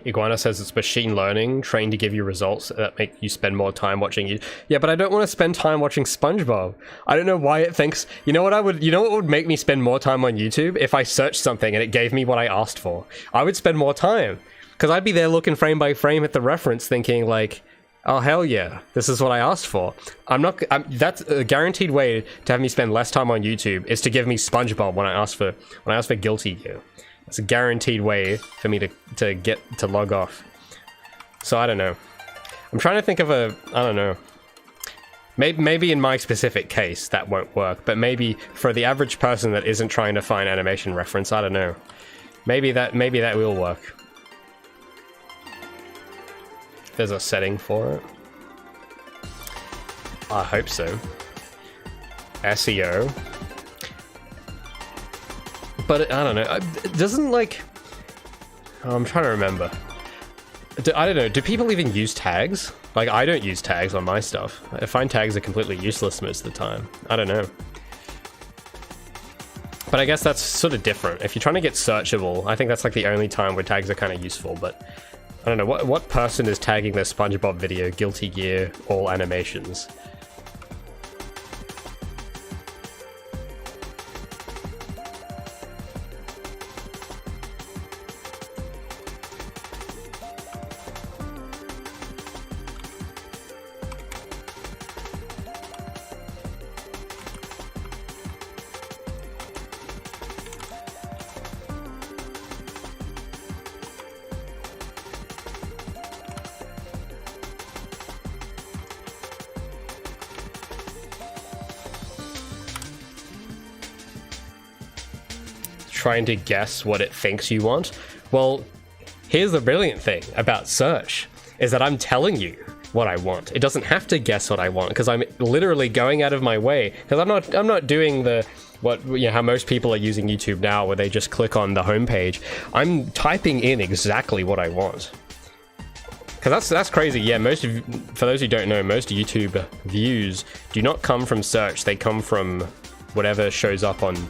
Iguana says it's machine learning, trained to give you results that make you spend more time watching you. Yeah, but I don't want to spend time watching SpongeBob. I don't know why it thinks, you know what would make me spend more time on YouTube? If I searched something and it gave me what I asked for. I would spend more time. Because I'd be there looking frame by frame at the reference thinking like, oh hell yeah, this is what I asked for. That's a guaranteed way to have me spend less time on YouTube is to give me SpongeBob when I ask for Guilty Gear. It's a guaranteed way for me to get to log off. So I don't know. I'm trying to think of I don't know. Maybe in my specific case that won't work, but maybe for the average person that isn't trying to find animation reference, I don't know. Maybe that will work. There's a setting for it. I hope so. SEO. But I don't know, it doesn't like... Oh, I'm trying to remember. I don't know, do people even use tags? Like, I don't use tags on my stuff. I find tags are completely useless most of the time. I don't know. But I guess that's sort of different. If you're trying to get searchable, I think that's like the only time where tags are kind of useful, but... I don't know, what person is tagging their SpongeBob video, Guilty Gear, all animations? Trying to guess what it thinks you want. Well, here's the brilliant thing about search, is that I'm telling you what I want. It doesn't have to guess what I want, because I'm literally going out of my way, because I'm not doing how most people are using YouTube now, where they just click on the homepage. I'm typing in exactly what I want. Because that's crazy. Yeah, for those who don't know, most YouTube views do not come from search. They come from whatever shows up on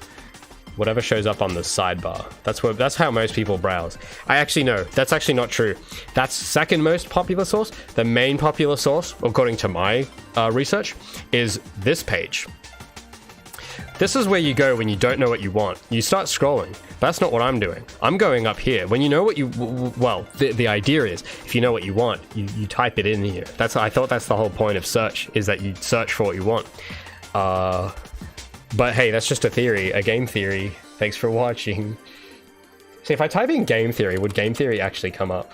the sidebar. That's how most people browse. That's actually not true. That's second most popular source. The main popular source, according to my research, is this page. This is where you go when you don't know what you want. You start scrolling. But that's not what I'm doing. I'm going up here. When you know what the idea is, if you know what you want, you type it in here. I thought that's the whole point of search, is that you search for what you want. But hey, that's just a theory, a game theory. Thanks for watching. See, if I type in game theory, would game theory actually come up?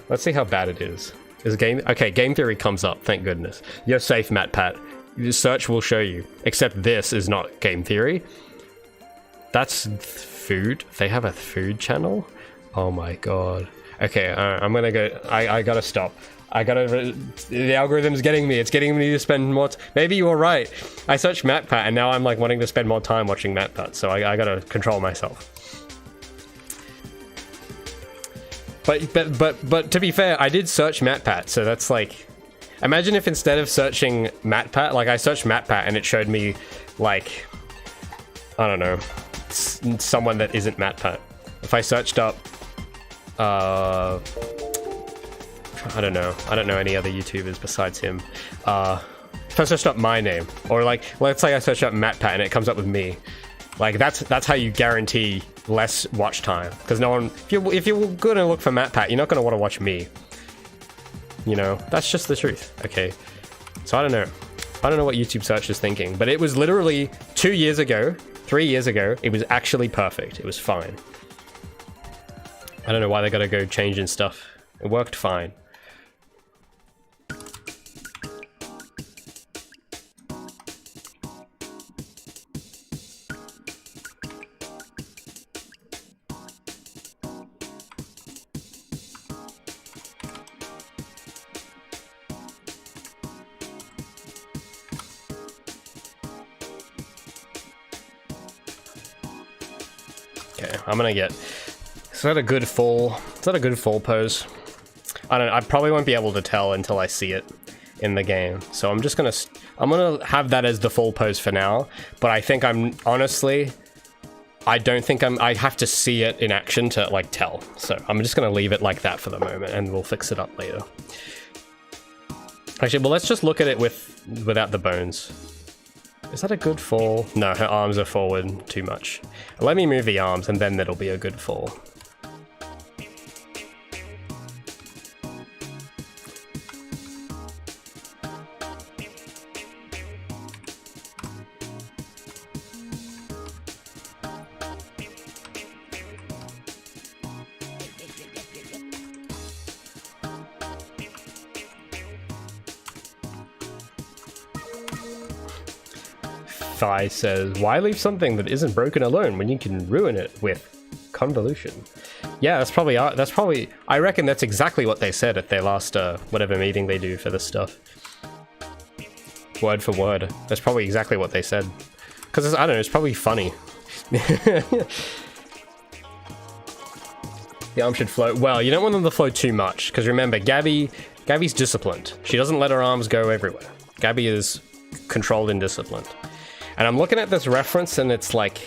Let's see how bad it is. Okay, game theory comes up, thank goodness. You're safe, MatPat. Search will show you. Except this is not game theory. That's food. They have a food channel. Oh my god. Okay, I'm gonna go. I gotta stop. The algorithm's getting me. It's getting me to spend more. Maybe you were right. I searched MatPat, and now I'm like wanting to spend more time watching MatPat. So I gotta control myself. But to be fair, I did search MatPat, so that's like. Imagine if instead of searching MatPat, like I searched MatPat and it showed me like, I don't know, someone that isn't MatPat. If I searched up, I don't know any other YouTubers besides him. If I searched up my name, or like, let's say I search up MatPat and it comes up with me. Like that's how you guarantee less watch time. Because no one, if you're gonna look for MatPat, you're not gonna want to watch me. You know, that's just the truth. Okay, so I don't know what YouTube search is thinking, but it was literally 2 years ago, 3 years ago, it was actually perfect. It was fine. I don't know why they gotta go changing stuff. It worked fine. I'm gonna get. Is that a good full? Is that a good full pose? I don't know. I probably won't be able to tell until I see it in the game. So I'm just gonna. I'm gonna have that as the full pose for now. But I think honestly. I don't think I have to see it in action to like tell. So I'm just gonna leave it like that for the moment, and we'll fix it up later. Actually, well, let's just look at it without the bones. Is that a good fall? No, her arms are forward too much. Let me move the arms and then that'll be a good fall. Thigh says, why leave something that isn't broken alone when you can ruin it with convolution? Yeah, that's probably, I reckon that's exactly what they said at their last, whatever meeting they do for this stuff. Word for word. That's probably exactly what they said. Because, I don't know, it's probably funny. The arm should float. Well, you don't want them to float too much, because remember, Gabi's disciplined. She doesn't let her arms go everywhere. Gabi is controlled and disciplined. And I'm looking at this reference and it's like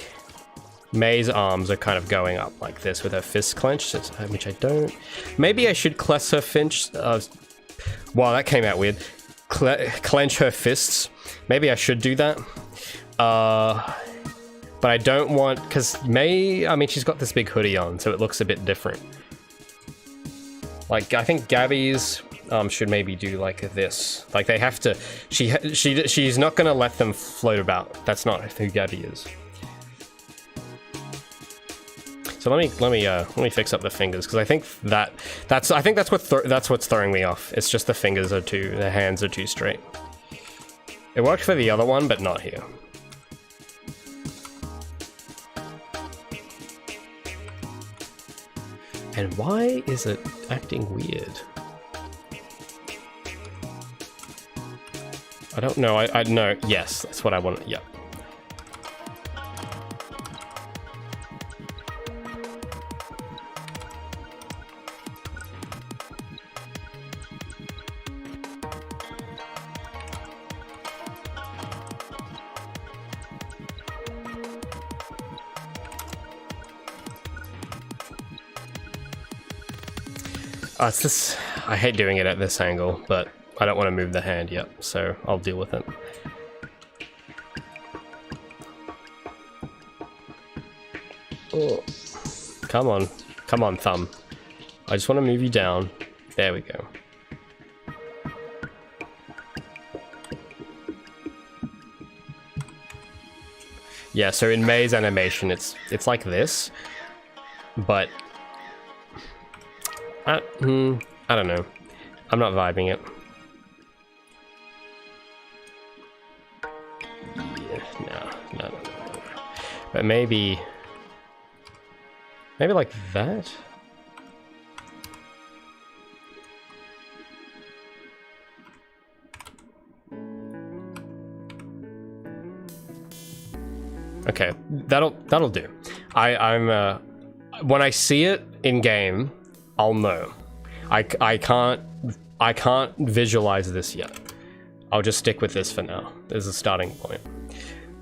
May's arms are kind of going up like this with her fists clenched, which I don't. Maybe I should clench her fists. Wow, that came out weird. Clench her fists. Maybe I should do that. But I don't want, because May, I mean, she's got this big hoodie on, so it looks a bit different. Like, I think Gabi's should maybe do like this. Like they have to. She's not gonna let them float about. That's not who Gabi is. So let me fix up the fingers because I think that's what's throwing me off. It's just the hands are too straight. It worked for the other one, but not here. And why is it acting weird? I don't know. I know. Yes, that's what I want. Yep. It's this. I hate doing it at this angle, but I don't want to move the hand yet, so I'll deal with it. Oh. Come on, thumb. I just want to move you down. There we go. Yeah, so in May's animation, it's like this, but I don't know. I'm not vibing it. Yeah, no. But maybe Maybe like that? Okay, that'll do. I'm when I see it in game, I'll know. I can't visualize this yet. I'll just stick with this for now. There's a starting point.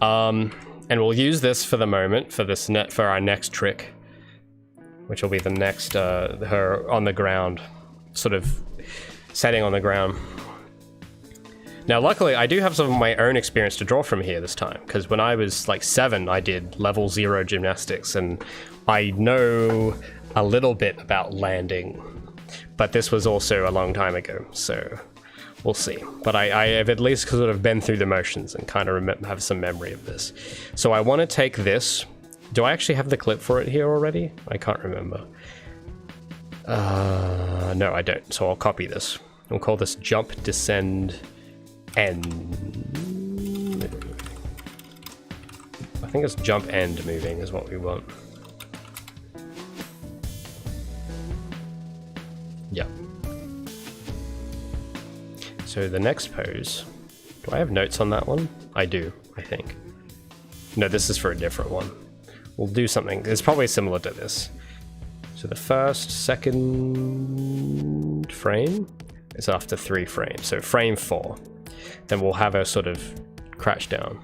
And we'll use this for the moment for our next trick, which will be the next her on the ground, sort of setting on the ground. Now, luckily, I do have some of my own experience to draw from here this time, because when I was like 7, I did level 0 gymnastics, and I know a little bit about landing, but this was also a long time ago, so we'll see. But I have at least sort of been through the motions and kind of have some memory of this. So I want to take this. Do I actually have the clip for it here already? I can't remember. No, I don't, so I'll copy this. We'll call this jump, descend, end. I think it's jump end moving is what we want. Yeah. So the next pose, do I have notes on that one? I do, I think. No, this is for a different one. We'll do something, it's probably similar to this. So the first, second frame is after 3 frames, so frame 4. Then we'll have her sort of crash down.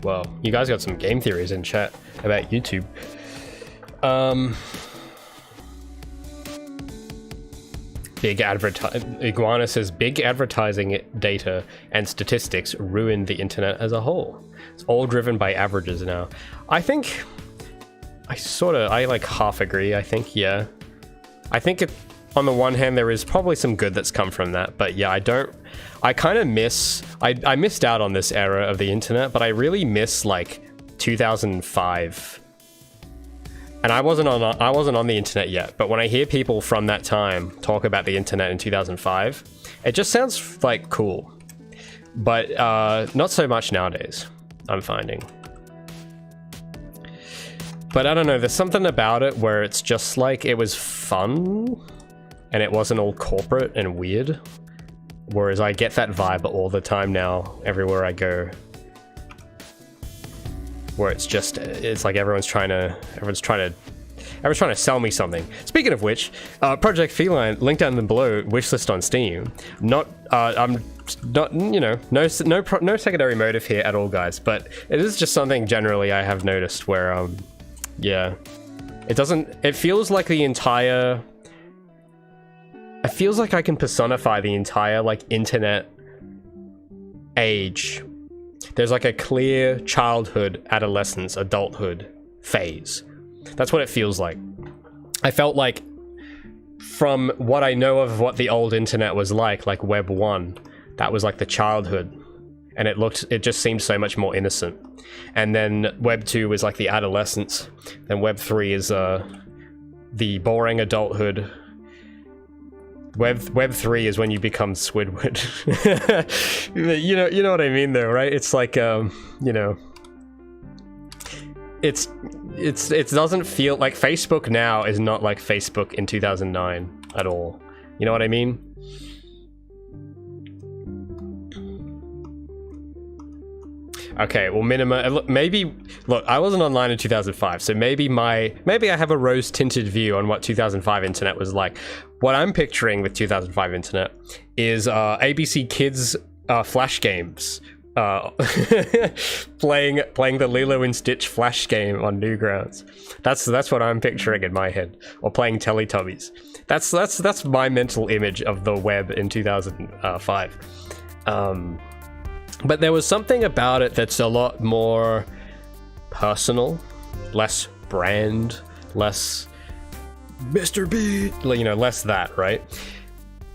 Well, you guys got some game theories in chat about YouTube. Iguana says big advertising data and statistics ruined the internet as a whole. It's all driven by averages now. I think I like half agree. I think, yeah. I think on the one hand, there is probably some good that's come from that, but yeah, I kind of miss, I missed out on this era of the internet, but I really miss like 2005. And I wasn't on the internet yet, but when I hear people from that time talk about the internet in 2005, it just sounds like cool. But not so much nowadays, I'm finding. But I don't know, there's something about it where it's just like, it was fun, and it wasn't all corporate and weird. Whereas I get that vibe all the time now, everywhere I go. Where it's like everyone's trying to sell me something. Speaking of which, Project Feline, link down below, wishlist on Steam. I'm not, you know, no secondary motive here at all, guys. But it is just something generally I have noticed where, yeah, it feels like the entire. It feels like I can personify the entire like internet age. There's like a clear childhood, adolescence, adulthood phase. That's what it feels like. I felt like from what I know of what the old internet was like Web 1, that was like the childhood. And it just seemed so much more innocent. And then Web 2 was like the adolescence. Then Web 3 is the boring adulthood. Web 3 is when you become Squidward. you know what I mean though, right? It's like you know, it doesn't feel like Facebook now is not like Facebook in 2009 at all. You know what I mean? Okay, well, maybe look, I wasn't online in 2005, so maybe I have a rose-tinted view on what 2005 internet was like. What I'm picturing with 2005 internet is ABC Kids flash games, playing the Lilo and Stitch flash game on Newgrounds. That's what I'm picturing in my head, or playing Teletubbies. That's my mental image of the web in 2005. But there was something about it that's a lot more personal, less brand, less Mr. Beat, you know, less that, right?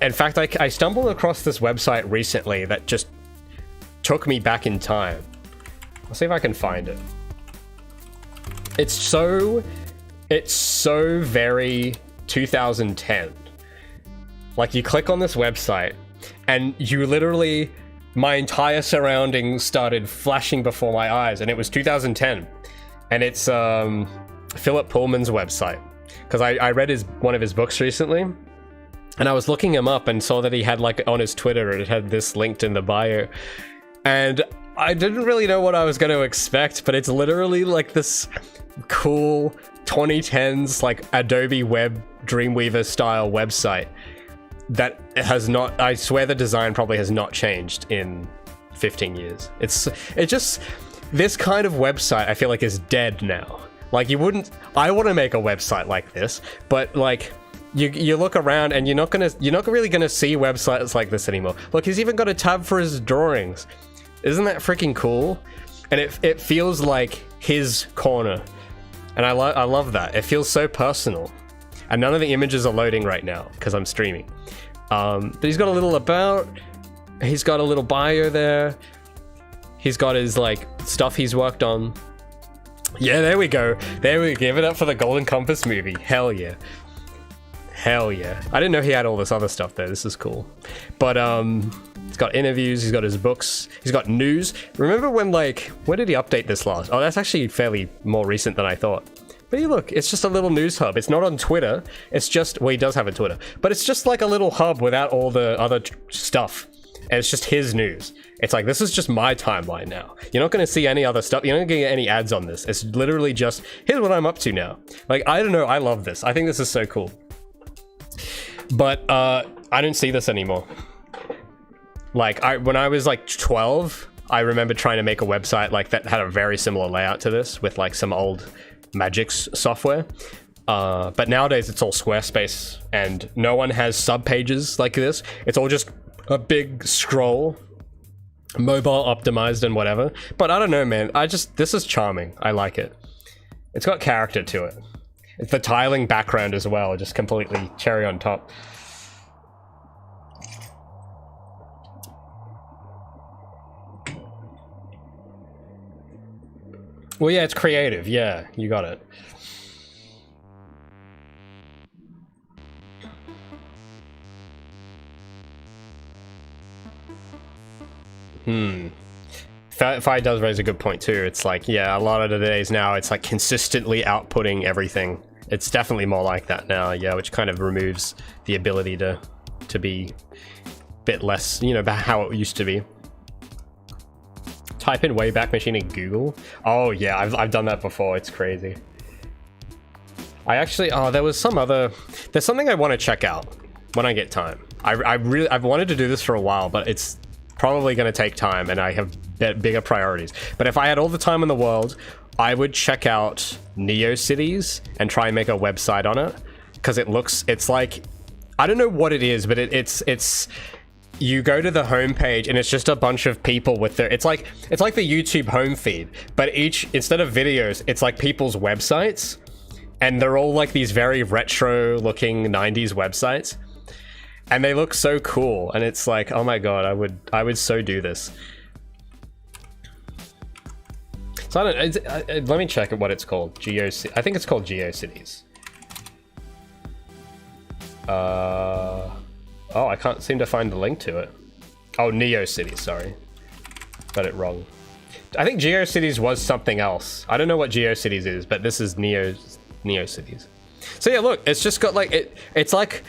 In fact, I stumbled across this website recently that just took me back in time. I'll see if I can find it. It's so very 2010. Like, you click on this website, and you literally, my entire surroundings started flashing before my eyes, and it was 2010. And it's Philip Pullman's website. Because I read one of his books recently, and I was looking him up and saw that he had, like, on his Twitter, it had this linked in the bio. And I didn't really know what I was going to expect, but it's literally like this cool 2010s, like, Adobe Web Dreamweaver style website that has not, I swear the design probably has not changed in 15 years. It just, this kind of website I feel like is dead now. Like, I want to make a website like this, but like, you look around and you're not really gonna see websites like this anymore. Look, he's even got a tab for his drawings. Isn't that freaking cool? And it feels like his corner. And I love that. It feels so personal. And none of the images are loading right now because I'm streaming. But he's got a little about, he's got a little bio there. He's got his, like, stuff he's worked on. Yeah, there we go. Give it up for the Golden Compass movie. Hell yeah. Hell yeah. I didn't know he had all this other stuff there. This is cool. But, he's got interviews, he's got his books, he's got news. Remember when, like, when did he update this last? Oh, that's actually fairly more recent than I thought. But you look, it's just a little news hub. It's not on Twitter. It's just, well, he does have a Twitter, but it's just like a little hub without all the other stuff. And it's just his news. It's like, this is just my timeline now. You're not going to see any other stuff. You're not going to get any ads on this. It's literally just, here's what I'm up to now. Like, I don't know. I love this. I think this is so cool. But I don't see this anymore. Like, when I was like 12, I remember trying to make a website like that had a very similar layout to this with like some old Magix software. But nowadays it's all Squarespace and no one has sub pages like this. It's all just a big scroll, mobile optimized and whatever. But I don't know, man. This is charming. I like it. It's got character to it. It's the tiling background as well, just completely cherry on top. Well, yeah, it's creative. Yeah, you got it. Fi does raise a good point too. It's like, yeah, a lot of the days now, it's like consistently outputting everything. It's definitely more like that now, yeah, which kind of removes the ability to be a bit less, you know, how it used to be. Type in Wayback Machine in Google. Oh yeah, I've done that before. It's crazy. I actually, there's something I want to check out when I get time. I've wanted to do this for a while, but it's probably going to take time and I have bigger priorities. But if I had all the time in the world, I would check out NeoCities and try and make a website on it, because it's like, I don't know what it is, but it's you go to the homepage and it's just a bunch of people with their, it's like the YouTube home feed, but instead of videos, it's like people's websites, and they're all like these very retro looking 90s websites, and they look so cool, and it's like, oh my god, I would so do this. So let me check what it's called. I think it's called GeoCities. Oh, I can't seem to find the link to it. Oh, NeoCities, sorry. Got it wrong. I think GeoCities was something else. I don't know what GeoCities is, but this is NeoCities. So yeah, look, it's just got like, it's like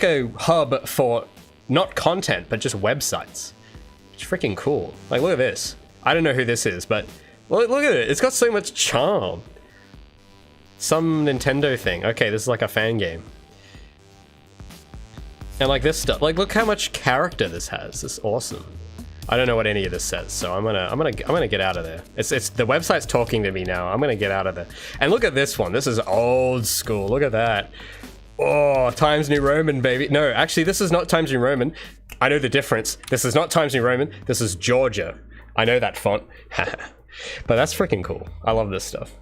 a hub for not content, but just websites. It's freaking cool. Like, look at this. I don't know who this is, but look at it. It's got so much charm. Some Nintendo thing. Okay, this is like a fan game. And like this stuff, like look how much character this has. This is awesome. I don't know what any of this says, so I'm gonna get out of there. It's the website's talking to me now. I'm gonna get out of there. And look at this one. This is old school. Look at that. Oh, Times New Roman, baby. No, actually, this is not Times New Roman. I know the difference. This is not Times New Roman. This is Georgia. I know that font. But that's freaking cool. I love this stuff.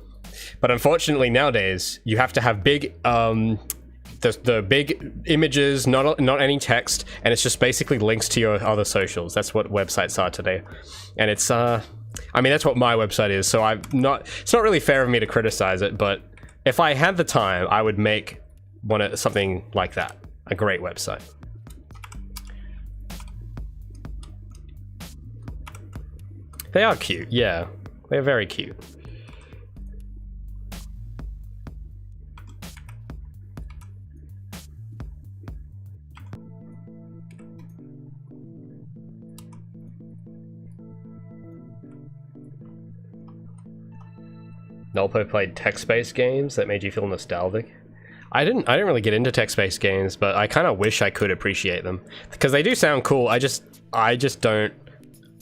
But unfortunately, nowadays you have to have big the big images, not any text, and it's just basically links to your other socials. That's what websites are today. And it's I mean, that's what my website is, so it's not really fair of me to criticize it, but if I had the time, I would make something like that, a great website. They are cute, yeah. They're very cute. Nolpo played text-based games that made you feel nostalgic. I didn't really get into text-based games, but I kind of wish I could appreciate them because they do sound cool. I just don't.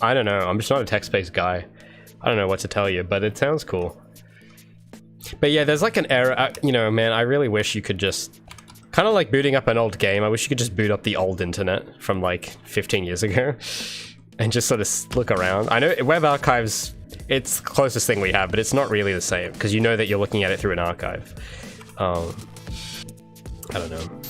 I don't know. I'm just not a text-based guy. I don't know what to tell you, but it sounds cool. But yeah, there's like an era. You know, man, I really wish you could just kind of like booting up an old game. I wish you could just boot up the old internet from like 15 years ago and just sort of look around. I know web archives. It's the closest thing we have, but it's not really the same because you know that you're looking at it through an archive. I don't know.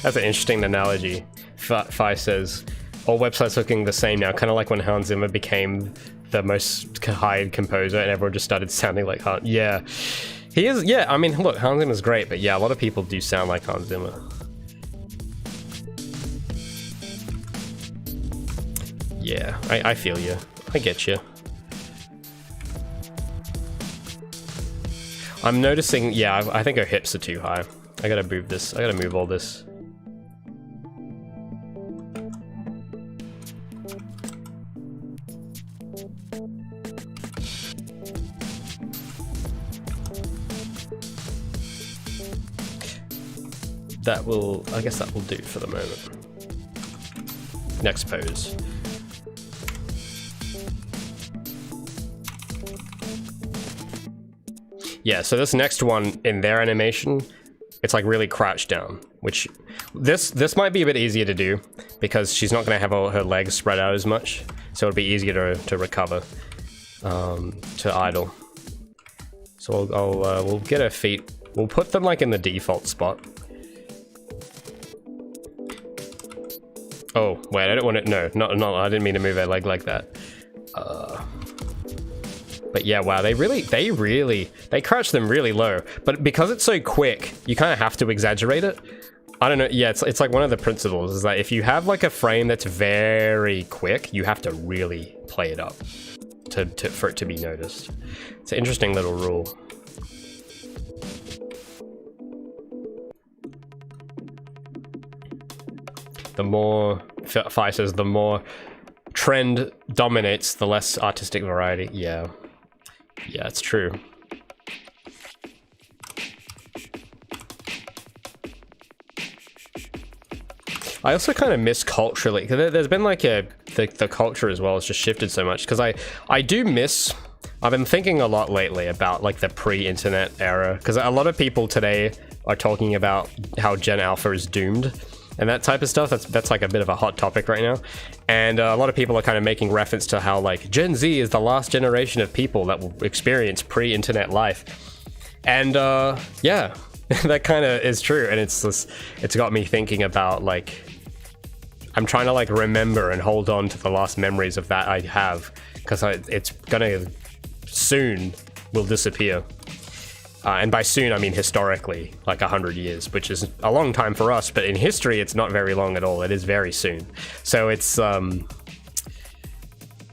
That's an interesting analogy. Fi says, all websites looking the same now, kind of like when Hans Zimmer became the most hired composer and everyone just started sounding like Hans. Yeah. He is, yeah, I mean, look, Hans Zimmer's great, but yeah, a lot of people do sound like Hans Zimmer. Yeah, I feel you. I get you. I'm noticing, yeah, I think her hips are too high. I gotta move this. I gotta move all this. That will, I guess that will do for the moment. Next pose. Yeah, so this next one in their animation, it's like really crouched down, which this might be a bit easier to do because she's not going to have all her legs spread out as much, so it'll be easier to recover, to idle. So we'll get her feet, we'll put them like in the default spot. Oh, wait, I don't want to, no, I didn't mean to move her leg like that. But yeah, wow, they crouch them really low. But because it's so quick, you kind of have to exaggerate it. I don't know, yeah, it's like one of the principles is that if you have like a frame that's very quick, you have to really play it up for it to be noticed. It's an interesting little rule. The more, Fi says, the more trend dominates, the less artistic variety. Yeah. Yeah, it's true. I also kind of miss culturally. There's been like the culture as well has just shifted so much. Because I do miss, I've been thinking a lot lately about like the pre-internet era. Because a lot of people today are talking about how Gen Alpha is doomed. And that type of stuff, that's like a bit of a hot topic right now. And a lot of people are kind of making reference to how like Gen Z is the last generation of people that will experience pre-internet life. And yeah, that kind of is true. And it's got me thinking about like, I'm trying to like remember and hold on to the last memories of that I have. Because it's gonna soon will disappear. And by soon, I mean historically, like 100 years, which is a long time for us, but in history, it's not very long at all. It is very soon. So it's,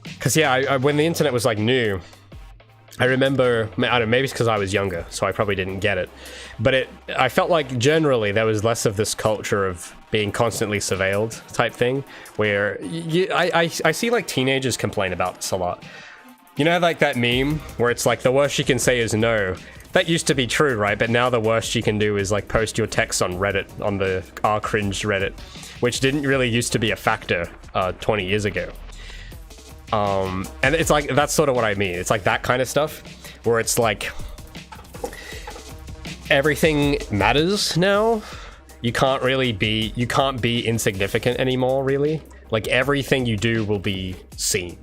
because yeah, when the internet was like new, I remember, I don't know, maybe it's because I was younger, so I probably didn't get it. But I felt like generally there was less of this culture of being constantly surveilled type thing, where I see like teenagers complain about this a lot. You know, like that meme where it's like the worst you can say is no. That used to be true, right? But now the worst you can do is like post your text on Reddit, on the r/cringe Reddit, which didn't really used to be a factor 20 years ago. And it's like, that's sort of what I mean. It's like that kind of stuff where it's like everything matters now. You can't be insignificant anymore, really. Like everything you do will be seen.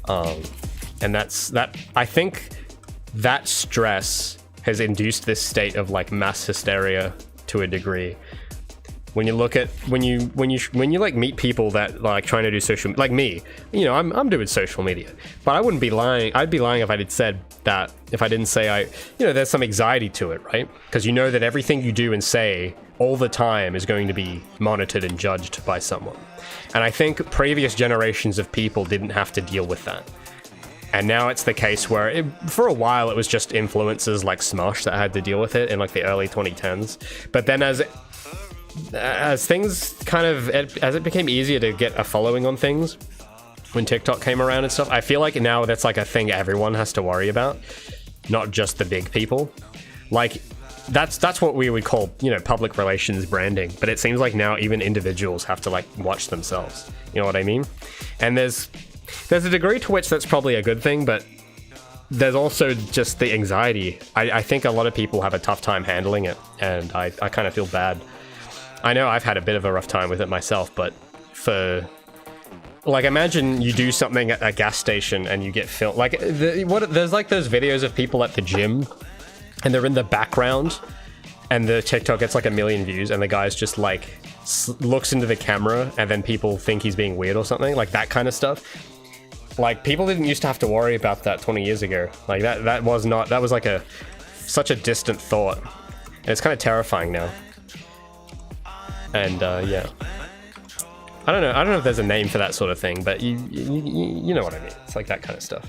And I think that stress has induced this state of like mass hysteria to a degree when you look at when you like meet people that like trying to do social, like me, you know, I'm doing social media, but I wouldn't be lying. I'd be lying if I didn't say you know, there's some anxiety to it, right? Because you know that everything you do and say all the time is going to be monitored and judged by someone. And I think previous generations of people didn't have to deal with that. And now it's the case where for a while it was just influencers like Smosh that had to deal with it in like the early 2010s. But then as things kind of, as it became easier to get a following on things, when TikTok came around and stuff, I feel like now that's like a thing everyone has to worry about, not just the big people. Like that's what we would call, you know, public relations branding. But it seems like now even individuals have to like watch themselves. You know what I mean? And there's a degree to which that's probably a good thing, but there's also just the anxiety. I think a lot of people have a tough time handling it, and I kind of feel bad. I know I've had a bit of a rough time with it myself, but like, imagine you do something at a gas station and you get filmed. Like, there's like those videos of people at the gym, and they're in the background, and the TikTok gets like 1 million views, and the guy's just like looks into the camera, and then people think he's being weird or something, like that kind of stuff. Like, people didn't used to have to worry about that 20 years ago. Like, that was like such a distant thought. And it's kind of terrifying now. And, yeah. I don't know if there's a name for that sort of thing, but you know what I mean. It's like that kind of stuff.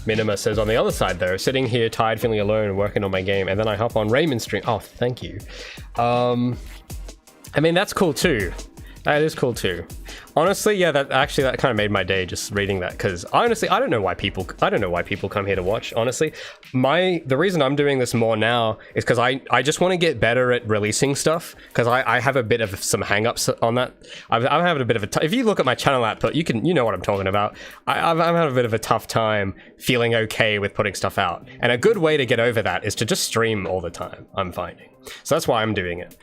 Minima says, on the other side though, sitting here tired, feeling alone, working on my game, and then I hop on Raymond's stream. Oh, thank you. I mean, that's cool too. That is cool too. Honestly, yeah, that kind of made my day just reading that, because honestly, I don't know why people come here to watch, honestly. The reason I'm doing this more now is because I just want to get better at releasing stuff, because I have a bit of some hang-ups on that. I'm having a bit of if you look at my channel output, you know what I'm talking about. I'm having a bit of a tough time feeling okay with putting stuff out. And a good way to get over that is to just stream all the time, I'm finding. So that's why I'm doing it.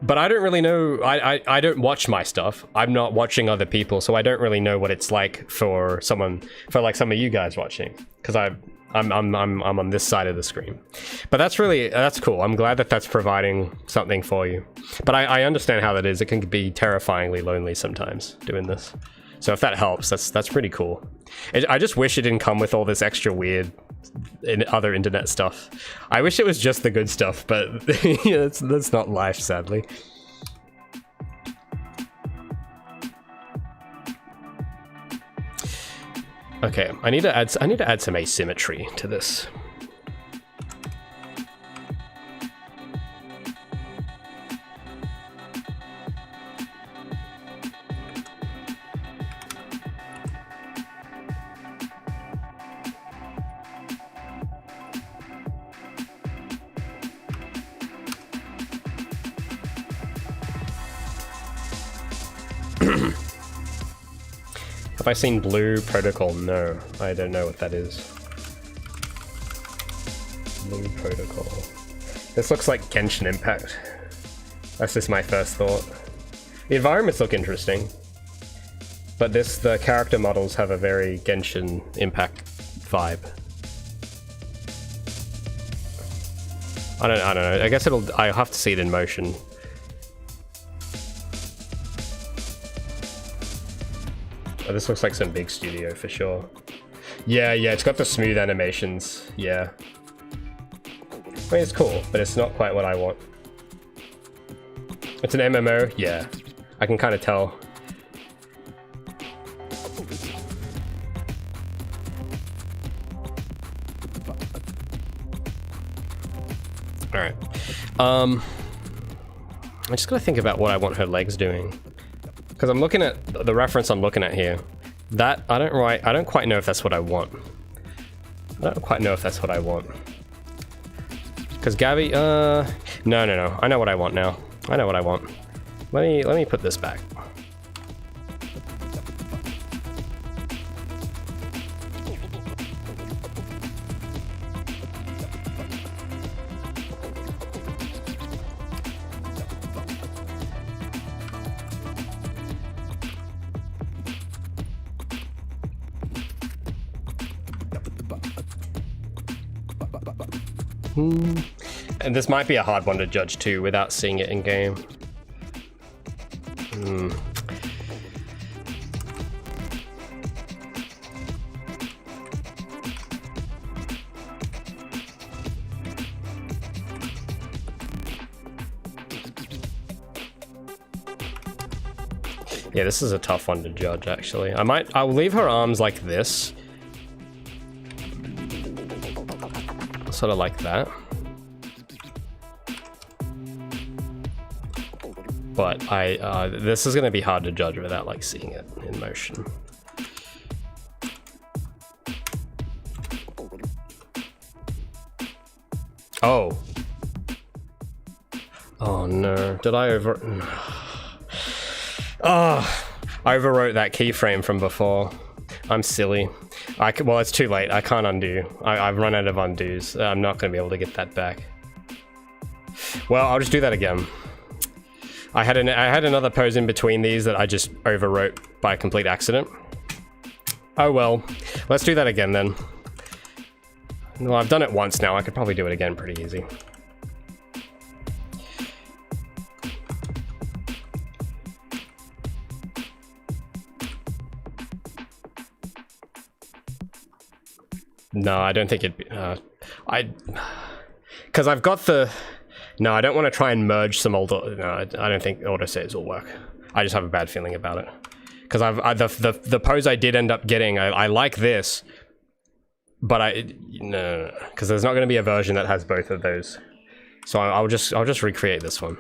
But I don't really know, I don't watch my stuff. I'm not watching other people, so I don't really know what it's like for like some of you guys watching, because I'm on this side of the screen. But that's cool. I'm glad that that's providing something for you. But I understand how that is. It can be terrifyingly lonely sometimes doing this. So if that helps, that's pretty cool. I just wish it didn't come with all this extra weird other internet stuff. I wish it was just the good stuff, but yeah, that's not life, sadly. Okay, I need to add some asymmetry to this. Have I seen Blue Protocol? No, I don't know what that is. Blue Protocol. This looks like Genshin Impact. That's just my first thought. The environments look interesting, but the character models have a very Genshin Impact vibe. I don't know. I guess I'll have to see it in motion. Oh, this looks like some big studio for sure. Yeah, it's got the smooth animations. Yeah. I mean, it's cool, but it's not quite what I want. It's an MMO? Yeah. I can kind of tell. Alright. I just gotta think about what I want her legs doing. Because I'm looking at the reference I'm looking at here. That I don't quite know if that's what I want. I don't quite know if that's what I want. Because Gabi, no. I know what I want now. I know what I want. Let me put this back. And this might be a hard one to judge too without seeing it in game. Yeah, this is a tough one to judge, actually. I'll leave her arms like this. Sort of like that. But this is gonna be hard to judge without like seeing it in motion. Oh. Oh no, did I Oh, I overwrote that keyframe from before. I'm silly. Well, it's too late. I can't undo. I've run out of undos. I'm not going to be able to get that back. Well, I'll just do that again. I had another pose in between these that I just overwrote by complete accident. Oh well. Let's do that again then. Well, I've done it once now. I could probably do it again pretty easy. No, I don't think it'd be, because I've got the, no, I don't want to try and merge some old, no, I don't think auto saves will work. I just have a bad feeling about it. Because the pose I did end up getting, I like this, but no, because there's not going to be a version that has both of those. So I'll just recreate this one.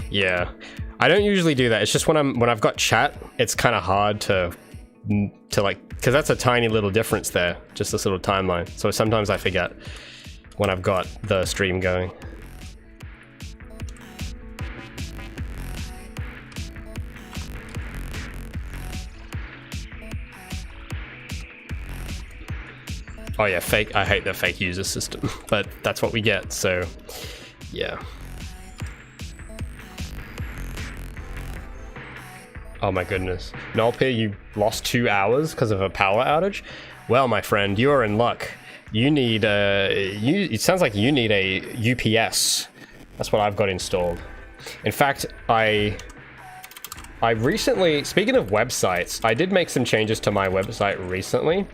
Yeah, I don't usually do that. It's just when I've got chat, it's kind of hard to like, because that's a tiny little difference there, just this little timeline. So sometimes I forget when I've got the stream going. Oh yeah, fake. I hate the fake user system, but that's what we get. So yeah. Oh my goodness. Nolpir, you lost 2 hours because of a power outage? Well, my friend, you are in luck. You need it sounds like you need a UPS. That's what I've got installed. In fact, I recently, speaking of websites, I did make some changes to my website recently.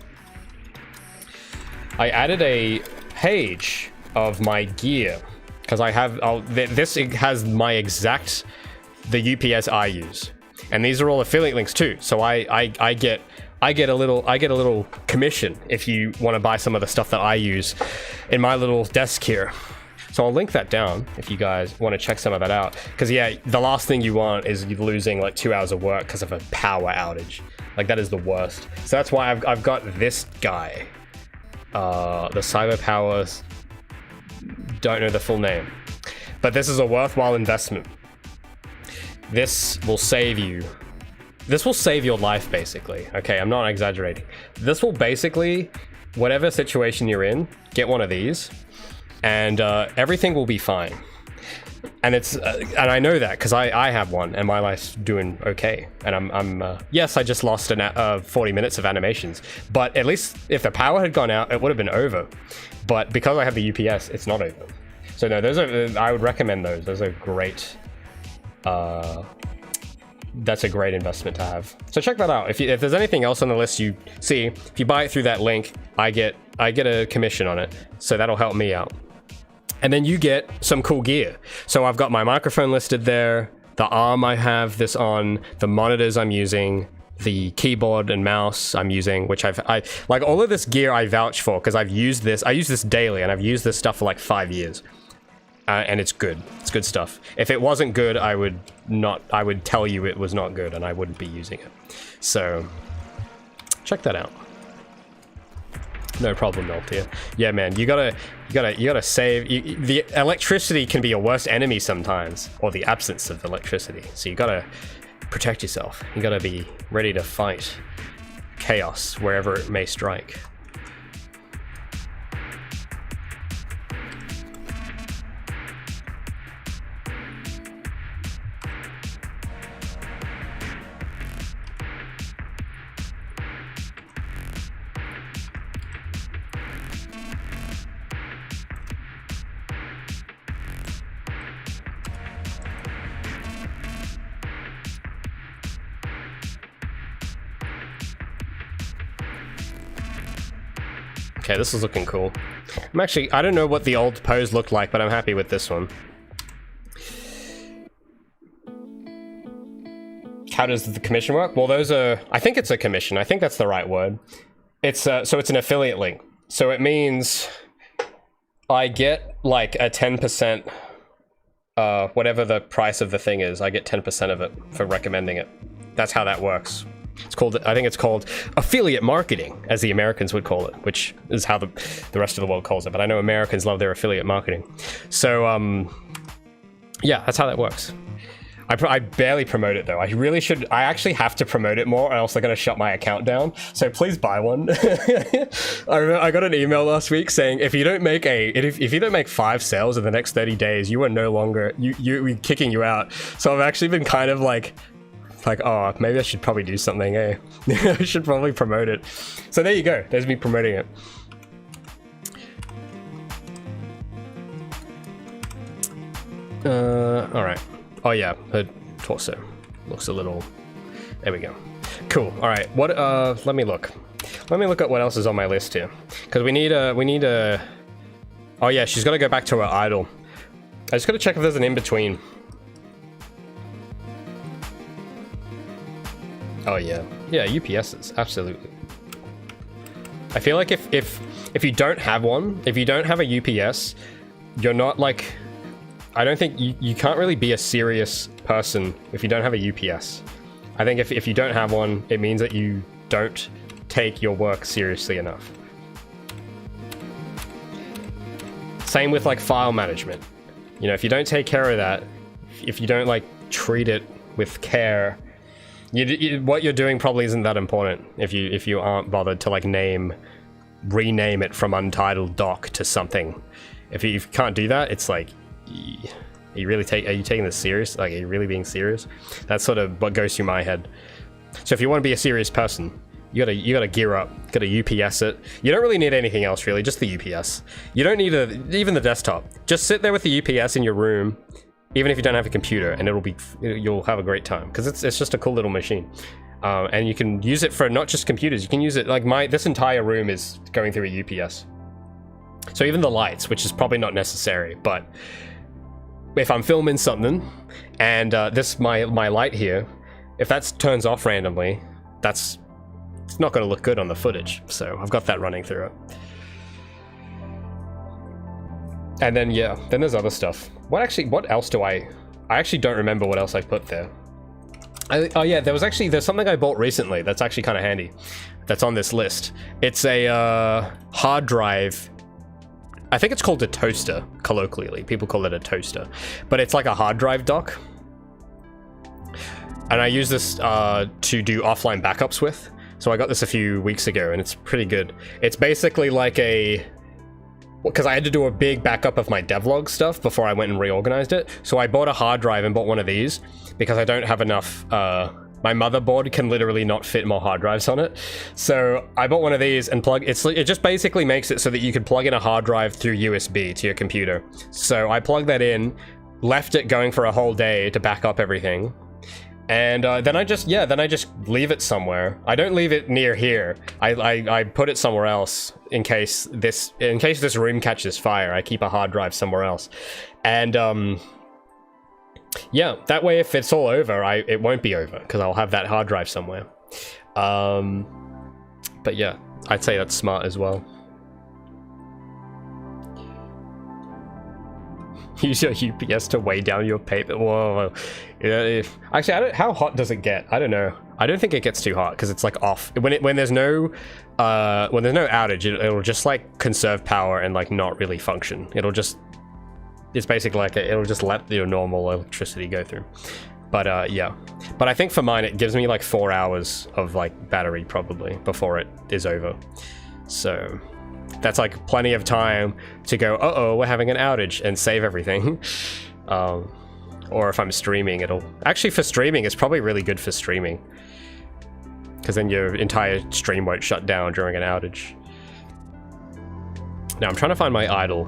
I added a page of my gear because I have, this has my exact, the UPS I use. And these are all affiliate links too, so I get a little commission if you want to buy some of the stuff that I use in my little desk here. So I'll link that down if you guys want to check some of that out. Because yeah, the last thing you want is you losing like 2 hours of work because of a power outage. Like that is the worst. So that's why I've got this guy, the Cyber Powers. Don't know the full name, but this is a worthwhile investment. This will save you. This will save your life, basically. Okay, I'm not exaggerating. This will basically, whatever situation you're in, get one of these, and everything will be fine. And it's, and I know that because I have one, and my life's doing okay. And yes, I just lost 40 minutes of animations, but at least if the power had gone out, it would have been over. But because I have the UPS, it's not over. So no, those are, I would recommend those. Those are great. That's a great investment to have. So check that out. If there's anything else on the list you see, if you buy it through that link, I get a commission on it. So that'll help me out. And then you get some cool gear. So I've got my microphone listed there, the arm I have this on, the monitors I'm using, the keyboard and mouse I'm using, which I like all of this gear I vouch for because I've used this. I use this daily and I've used this stuff for like 5 years. And it's good. It's good stuff. If it wasn't good, I would tell you it was not good and I wouldn't be using it. So check that out. No problem, Nolpir. Yeah, man, you gotta save. The electricity can be your worst enemy sometimes, or the absence of electricity. So you gotta protect yourself. You gotta be ready to fight chaos wherever it may strike. Okay, this is looking cool. I don't know what the old pose looked like, but I'm happy with this one. How does the commission work? Well, I think it's a commission. I think that's the right word. So it's an affiliate link. So it means I get like a 10%, whatever the price of the thing is, I get 10% of it for recommending it. That's how that works. I think it's called affiliate marketing, as the Americans would call it, which is how the rest of the world calls it. But I know Americans love their affiliate marketing. So, yeah, that's how that works. I barely promote it though. I really should. I actually have to promote it more, or else they're gonna shut my account down. So please buy one. I got an email last week saying if you don't make if you don't make 5 sales in the next 30 days, you are no longer we're kicking you out. So I've actually been kind of like, oh, maybe I should probably do something. Eh? I should probably promote it. So there you go. There's me promoting it. All right. Oh yeah, her torso looks a little. There we go. Cool. All right. What? Let me look. Let me look at what else is on my list here, because we need a. Oh yeah, she's got to go back to her idol. I just got to check if there's an in between. Oh yeah, yeah. UPSs, absolutely. I feel like if you don't have one, if you don't have a UPS, you're not like. I don't think you can't really be a serious person if you don't have a UPS. I think if you don't have one, it means that you don't take your work seriously enough. Same with like file management. You know, if you don't take care of that, if you don't like treat it with care, what you're doing probably isn't that important if you aren't bothered to like rename it from untitled doc to something. If you can't do that, it's like, are you taking this serious? Like, are you really being serious? That's sort of what goes through my head. So if you want to be a serious person, you gotta gear up, gotta UPS it. You don't really need anything else really, just the UPS. You don't need even the desktop. Just sit there with the UPS in your room, even if you don't have a computer, and you'll have a great time, because it's just a cool little machine. And you can use it for not just computers, you can use it, like this entire room is going through a UPS. So even the lights, which is probably not necessary, but if I'm filming something and my light here, if that turns off randomly, it's not going to look good on the footage. So I've got that running through it. And then yeah, then there's other stuff. What else do I actually don't remember what else I put there. Oh yeah, there's something I bought recently that's actually kind of handy. That's on this list. It's a hard drive. I think it's called a toaster, colloquially. People call it a toaster. But it's like a hard drive dock. And I use this to do offline backups with. So I got this a few weeks ago, and it's pretty good. It's basically like because I had to do a big backup of my devlog stuff before I went and reorganized it. So I bought a hard drive and bought one of these, because I don't have enough... my motherboard can literally not fit more hard drives on it. So I bought one of these and it just basically makes it so that you can plug in a hard drive through USB to your computer. So I plugged that in, left it going for a whole day to back up everything. And then I just leave it somewhere. I don't leave it near here. I put it somewhere else in case this room catches fire. I keep a hard drive somewhere else. And yeah, that way if it's all over, it won't be over, because I'll have that hard drive somewhere. But yeah, I'd say that's smart as well. Use your UPS to weigh down your paper. Whoa. Actually, how hot does it get? I don't know. I don't think it gets too hot, because it's like off. When there's no outage, it'll just like conserve power and like not really function. It's basically like it'll just let your normal electricity go through. But yeah. But I think for mine, it gives me like 4 hours of like battery probably before it is over. So that's like plenty of time to go, uh-oh, we're having an outage, and save everything. Or if I'm streaming, actually for streaming, it's probably really good for streaming, because then your entire stream won't shut down during an outage. Now I'm trying to find my idle,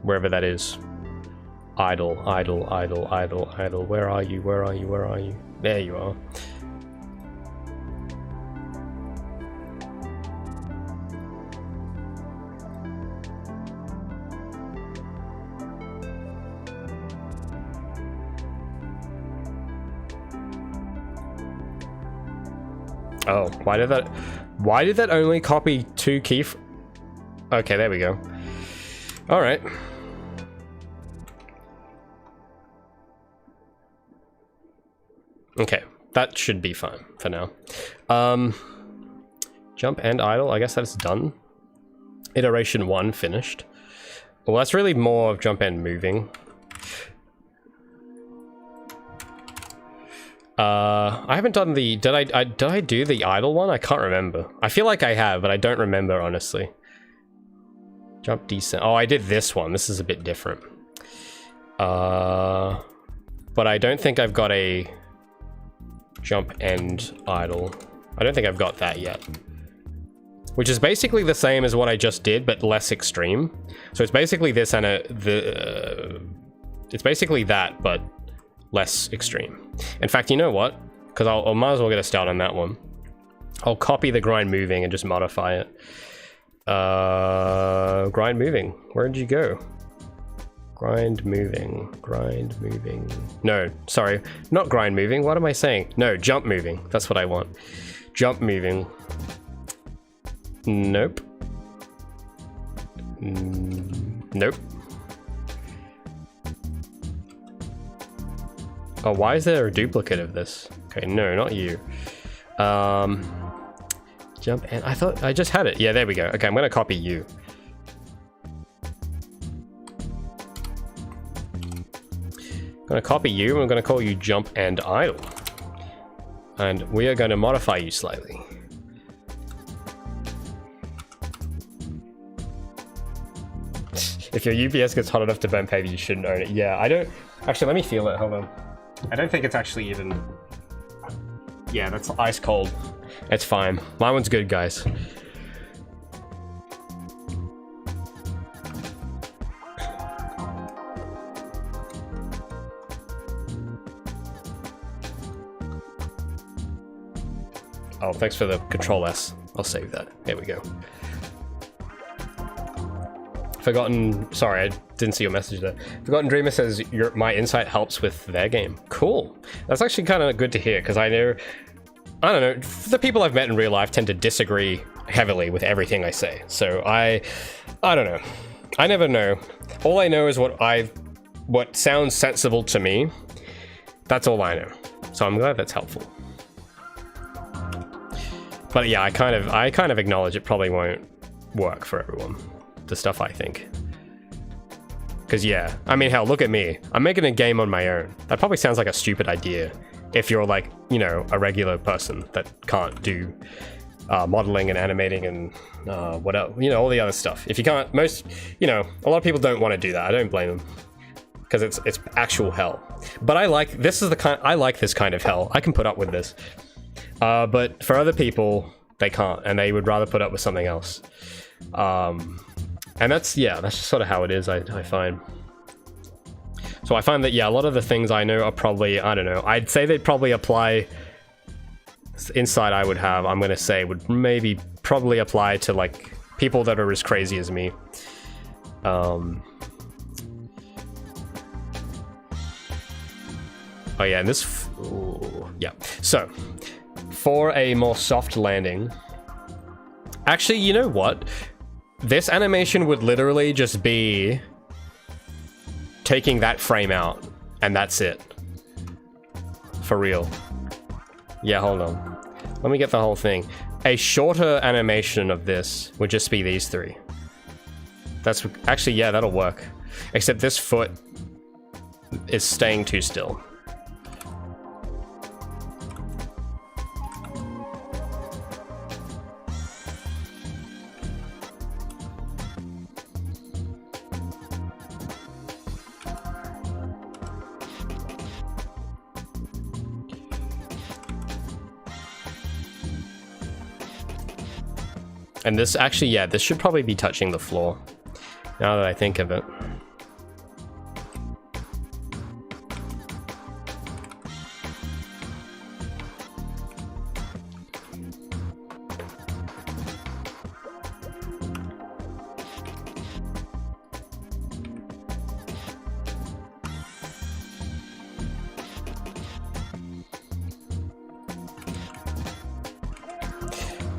wherever that is. Idle. Where are you? There you are. Oh, why did that only copy 2 Okay, there we go. All right. Okay, that should be fine for now. Jump and idle, I guess that's done. Iteration 1 finished. Well, that's really more of jump and moving. I haven't done the, did I do the idle one? I can't remember. I feel like I have, but I don't remember, honestly. Jump, descent. Oh, I did this one. This is a bit different. But I don't think I've got a jump and idle. I don't think I've got that yet. Which is basically the same as what I just did, but less extreme. So it's basically this and it's basically that, but less extreme. In fact, you know what? Because I might as well get a start on that one. I'll copy the grind moving and just modify it. Grind moving. Where did you go? Grind moving. Grind moving. No, sorry. Not grind moving. What am I saying? No, jump moving. That's what I want. Jump moving. Nope. Nope. Oh, why is there a duplicate of this? Okay, no, not you. Jump and I thought I just had it. Yeah, there we go. Okay, I'm gonna copy you. I'm gonna copy you and I'm gonna call you jump and idle. And we are going to modify you slightly. If your UPS gets hot enough to burn paper, you shouldn't own it. Yeah, I don't... Actually, let me feel it. Hold on. I don't think it's actually even... Yeah, that's ice cold. It's fine. My one's good, guys. Oh, thanks for the Control S. I'll save that. There we go. Forgotten... Sorry, I didn't see your message there. Forgotten Dreamer says, my insight helps with their game. Cool. That's actually kind of good to hear, because I know... I don't know, the people I've met in real life tend to disagree heavily with everything I say. So I don't know. I never know. All I know is what sounds sensible to me. That's all I know. So I'm glad that's helpful. But yeah, I kind of acknowledge it probably won't work for everyone. The stuff I think. Because yeah, I mean, hell, look at me. I'm making a game on my own. That probably sounds like a stupid idea if you're like, you know, a regular person that can't do modeling and animating and what else, you know, all the other stuff. If you can't, you know, a lot of people don't want to do that. I don't blame them because it's actual hell. But I like this kind of hell. I can put up with this. But for other people, they can't, and they would rather put up with something else. And that's just sort of how it is, I find. So I find that, yeah, a lot of the things I know are probably, I don't know, I'd say they'd probably apply, insight I would have, I'm going to say, would maybe probably apply to, like, people that are as crazy as me. Oh yeah, and this, ooh, yeah. So, for a more soft landing, actually, you know what? This animation would literally just be taking that frame out, and that's it. For real. Yeah, hold on. Let me get the whole thing. A shorter animation of this would just be these three. That's actually, yeah, that'll work. Except this foot is staying too still. And this actually, yeah, this should probably be touching the floor, now that I think of it.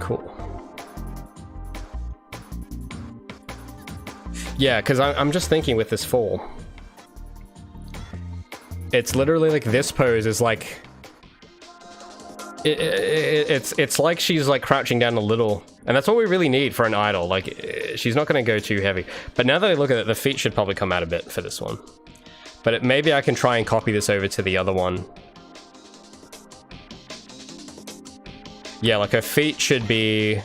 Cool. Yeah, because I'm just thinking with this fall, it's literally like this pose is like it's like she's like crouching down a little, and that's what we really need for an idol. Like she's not going to go too heavy. But now that I look at it, the feet should probably come out a bit for this one. But maybe I can try and copy this over to the other one. Yeah, like her feet should be...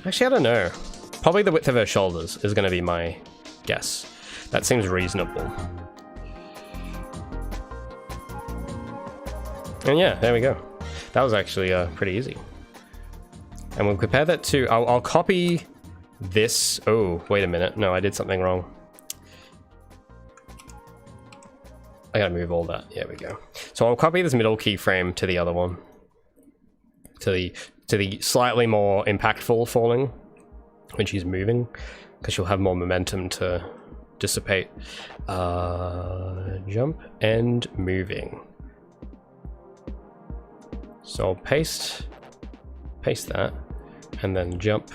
Actually, I don't know. Probably the width of her shoulders is going to be my guess. That seems reasonable. And yeah, there we go. That was actually pretty easy. And we'll compare that to... I'll copy this... Oh, wait a minute. No, I did something wrong. I gotta move all that. There we go. So I'll copy this middle keyframe to the other one. To the slightly more impactful falling when she's moving, because she'll have more momentum to dissipate. Jump and moving. So I'll paste that, and then jump.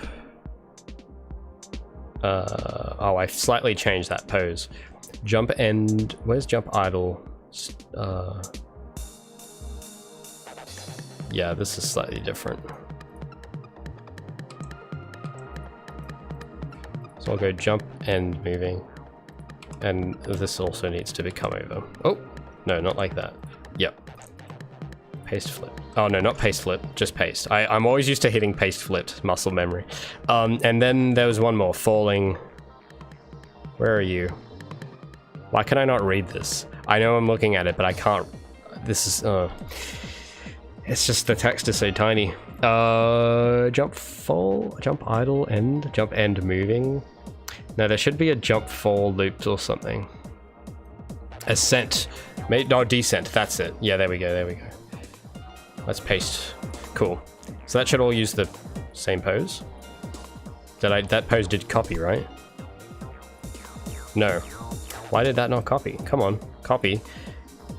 Oh, I slightly changed that pose. Jump and where's jump idle? Yeah, this is slightly different. So I'll go jump and moving, and this also needs to become over. Oh, no, not like that. Yep. Paste flip. Oh no, not paste flip, just paste. I'm always used to hitting paste flipped, muscle memory. And then there was one more, falling. Where are you? Why can I not read this? I know I'm looking at it, but I can't. This is, it's just the text is so tiny. Jump fall, jump idle, end, jump end moving. No, there should be a jump fall looped or something. Ascent. No, descent, that's it. Yeah, there we go, there we go. Let's paste. Cool. So that should all use the same pose. That pose did copy, right? No. Why did that not copy? Come on, copy.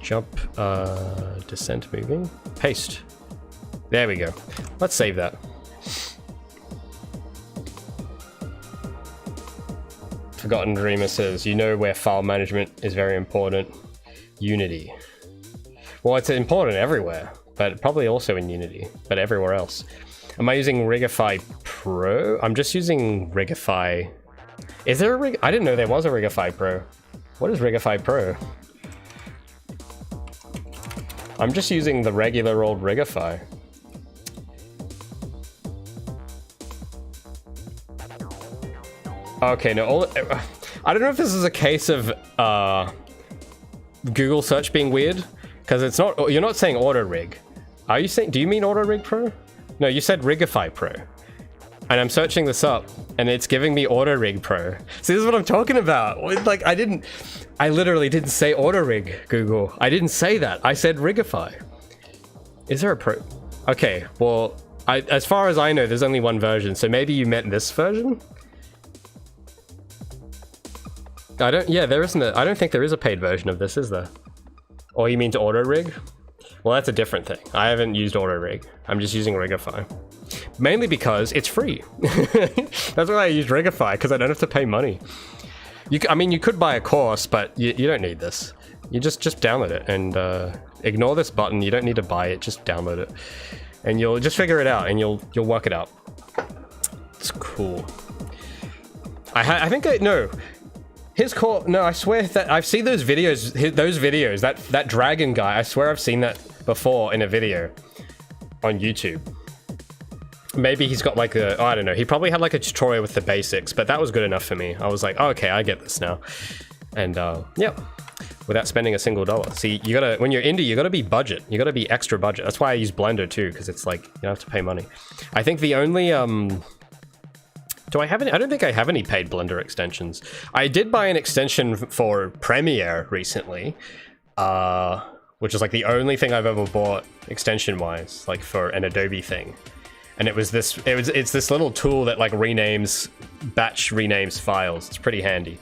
Jump, descent moving. Paste. There we go. Let's save that. Forgotten Dreamer says, you know where file management is very important. Unity. Well, it's important everywhere, but probably also in Unity, but everywhere else. Am I using Rigify Pro? I'm just using Rigify. Is there a Rig? I didn't know there was a Rigify Pro. What is Rigify Pro? I'm just using the regular old Rigify. Okay, no, I don't know if this is a case of Google search being weird, because it's not. You're not saying auto rig. Are you saying? Do you mean auto rig pro? No, you said Rigify Pro, and I'm searching this up, and it's giving me auto rig pro. See, this is what I'm talking about. Like, I literally didn't say auto rig. Google, I didn't say that. I said Rigify. Is there a pro? Okay, well, as far as I know, there's only one version, so maybe you meant this version. Yeah, there isn't I don't think there is a paid version of this, is there? Or you mean to auto rig? Well, that's a different thing. I haven't used auto rig. I'm just using Rigify. Mainly because it's free. That's why I use Rigify, because I don't have to pay money. I mean, you could buy a course, but you don't need this. You just download it and ignore this button. You don't need to buy it, just download it. And you'll just figure it out and you'll work it out. It's cool. I think no. His core, no, I swear that I've seen those videos, that dragon guy, I swear I've seen that before in a video on YouTube. Maybe he's got like I don't know, he probably had like a tutorial with the basics, but that was good enough for me. I was like, oh, okay, I get this now. And yeah, without spending a single dollar. See, you gotta, when you're indie, you gotta be budget. You gotta be extra budget. That's why I use Blender too, because it's like, you don't have to pay money. I think the only, do I have any? I don't think I have any paid Blender extensions. I did buy an extension for Premiere recently, which is like the only thing I've ever bought extension-wise, like for an Adobe thing. And it's this little tool that like batch renames files. It's pretty handy.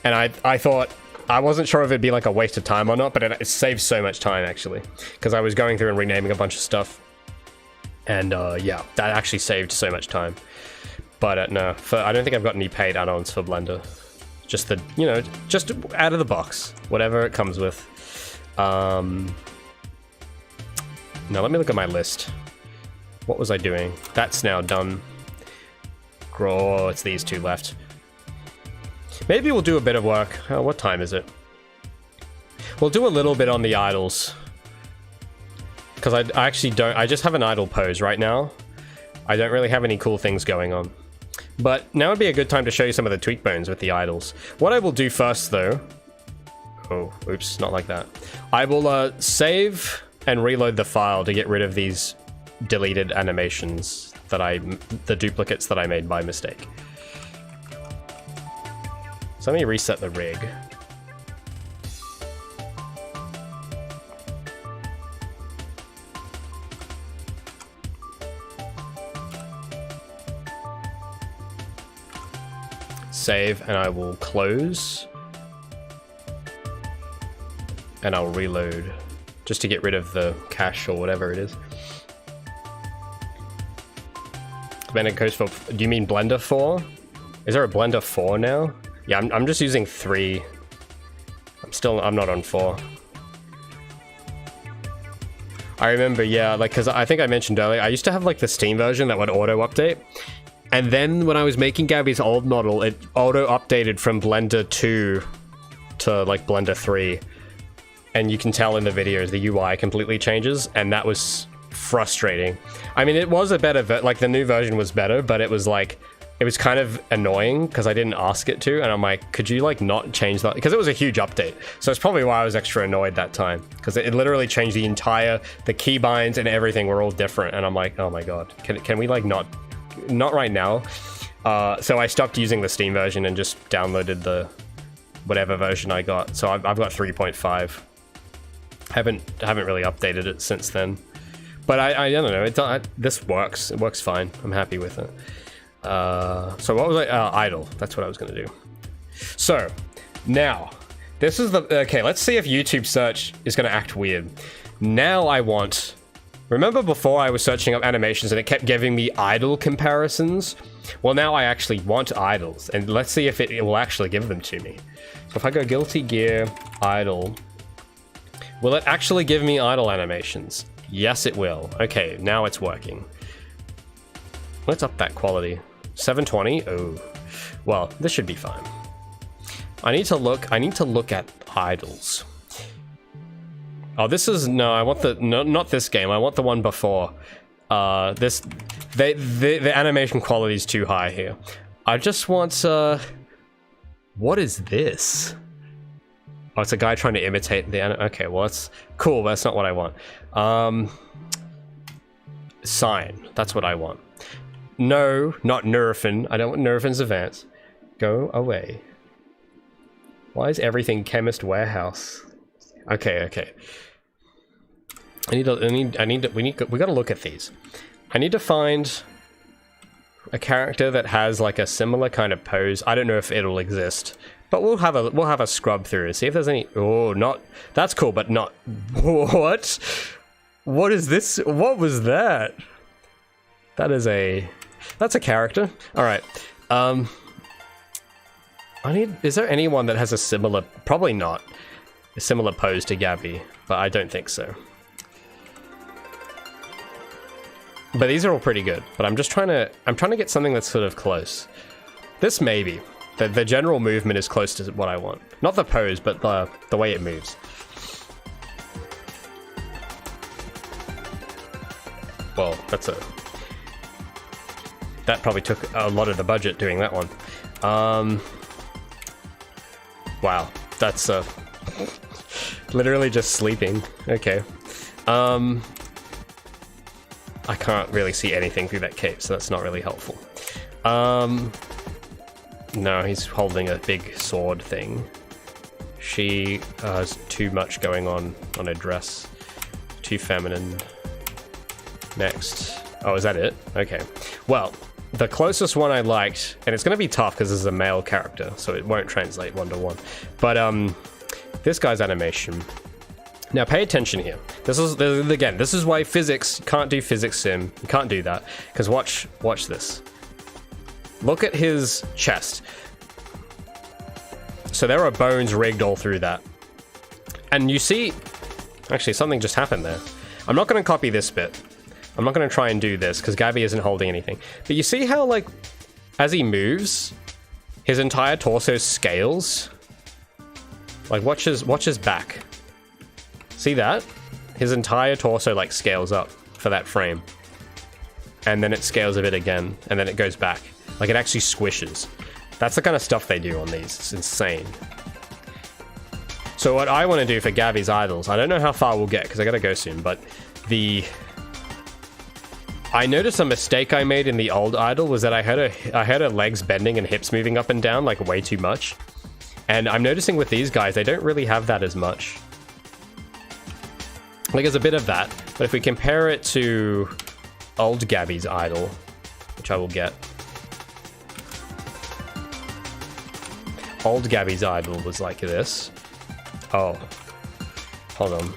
And I thought, I wasn't sure if it'd be like a waste of time or not, but it saves so much time actually, because I was going through and renaming a bunch of stuff. And yeah, that actually saved so much time. But no, I don't think I've got any paid add-ons for Blender. Just the, you know, just out of the box, whatever it comes with. Now let me look at my list. What was I doing? That's now done. Oh, it's these two left. Maybe we'll do a bit of work. Oh, what time is it? We'll do a little bit on the idols. Because I actually don't... I just have an idle pose right now. I don't really have any cool things going on. But now would be a good time to show you some of the tweak bones with the idols. What I will do first, though... Oh, oops, not like that. I will save and reload the file to get rid of these deleted animations that the duplicates that I made by mistake. So let me reset the rig. Save, and I will close. And I'll reload, just to get rid of the cache or whatever it is. Blender goes for... Do you mean Blender 4? Is there a Blender 4 now? Yeah, I'm just using 3. I'm not on 4. I remember, yeah, like, because I think I mentioned earlier, I used to have, like, the Steam version that would auto-update. And then when I was making Gabi's old model, it auto-updated from Blender 2 to, like, Blender 3. And you can tell in the videos the UI completely changes, and that was frustrating. I mean, it was a better, like, the new version was better, but it was, like, it was kind of annoying because I didn't ask it to, and I'm like, could you, like, not change that? Because it was a huge update. So it's probably why I was extra annoyed that time, because it literally changed the keybinds and everything were all different, and I'm like, oh my god, can we, like, not right now. So I stopped using the Steam version and just downloaded the whatever version I got. So I've got 3.5. Haven't really updated it since then. But I don't know. This works. It works fine. I'm happy with it. So what was I? Idle. That's what I was going to do. So now this is the... Okay, let's see if YouTube search is going to act weird. Now I want... Remember before I was searching up animations and it kept giving me idle comparisons? Well, now I actually want idols, and let's see if it will actually give them to me. So if I go Guilty Gear, idle, will it actually give me idle animations? Yes, it will. Okay, now it's working. Let's up that quality. 720? Oh, well, this should be fine. I need to look at idols. Oh, this is... No, I want the... No, not this game. I want the one before. The animation quality is too high here. I just want... What is this? Oh, it's a guy trying to imitate the... Okay, well, that's cool, but that's not what I want. Sign. That's what I want. No, not Nerfin. I don't want Nerfin's Advance. Go away. Why is everything Chemist Warehouse? Okay. We gotta look at these. I need to find a character that has like a similar kind of pose. I don't know if it'll exist, but we'll have a scrub through and see if there's any. Oh, not that's cool, but not what? What is this? What was that? That's a character. All right. Is there anyone that has a similar? Probably not. A similar pose to Gabi, but I don't think so. But these are all pretty good. But I'm trying to get something that's sort of close. This maybe. The general movement is close to what I want. Not the pose, but the way it moves. Well, that probably took a lot of the budget doing that one. Wow, that's literally just sleeping. Okay. I can't really see anything through that cape, so that's not really helpful. No, he's holding a big sword thing. She has too much going on her dress. Too feminine. Next. Oh, is that it? Okay. Well, the closest one I liked, and it's going to be tough because this is a male character, so it won't translate one-to-one. But this guy's animation Now pay attention here. This is why physics, you can't do physics sim. You can't do that. Because watch this. Look at his chest. So there are bones rigged all through that. And you see, actually something just happened there. I'm not going to copy this bit. I'm not going to try and do this because Gabi isn't holding anything. But you see how, like, as he moves, his entire torso scales? Like, watch his back. See that? His entire torso, like, scales up for that frame. And then it scales a bit again, and then it goes back. Like, it actually squishes. That's the kind of stuff they do on these. It's insane. So what I want to do for Gabi's idols, I don't know how far we'll get, because I gotta go soon, but I noticed a mistake I made in the old idol was that I had her legs bending and hips moving up and down, like, way too much. And I'm noticing with these guys, they don't really have that as much. Like, there's a bit of that, but if we compare it to old Gabi's idol, which I will get. Old Gabi's idol was like this. Oh. Hold on.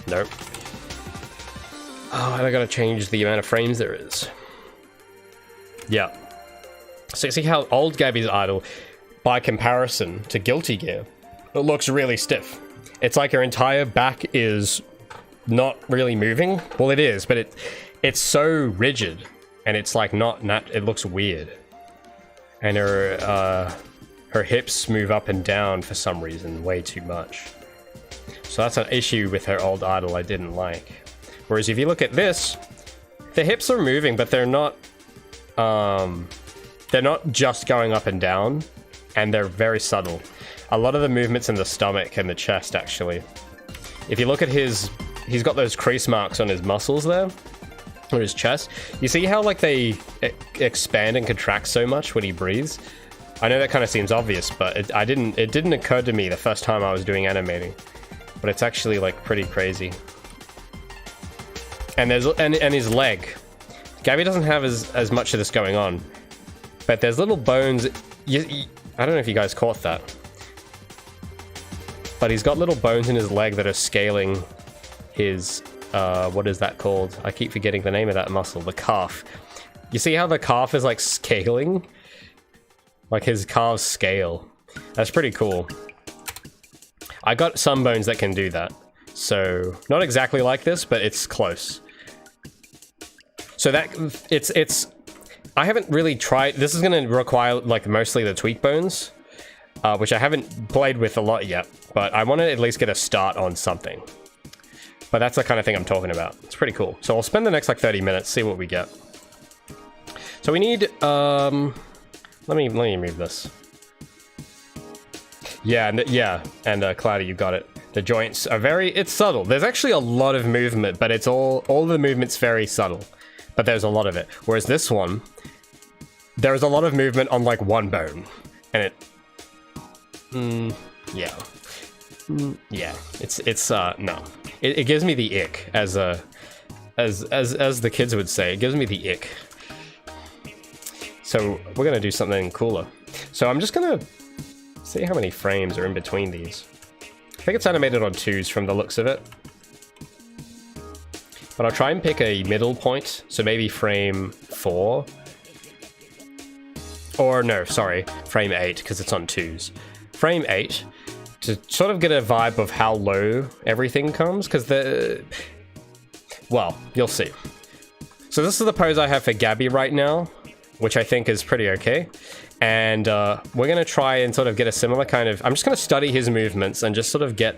Nope. Oh, and I gotta change the amount of frames there is. Yeah. So you see how old Gabi's idol, by comparison to Guilty Gear, it looks really stiff. It's like her entire back is not really moving. Well, it is, but it's so rigid, and it's like not it looks weird. And her hips move up and down for some reason way too much. So that's an issue with her old idol I didn't like. Whereas if you look at this, the hips are moving, but they're not just going up and down, and they're very subtle. A lot of the movements in the stomach and the chest, actually. If you look at he's got those crease marks on his muscles there, on his chest. You see how, like, they expand and contract so much when he breathes? I know that kind of seems obvious, but it didn't occur to me the first time I was doing animating. But it's actually, like, pretty crazy. And his leg. Gabi doesn't have as much of this going on, but there's little bones. I don't know if you guys caught that, but he's got little bones in his leg that are scaling his what is that called? I keep forgetting the name of that muscle. The calf. You see how the calf is, like, scaling? Like, his calves scale. That's pretty cool. I got some bones that can do that, so not exactly like this, but it's close. So that it's I haven't really tried. This is going to require, like, mostly the tweak bones, which I haven't played with a lot yet, but I want to at least get a start on something. But that's the kind of thing I'm talking about. It's pretty cool. So I'll spend the next, like, 30 minutes, see what we get. So we need let me move this. Yeah, and Cloudy, you got it. The joints are it's subtle. There's actually a lot of movement, but it's all the movement's very subtle. But there's a lot of it. Whereas this one, there's a lot of movement on, like, one bone. And yeah. It's no. It gives me the ick, as the kids would say. It gives me the ick. So we're gonna do something cooler. So I'm just gonna see how many frames are in between these. I think it's animated on 2s from the looks of it. But I'll try and pick a middle point, so maybe frame 4. Or no, sorry, frame 8, because it's on 2s. Frame 8, to sort of get a vibe of how low everything comes, because well, you'll see. So this is the pose I have for Gabi right now, which I think is pretty okay. And we're going to try and sort of get a similar kind of... I'm just going to study his movements and just sort of get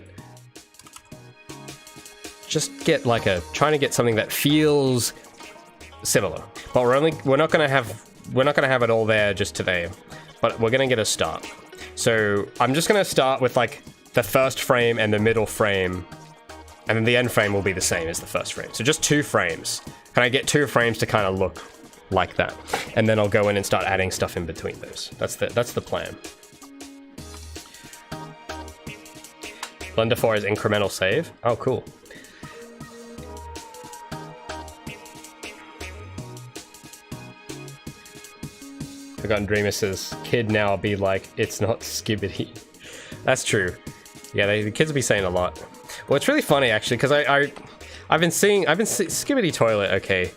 like trying to get something that feels similar. But we're not going to have it all there just today, but we're going to get a start. So I'm just going to start with, like, the first frame and the middle frame, and then the end frame will be the same as the first frame. So just 2 frames. Can I get 2 frames to kind of look like that? And then I'll go in and start adding stuff in between those. That's the plan. Blender 4 is incremental save. Oh, cool. Forgotten Dreamer says, kid now be like, it's not Skibbity. That's true. Yeah, the kids be saying a lot. Well, it's really funny actually, because I've been seeing Skibidi Toilet. Okay,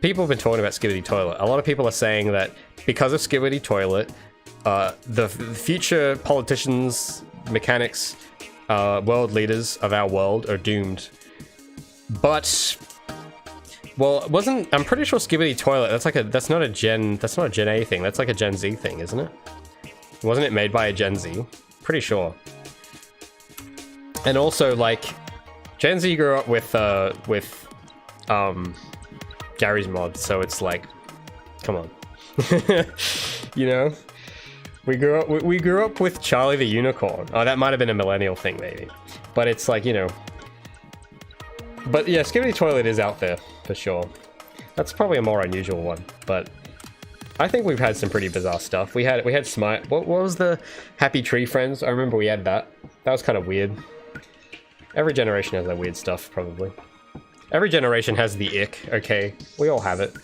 people have been talking about Skibidi Toilet. A lot of people are saying that because of Skibidi Toilet, the future politicians, mechanics, world leaders of our world are doomed. But well, I'm pretty sure Skibidi Toilet, that's not a Gen A thing. That's like a Gen Z thing, isn't it? Wasn't it made by a Gen Z? Pretty sure. And also, like, Gen Z grew up with Gary's mod, so it's like, come on. You know? We grew up with Charlie the Unicorn. Oh, that might have been a millennial thing, maybe. But it's like, you know. But yeah, Skibidi Toilet is out there, for sure. That's probably a more unusual one, but I think we've had some pretty bizarre stuff. We had Smite. What was the Happy Tree Friends? I remember we had that. That was kind of weird. Every generation has that weird stuff, probably. Every generation has the ick, okay? We all have it.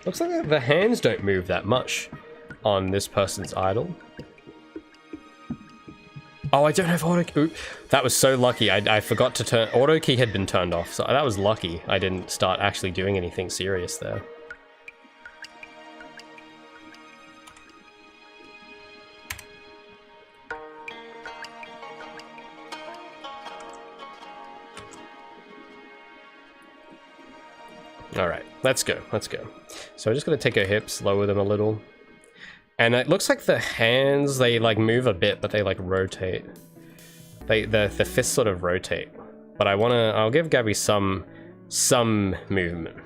Looks like the hands don't move that much on this person's idol. Oh, I don't have auto key. Ooh, that was so lucky. I forgot to turn... Auto key had been turned off, so that was lucky. I didn't start actually doing anything serious there. Alright, let's go, let's go. So I'm just gonna take her hips, lower them a little. And it looks like the hands, they like move a bit, but they like rotate. The fists sort of rotate. But I'll give Gabi some movement.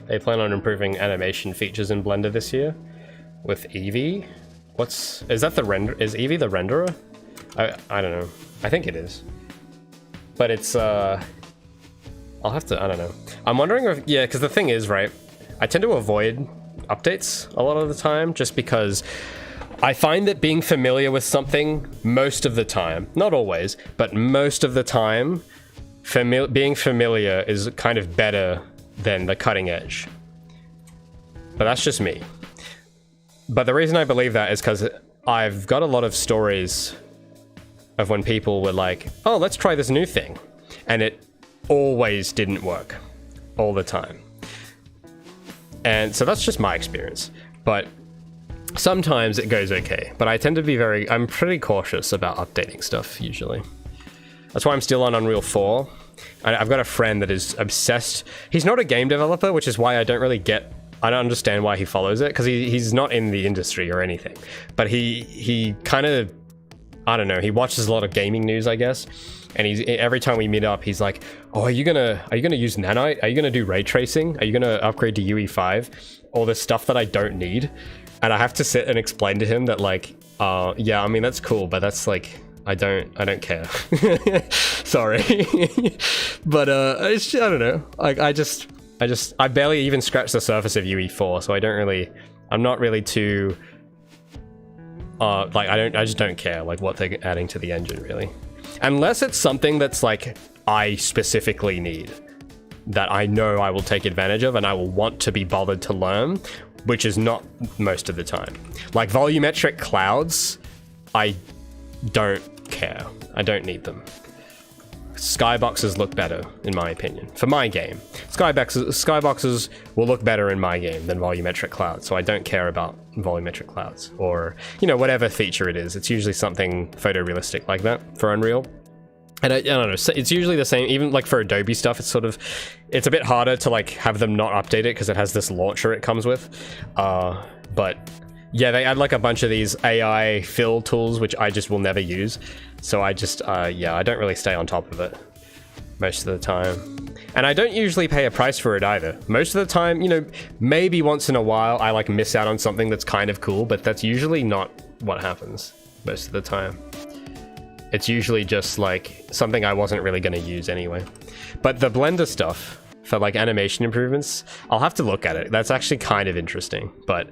They plan on improving animation features in Blender this year with Eevee. Is that the render? Is Eevee the renderer? I don't know. I think it is. But it's I'll have to, I don't know. I'm wondering if, yeah, because the thing is, right, I tend to avoid updates a lot of the time just because I find that being familiar with something most of the time, not always, but most of the time, being familiar is kind of better than the cutting edge. But that's just me. But the reason I believe that is because I've got a lot of stories of when people were like, oh, let's try this new thing. And it always didn't work. All the time. And so that's just my experience. But sometimes it goes okay. But I tend to be I'm pretty cautious about updating stuff, usually. That's why I'm still on Unreal 4. I've got a friend that is obsessed. He's not a game developer, which is why I don't understand why he follows it, because he's not in the industry or anything. But he kind of, I don't know, he watches a lot of gaming news, I guess. And every time we meet up, he's like, oh, are you gonna use nanite? Are you gonna do ray tracing? Are you gonna upgrade to UE5? All this stuff that I don't need. And I have to sit and explain to him that, like, yeah, I mean, that's cool, but that's like, I don't care. Sorry. But I don't know. Like, I barely even scratched the surface of UE4, so I'm not really too like, I just don't care like what they're adding to the engine, really. Unless it's something that's like I specifically need, that I know I will take advantage of and I will want to be bothered to learn, which is not most of the time. Like volumetric clouds, I don't care. I don't need them. Skyboxes look better, in my opinion. For my game. Skyboxes will look better in my game than volumetric clouds, so I don't care about volumetric clouds. Or, you know, whatever feature it is. It's usually something photorealistic like that for Unreal. And I don't know, it's usually the same, even like for Adobe stuff, it's a bit harder to like have them not update it because it has this launcher it comes with. But yeah, they add like a bunch of these AI fill tools, which I just will never use. So I just, yeah, I don't really stay on top of it most of the time. And I don't usually pay a price for it either. Most of the time, you know, maybe once in a while I like miss out on something that's kind of cool, but that's usually not what happens most of the time. It's usually just like something I wasn't really going to use anyway. But the Blender stuff for like animation improvements, I'll have to look at it. That's actually kind of interesting, but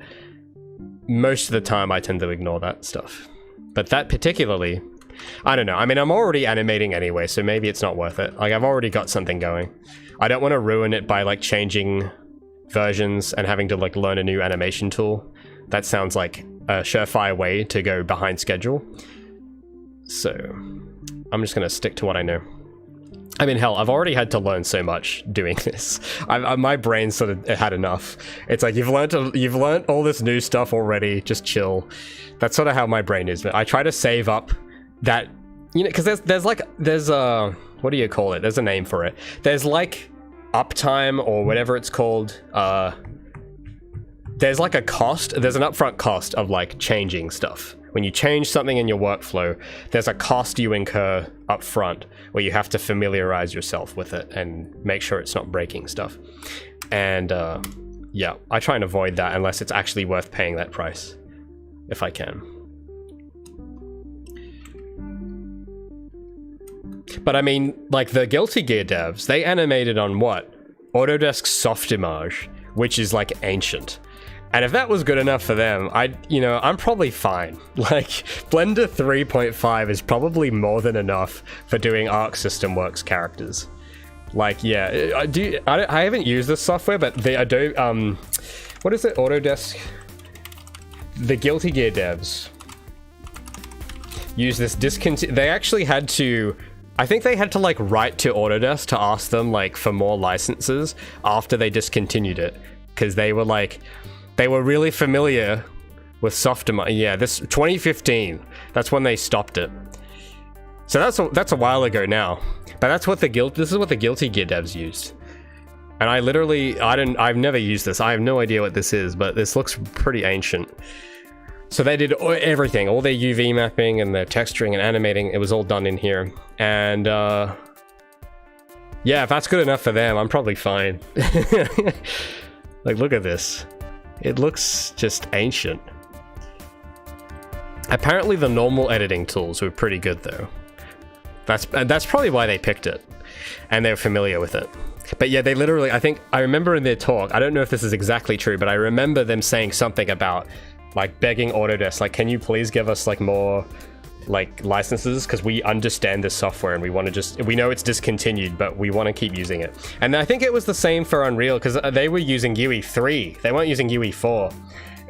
most of the time I tend to ignore that stuff. But that particularly, I don't know. I mean, I'm already animating anyway, so maybe it's not worth it. Like, I've already got something going. I don't want to ruin it by, like, changing versions and having to, like, learn a new animation tool. That sounds like a surefire way to go behind schedule. So, I'm just gonna stick to what I know. I mean, hell, I've already had to learn so much doing this. My brain sort of had enough. It's like, you've learned all this new stuff already, just chill. That's sort of how my brain is. But I try to save up that, you know, because there's what do you call it? There's a name for it. There's like uptime or whatever it's called. There's like a cost. There's an upfront cost of like changing stuff. When you change something in your workflow, there's a cost you incur up front where you have to familiarize yourself with it and make sure it's not breaking stuff. And yeah, I try and avoid that unless it's actually worth paying that price, if I can. But I mean, like the Guilty Gear devs, they animated on what? Autodesk Softimage, which is like ancient. And if that was good enough for them, I'm probably fine. Like, Blender 3.5 is probably more than enough for doing Arc System Works characters. Like, yeah, I haven't used this software, but the Adobe, what is it, Autodesk? The Guilty Gear devs use this they actually had to, I think they had to like write to Autodesk to ask them like for more licenses after they discontinued it. Because they were like, they were really familiar with Softimage. Yeah, this 2015. That's when they stopped it. So that's a while ago now. But that's what this is what the Guilty Gear devs used. And I've never used this. I have no idea what this is, but this looks pretty ancient. So they did everything, all their UV mapping and their texturing and animating. It was all done in here. And yeah, if that's good enough for them, I'm probably fine. Like, look at this. It looks just ancient. Apparently the normal editing tools were pretty good though. That's probably why they picked it. And they're familiar with it. But yeah, they literally, I remember in their talk, I don't know if this is exactly true, but I remember them saying something about like begging Autodesk, like, can you please give us like more like licenses, because we understand this software and we know it's discontinued, but we want to keep using it. And I think it was the same for Unreal, because they were using UE 3, they weren't using UE 4,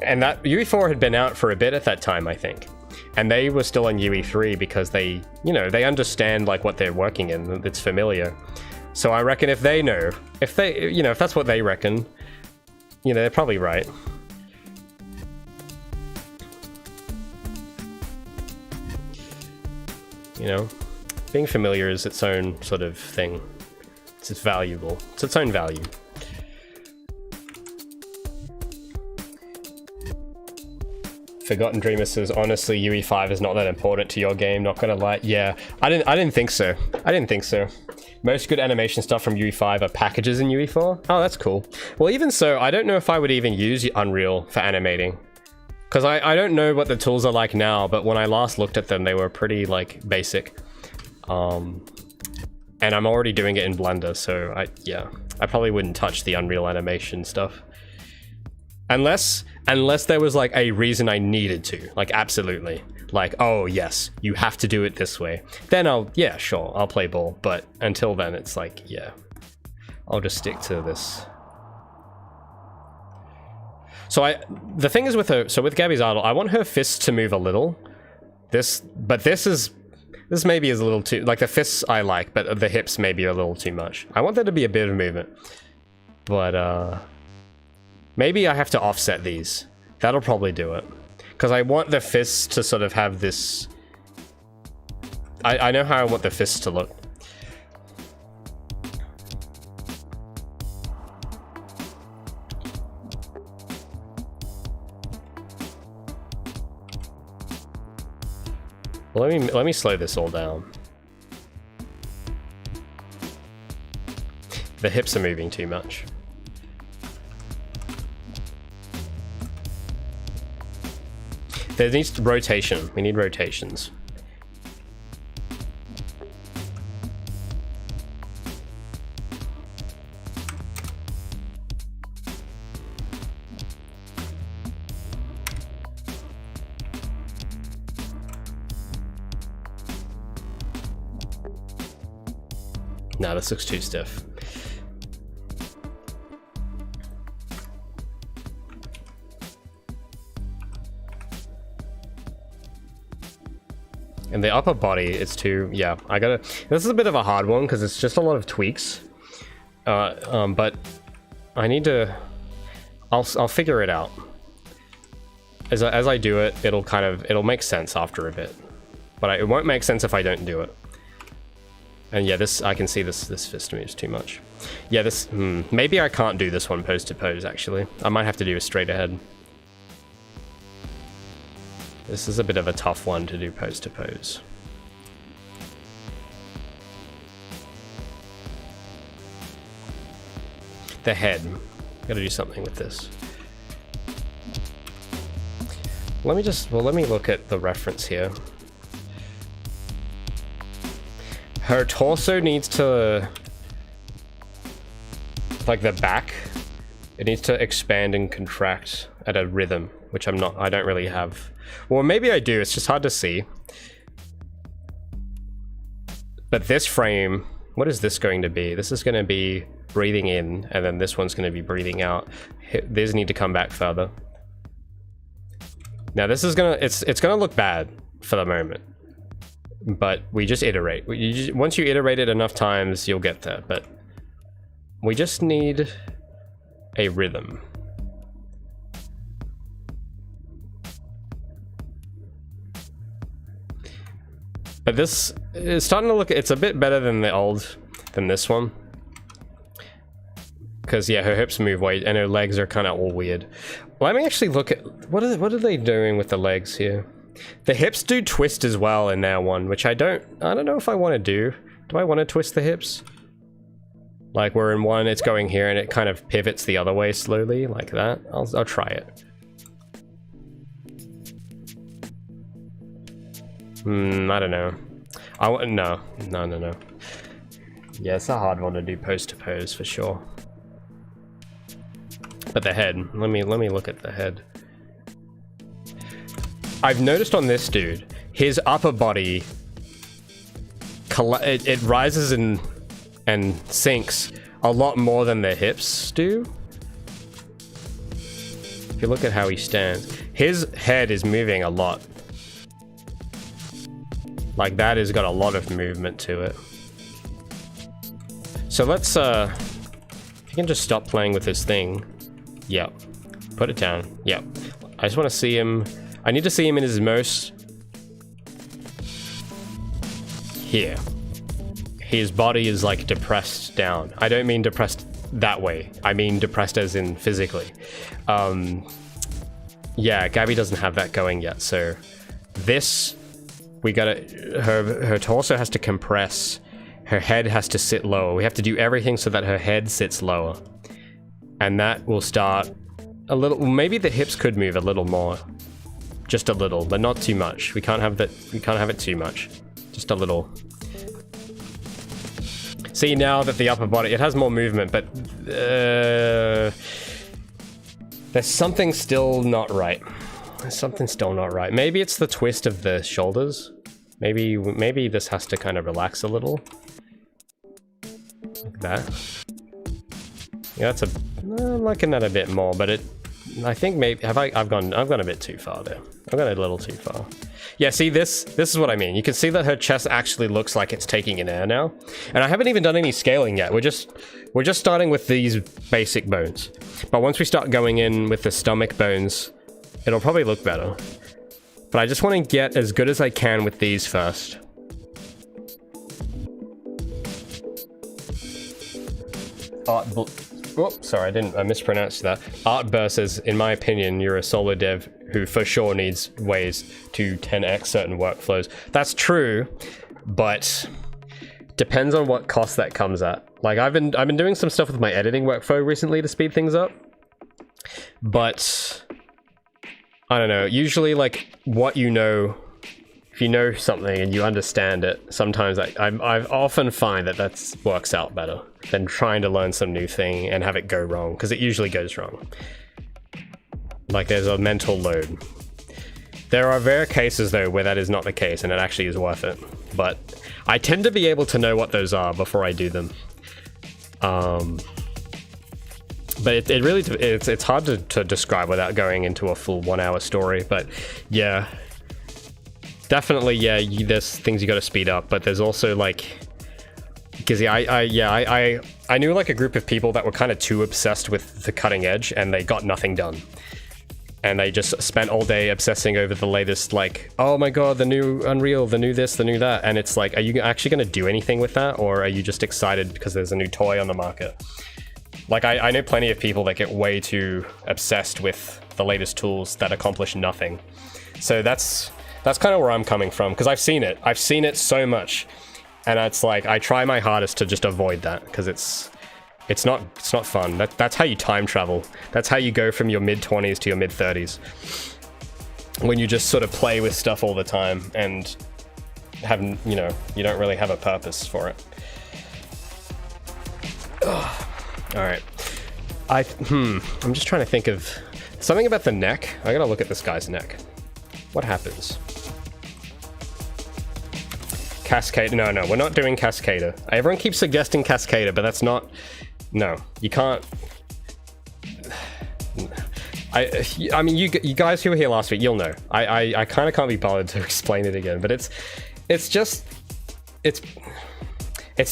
and that UE 4 had been out for a bit at that time, I think, and they were still on UE 3 because they understand like what they're working in, it's familiar. So I reckon if that's what they reckon, they're probably right. Being familiar is its own sort of thing. It's valuable. It's its own value. Forgotten Dreamer says, honestly, UE5 is not that important to your game, not gonna lie. Yeah, I didn't think so. Most good animation stuff from UE5 are packages in UE4. Oh, that's cool. Well, even so, I don't know if I would even use Unreal for animating. Because I don't know what the tools are like now, but when I last looked at them, they were pretty, like, basic. And I'm already doing it in Blender, so I probably wouldn't touch the Unreal animation stuff. Unless there was, like, a reason I needed to. Like, absolutely. Like, oh, yes, you have to do it this way. Then I'll play ball. But until then, it's like, yeah, I'll just stick to this. So the thing is with Gabi's idol, I want her fists to move a little. This maybe is a little too, like the fists I like, but the hips maybe a little too much. I want there to be a bit of movement. But maybe I have to offset these. That'll probably do it. Because I want the fists to sort of have this, I know how I want the fists to look. Let me slow this all down. The hips are moving too much. There needs rotation. We need rotations. No, this looks too stiff. And the upper body is too, yeah, this is a bit of a hard one because it's just a lot of tweaks. But I need to, I'll figure it out. As I do it, it'll make sense after a bit. But it won't make sense if I don't do it. And yeah, I can see this fist moves too much. Yeah, maybe I can't do this one pose to pose actually. I might have to do a straight ahead. This is a bit of a tough one to do pose to pose. The head. Gotta do something with this. Let me look at the reference here. Her torso needs to, like the back, it needs to expand and contract at a rhythm, which I don't really have. Well, maybe I do, it's just hard to see. But this frame, what is this going to be? This is going to be breathing in, and then this one's going to be breathing out. These need to come back further. Now this is it's gonna look bad for the moment, but we just iterate. Once you iterate it enough times, you'll get there, but we just need a rhythm. But this is starting to look, it's a bit better than this one. Because yeah, her hips move weight and her legs are kind of all weird. Let me actually look at, what are they doing with the legs here? The hips do twist as well in that one, which I don't know if I want to do. Do I want to twist the hips? Like where in one it's going here and it kind of pivots the other way slowly, like that. I'll try it. I don't know. No. Yeah, it's a hard one to do pose to pose for sure. But the head, let me look at the head. I've noticed on this dude, his upper body, it rises and sinks a lot more than the hips do. If you look at how he stands, his head is moving a lot. Like that has got a lot of movement to it. So let's, if you can just stop playing with this thing. Yep. Put it down. Yep. I just want to see him. I need to see him in his most... Here. His body is like depressed down. I don't mean depressed that way. I mean depressed as in physically. Yeah, Gabi doesn't have that going yet, so... This... We gotta... Her torso has to compress. Her head has to sit lower. We have to do everything so that her head sits lower. And that will start a little, maybe the hips could move a little more. Just a little, but not too much. We can't have it too much. Just a little. See now that the upper body, it has more movement, but there's something still not right. There's something still not right. Maybe it's the twist of the shoulders. Maybe this has to kind of relax a little. Like that. Yeah, I'm liking that a bit more, but I think maybe, I've gone a bit too far there. I've gone a little too far. Yeah, see, this is what I mean. You can see that her chest actually looks like it's taking in air now. And I haven't even done any scaling yet. We're just starting with these basic bones. But once we start going in with the stomach bones, it'll probably look better. But I just want to get as good as I can with these first. Oh, sorry, I mispronounced that. Artburst says, in my opinion, you're a solo dev who for sure needs ways to 10x certain workflows. That's true, but depends on what cost that comes at. Like I've been doing some stuff with my editing workflow recently to speed things up, but I don't know. Usually, like what you know. If you know something and you understand it, sometimes I often find that works out better than trying to learn some new thing and have it go wrong, because it usually goes wrong. Like there's a mental load. There are rare cases though where that is not the case and it actually is worth it. But I tend to be able to know what those are before I do them. But it really, it's hard to describe without going into a full 1 hour story. But yeah, definitely, yeah, there's things you got to speed up, but there's also like, because I knew like a group of people that were kind of too obsessed with the cutting edge and they got nothing done. And they just spent all day obsessing over the latest, like, oh my god, the new Unreal, the new this, the new that. And it's like, are you actually going to do anything with that? Or are you just excited because there's a new toy on the market? Like, I know plenty of people that get way too obsessed with the latest tools that accomplish nothing. So that's kind of where I'm coming from, because I've seen it. I've seen it so much. And it's like, I try my hardest to just avoid that, because it's not fun. That's how you time travel. That's how you go from your mid-20s to your mid-30s. When you just sort of play with stuff all the time and have, you know, you don't really have a purpose for it. Ugh. All right. I'm just trying to think of something about the neck. I gotta look at this guy's neck. What happens? Cascade. No, we're not doing Cascader. Everyone keeps suggesting Cascader, but that's not. No, you can't. I mean, you guys who were here last week, you'll know. I kind of can't be bothered to explain it again, but it's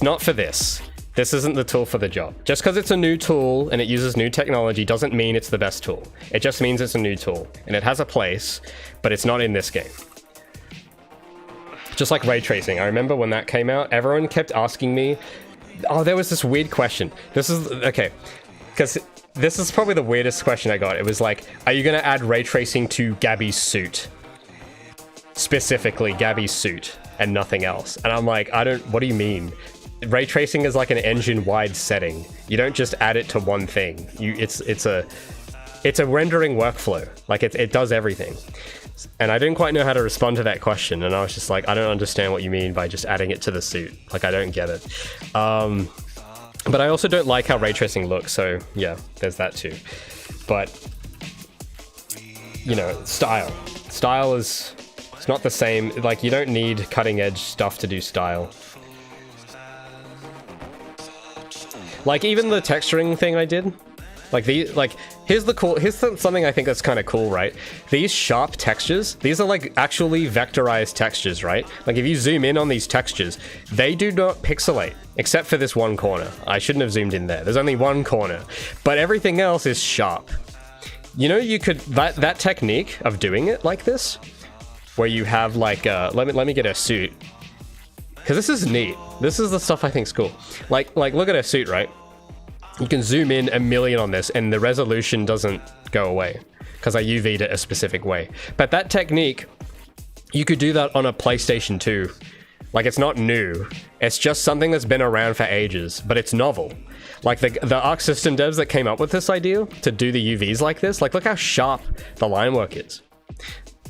not for this. This isn't the tool for the job. Just because it's a new tool and it uses new technology doesn't mean it's the best tool. It just means it's a new tool and it has a place, but it's not in this game. Just like ray tracing. I remember when that came out, everyone kept asking me, oh, there was this weird question. This is, okay, because this is probably the weirdest question I got. It was like, are you going to add ray tracing to Gabi's suit? Specifically, Gabi's suit and nothing else. And I'm like, what do you mean? Ray tracing is like an engine-wide setting. You don't just add it to one thing. It's a rendering workflow. Like it does everything. And I didn't quite know how to respond to that question. And I was just like, I don't understand what you mean by just adding it to the suit. Like, I don't get it. But I also don't like how ray tracing looks. So yeah, there's that too. But, you know, style. Style is, it's not the same. Like, you don't need cutting edge stuff to do style. Like, even the texturing thing I did, here's something I think that's kind of cool, right? These sharp textures, these are like actually vectorized textures, right? Like, if you zoom in on these textures, they do not pixelate, except for this one corner. I shouldn't have zoomed in there. There's only one corner, but everything else is sharp. You know, you could, that technique of doing it like this, where you have like, let me get a suit. Because this is neat. This is the stuff I think's cool. Like look at her suit, right? You can zoom in a million on this and the resolution doesn't go away because I UV'd it a specific way. But that technique, you could do that on a PlayStation 2. Like, it's not new. It's just something that's been around for ages, but it's novel. Like the Arc System devs that came up with this idea to do the UVs like this, like look how sharp the line work is.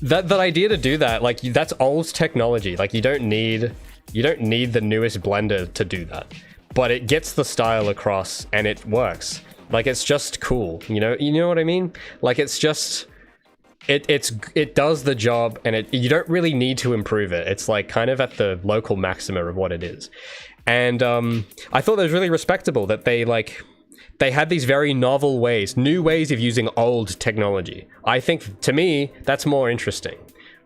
That idea to do that, like, that's old technology. Like, you don't need the newest blender to do that, but it gets the style across and it works. Like, it's just cool, you know what I mean? Like, it's just, it does the job, and you don't really need to improve it. It's like kind of at the local maxima of what it is. And I thought that was really respectable that they had these very novel ways, new ways of using old technology. I think, to me, that's more interesting.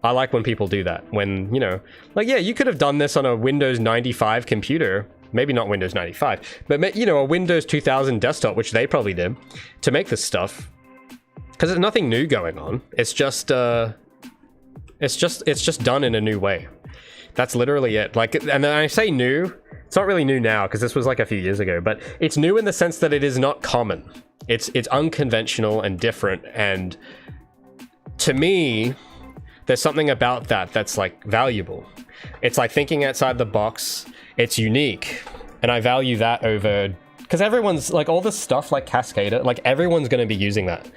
I like when people do that. When, you know, like, yeah, you could have done this on a Windows 95 computer. Maybe not Windows 95, but, you know, a Windows 2000 desktop, which they probably did, to make this stuff. Because there's nothing new going on. It's just done in a new way. That's literally it. Like, and then I say new, it's not really new now because this was like a few years ago, but it's new in the sense that it is not common. It's unconventional and different, and to me, there's something about that that's like valuable. It's like thinking outside the box. It's unique, and I value that over, because everyone's like, all this stuff like Cascader, like everyone's going to be using that.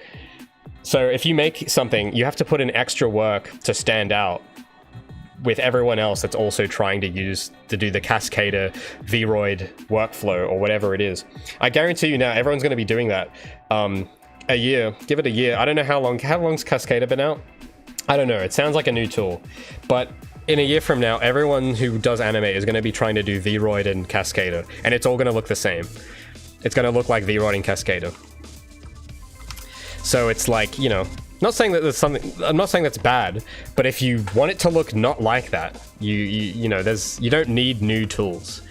So if you make something, you have to put in extra work to stand out with everyone else that's also trying to do the Cascader Vroid workflow or whatever it is. I guarantee you now, everyone's going to be doing that. A year, give it a year. I don't know how long's Cascader been out? I don't know, it sounds like a new tool, but in a year from now, everyone who does anime is going to be trying to do Vroid and Cascader, and it's all going to look the same. It's going to look like Vroid and Cascader. So it's like, you know, not saying that there's something, I'm not saying that's bad, but if you want it to look not like that, you know, you don't need new tools.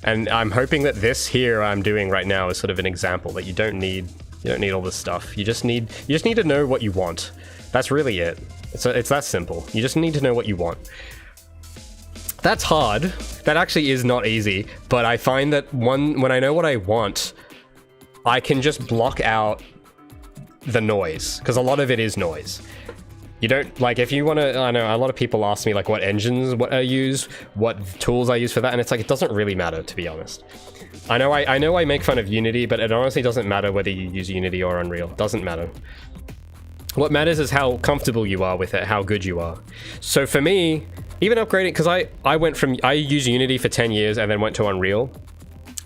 And I'm hoping that this here I'm doing right now is sort of an example that you don't need all this stuff. You just need to know what you want. That's really it. It's that simple. You just need to know what you want. That's hard. That actually is not easy, but I find that when I know what I want, I can just block out the noise, because a lot of it is noise. You don't, like, if you want to, I know a lot of people ask me like what engines I use, what tools I use for that, and it's like, it doesn't really matter, to be honest. I know I make fun of Unity, but it honestly doesn't matter whether you use Unity or Unreal. It doesn't matter. What matters is how comfortable you are with it, how good you are. So for me, even upgrading, because I used Unity for 10 years and then went to Unreal.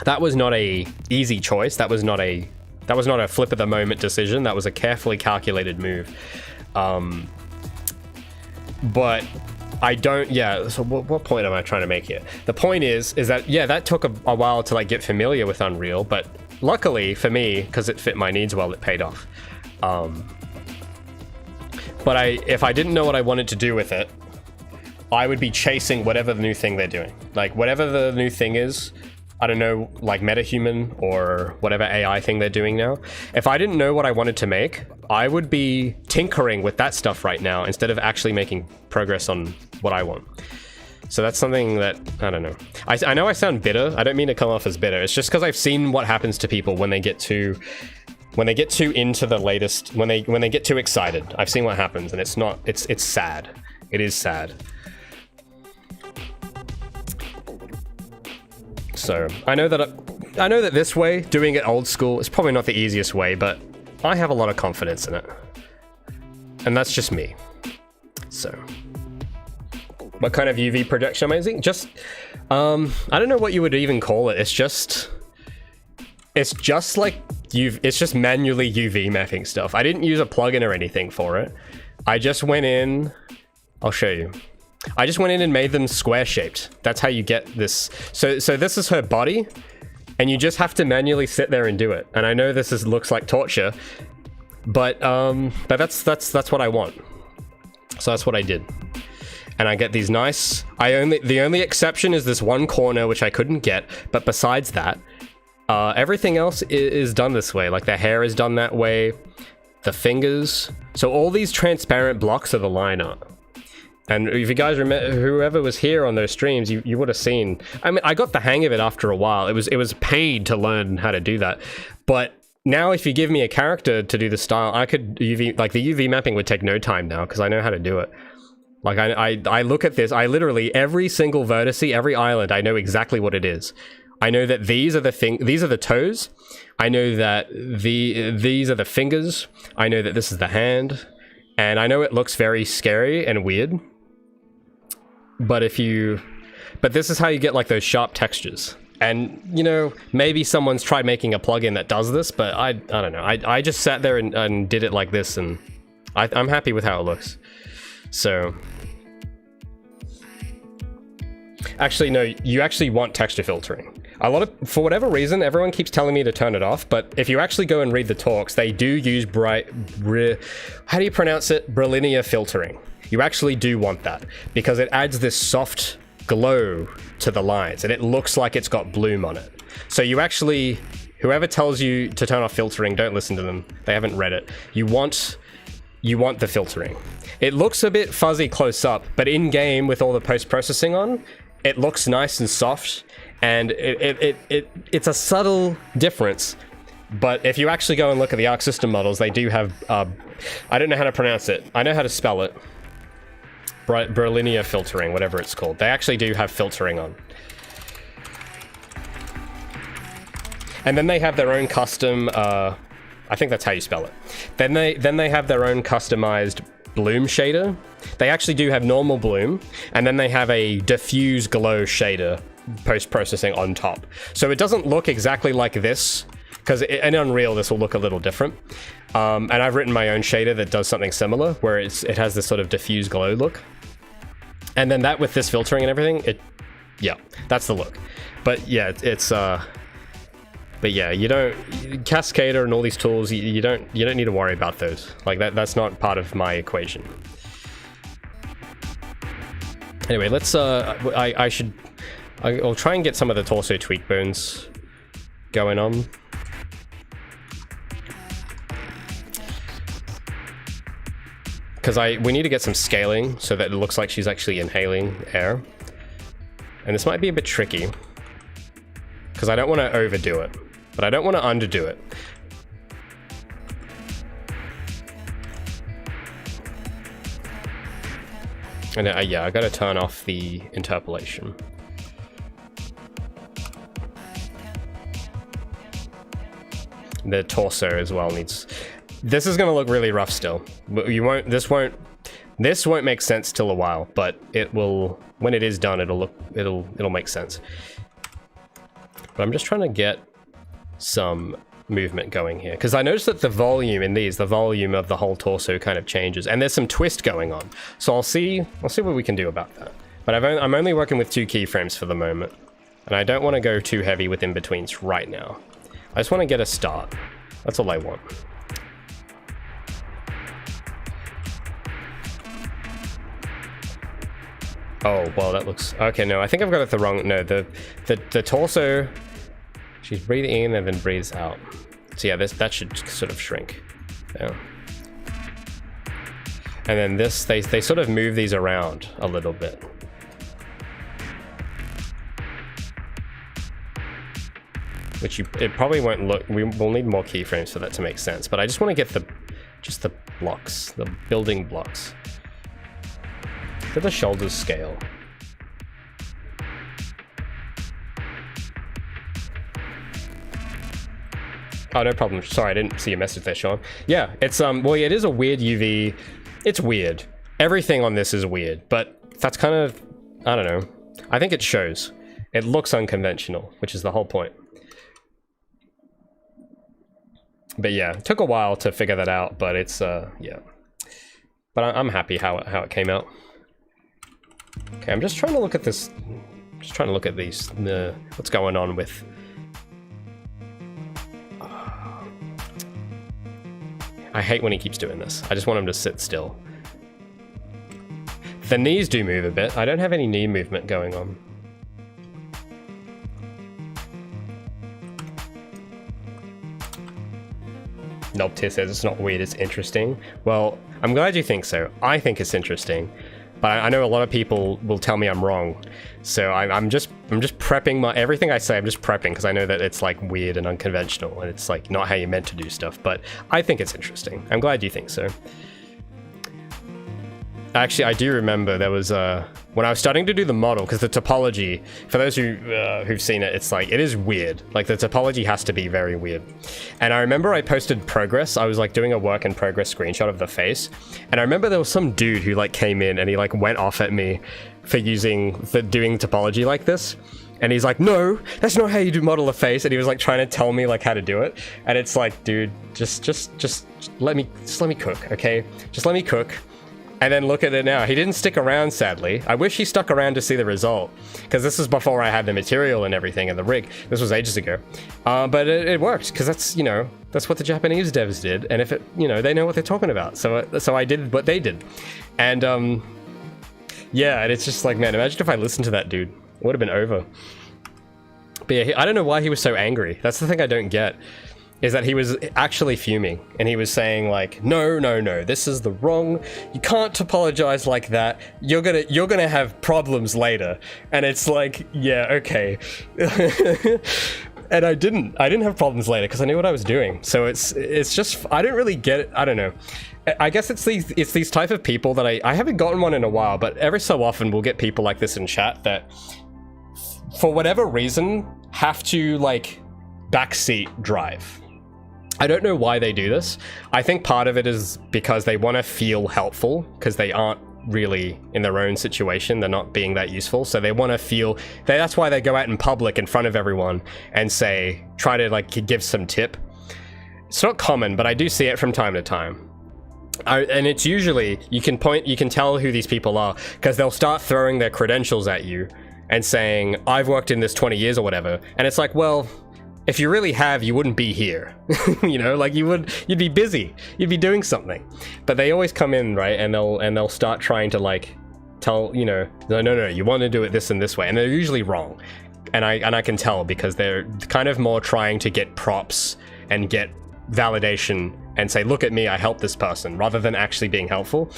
That was not a easy choice. That was not a flip of the moment decision. That was a carefully calculated move. But I don't, yeah, so what point am I trying to make here? The point is that, yeah, that took a while to like get familiar with Unreal, but luckily for me, because it fit my needs well, it paid off. But if I didn't know what I wanted to do with it, I would be chasing whatever the new thing they're doing. Like, whatever the new thing is, I don't know, like MetaHuman or whatever AI thing they're doing now. If I didn't know what I wanted to make, I would be tinkering with that stuff right now instead of actually making progress on what I want. So that's something that, I don't know. I know I sound bitter. I don't mean to come off as bitter. It's just because I've seen what happens to people when they get too into the latest, when they get too excited. I've seen what happens, and it's sad. It is sad. So I know that this way, doing it old school, is probably not the easiest way, but I have a lot of confidence in it, and that's just me. So, what kind of UV projection am I using? Just, I don't know what you would even call it. It's just like it's just manually UV mapping stuff. I didn't use a plugin or anything for it. I just went in. I'll show you. I just went in and made them square shaped. That's how you get this. So this is her body, and you just have to manually sit there and do it. And I know this looks like torture, but that's what I want. So that's what I did. And I get these nice. The only exception is this one corner which I couldn't get, but besides that, everything else is done this way. Like the hair is done that way, the fingers. So all these transparent blocks are the line art. And if you guys remember, whoever was here on those streams, you would have seen. I mean, I got the hang of it after a while. It was paid to learn how to do that. But now, if you give me a character to do the style, I could the UV mapping would take no time now because I know how to do it. Like I look at this, I literally every single vertice, every island, I know exactly what it is. I know that these are the toes. I know that these are the fingers. I know that this is the hand, and I know it looks very scary and weird. But this is how you get like those sharp textures. And you know, maybe someone's tried making a plugin that does this, but I don't know. I just sat there and did it like this, and I'm happy with how it looks. So actually, no, you actually want texture filtering. For whatever reason, everyone keeps telling me to turn it off, but if you actually go and read the talks, they do use how do you pronounce it? Brilinear filtering. You actually do want that because it adds this soft glow to the lines and it looks like it's got bloom on it. So you actually, whoever tells you to turn off filtering, don't listen to them. They haven't read it. You want the filtering. It looks a bit fuzzy close up, but in game with all the post-processing on, it looks nice and soft. And it's a subtle difference, but if you actually go and look at the Arc System models, they do have, I don't know how to pronounce it. I know how to spell it. Brilinear filtering, whatever it's called. They actually do have filtering on. And then they have their own custom, I think that's how you spell it. Then they have their own customized bloom shader. They actually do have normal bloom, and then they have a diffuse glow shader post-processing on top. So it doesn't look exactly like this, because in Unreal this will look a little different. And I've written my own shader that does something similar, where it has this sort of diffuse glow look. And then that with this filtering and everything, yeah, that's the look. But yeah, but yeah, you don't, Cascader and all these tools, you don't need to worry about those. Like that's not part of my equation. Anyway, let's, I'll try and get some of the torso tweak bones going on. Because we need to get some scaling so that it looks like she's actually inhaling air. And this might be a bit tricky, because I don't want to overdo it, but I don't want to underdo it. And yeah, I gotta turn off the interpolation. The torso as well needs... This is gonna look really rough still. This won't make sense till a while, but it will, when it is done, it'll make sense. But I'm just trying to get some movement going here, because I noticed that the volume in these, the volume of the whole torso kind of changes, and there's some twist going on. So I'll see what we can do about that. But I'm only working with 2 keyframes for the moment, and I don't want to go too heavy with in-betweens right now. I just want to get a start. That's all I want. Oh, well, that looks... Okay, no, I think I've got it the wrong... No, the torso... She's breathing in and then breathes out. So yeah, that should sort of shrink. Yeah. And then this, they sort of move these around a little bit. Which it probably won't look... We'll need more keyframes for that to make sense. But I just want to get just the blocks, the building blocks. To the shoulders scale. Oh, no problem. Sorry, I didn't see your message there, Sean. Yeah, it's well, it is a weird UV. It's weird. Everything on this is weird, but that's kind of, I don't know. I think it shows. It looks unconventional, which is the whole point. But yeah, it took a while to figure that out, but it's yeah. But I'm happy how it came out. Okay, I'm just trying to look at this. Just trying to look at these. What's going on with? I hate when he keeps doing this. I just want him to sit still. The knees do move a bit. I don't have any knee movement going on. Nobtier says it's not weird, it's interesting. Well, I'm glad you think so. I think it's interesting. But I know a lot of people will tell me I'm wrong. So I'm just prepping everything I say, I'm just prepping because I know that it's like weird and unconventional and it's like not how you're meant to do stuff, but I think it's interesting. I'm glad you think so. Actually, I do remember there was when I was starting to do the model, because the topology, for those who've seen it, it's like, it is weird. Like the topology has to be very weird. And I remember I posted progress. I was like doing a work in progress screenshot of the face. And I remember there was some dude who like came in and he like went off at me for doing topology like this. And he's like, no, that's not how you do model a face. And he was like trying to tell me like how to do it. And it's like, dude, just let me cook, okay? Just let me cook. And then look at it now. He didn't stick around, sadly. I wish he stuck around to see the result, because this is before I had the material and everything and the rig. This was ages ago. But it worked, because that's, you know, that's what the Japanese devs did. And if it, you know, they know what they're talking about. So I did what they did. And yeah, and it's just like, man, imagine if I listened to that dude. It would have been over. But yeah, I don't know why he was so angry. That's the thing I don't get. Is that he was actually fuming, and he was saying like, no, this is the wrong, you can't topologize like that, you're gonna have problems later. And it's like, yeah, okay. And I didn't have problems later because I knew what I was doing. So it's just, I don't really get it. I don't know. I guess it's these type of people that I haven't gotten one in a while, but every so often we'll get people like this in chat that for whatever reason have to like backseat drive. I don't know why they do this. I think part of it is because they want to feel helpful, because they aren't really in their own situation. They're not being that useful. So they want to feel, that's why they go out in public in front of everyone and say, try to like give some tip. It's not common, but I do see it from time to time. And it's usually, you can tell who these people are, because they'll start throwing their credentials at you and saying, I've worked in this 20 years or whatever. And it's like, well, if you really have, you wouldn't be here. You know, like you'd be busy, you'd be doing something. But they always come in, right? And they'll start trying to like tell, you know, no, you want to do it this and this way. And they're usually wrong. And I can tell, because they're kind of more trying to get props and get validation and say, look at me, I helped this person, rather than actually being helpful.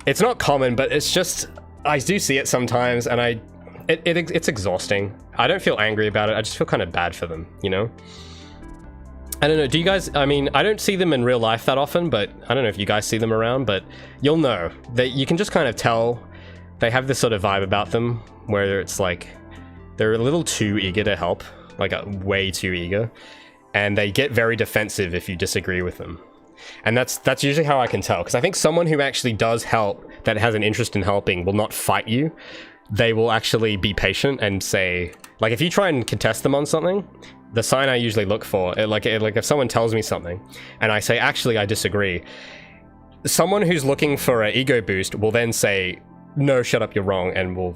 It's not common, but it's just, I do see it sometimes, and it's exhausting. I don't feel angry about it, I just feel kind of bad for them, you know? I don't know, do you guys, I mean, I don't see them in real life that often, but I don't know if you guys see them around, but you'll know that you can just kind of tell they have this sort of vibe about them where it's like they're a little too eager to help, like way too eager, and they get very defensive if you disagree with them. And that's usually how I can tell, because I think someone who actually does help, that has an interest in helping, will not fight you. They will actually be patient and say, like, if you try and contest them on something, the sign I usually look for, like if someone tells me something and I say, actually, I disagree, someone who's looking for an ego boost will then say, no, shut up, you're wrong, and will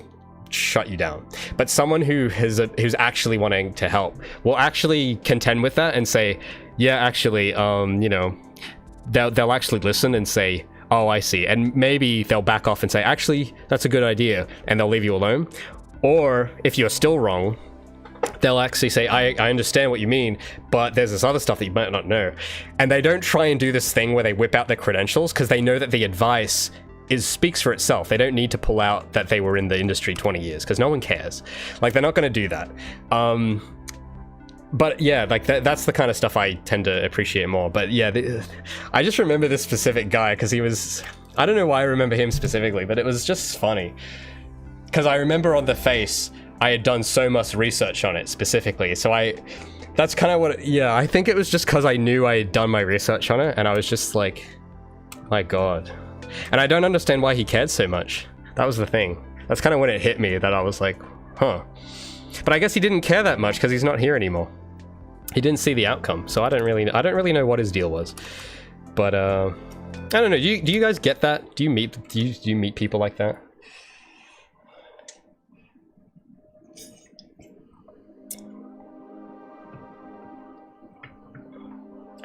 shut you down. But someone who's actually wanting to help will actually contend with that and say, yeah, actually, you know, they'll actually listen and say, oh, I see, and maybe they'll back off and say, actually, that's a good idea, and they'll leave you alone. Or if you're still wrong, they'll actually say, I understand what you mean, but there's this other stuff that you might not know. And they don't try and do this thing where they whip out their credentials, because they know that the advice speaks for itself. They don't need to pull out that they were in the industry 20 years, because no one cares. Like, they're not going to do that. But yeah, like that's the kind of stuff I tend to appreciate more. But yeah, I just remember this specific guy because he was, I don't know why I remember him specifically, but it was just funny. Because I remember on the face, I had done so much research on it specifically. So that's kind of what, yeah, I think it was just because I knew I had done my research on it, and I was just like, my God. And I don't understand why he cared so much. That was the thing. That's kind of when it hit me, that I was like, huh. But I guess he didn't care that much because he's not here anymore. He didn't see the outcome, so I don't really know what his deal was. But I don't know. Do you guys get that? Do you meet people like that?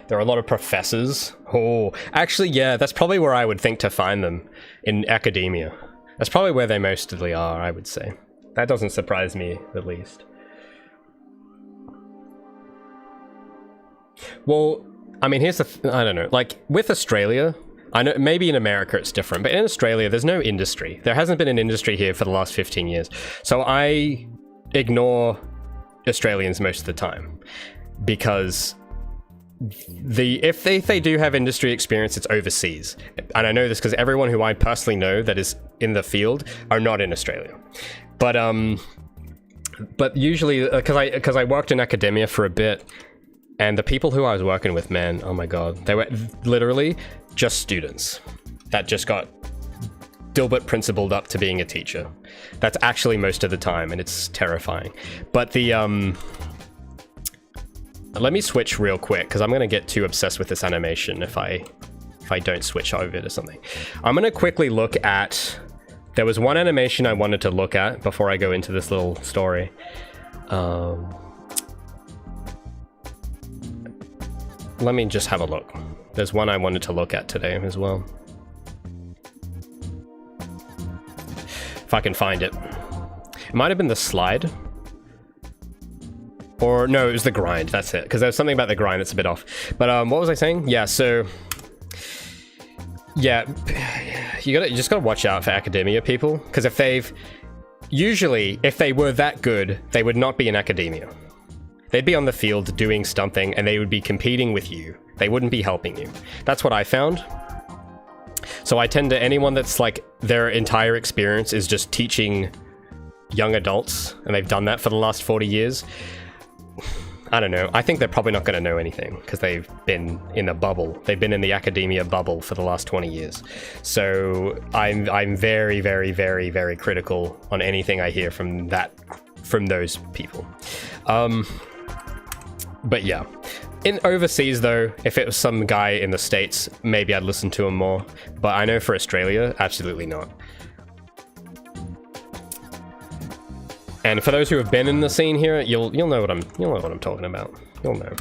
There are a lot of professors. Oh, actually, yeah, that's probably where I would think to find them, in academia. That's probably where they mostly are, I would say. That doesn't surprise me, at least. Well, I mean, here's the I don't know, like, with Australia, I know maybe in America it's different, but in Australia, there's no industry. There hasn't been an industry here for the last 15 years. So I ignore Australians most of the time, because if they do have industry experience, it's overseas. And I know this because everyone who I personally know that is in the field are not in Australia. But usually, because I worked in academia for a bit, and the people who I was working with, man, oh my God, they were literally just students that just got Dilbert principled up to being a teacher. That's actually most of the time, and it's terrifying. But let me switch real quick, because I'm going to get too obsessed with this animation if I don't switch over to something. I'm going to quickly look at... There was one animation I wanted to look at before I go into this little story. Let me just have a look. There's one I wanted to look at today as well. If I can find it. It might have been the slide. Or no, it was the grind, that's it. Because there's something about the grind that's a bit off. But what was I saying? Yeah, so... Yeah, you just gotta watch out for academia people, because if they were that good, they would not be in academia. They'd be on the field doing something, and they would be competing with you. They wouldn't be helping you. That's what I found. So I tend to, anyone that's like, their entire experience is just teaching young adults, and they've done that for the last 40 years, I don't know. I think they're probably not going to know anything because they've been in a bubble. They've been in the academia bubble for the last 20 years. So I'm very, very, very, very critical on anything I hear from those people. But yeah, In overseas though, if it was some guy in the States, maybe I'd listen to him more. But I know for Australia, absolutely not. And for those who have been in the scene here, you'll know what I'm talking about. You'll know.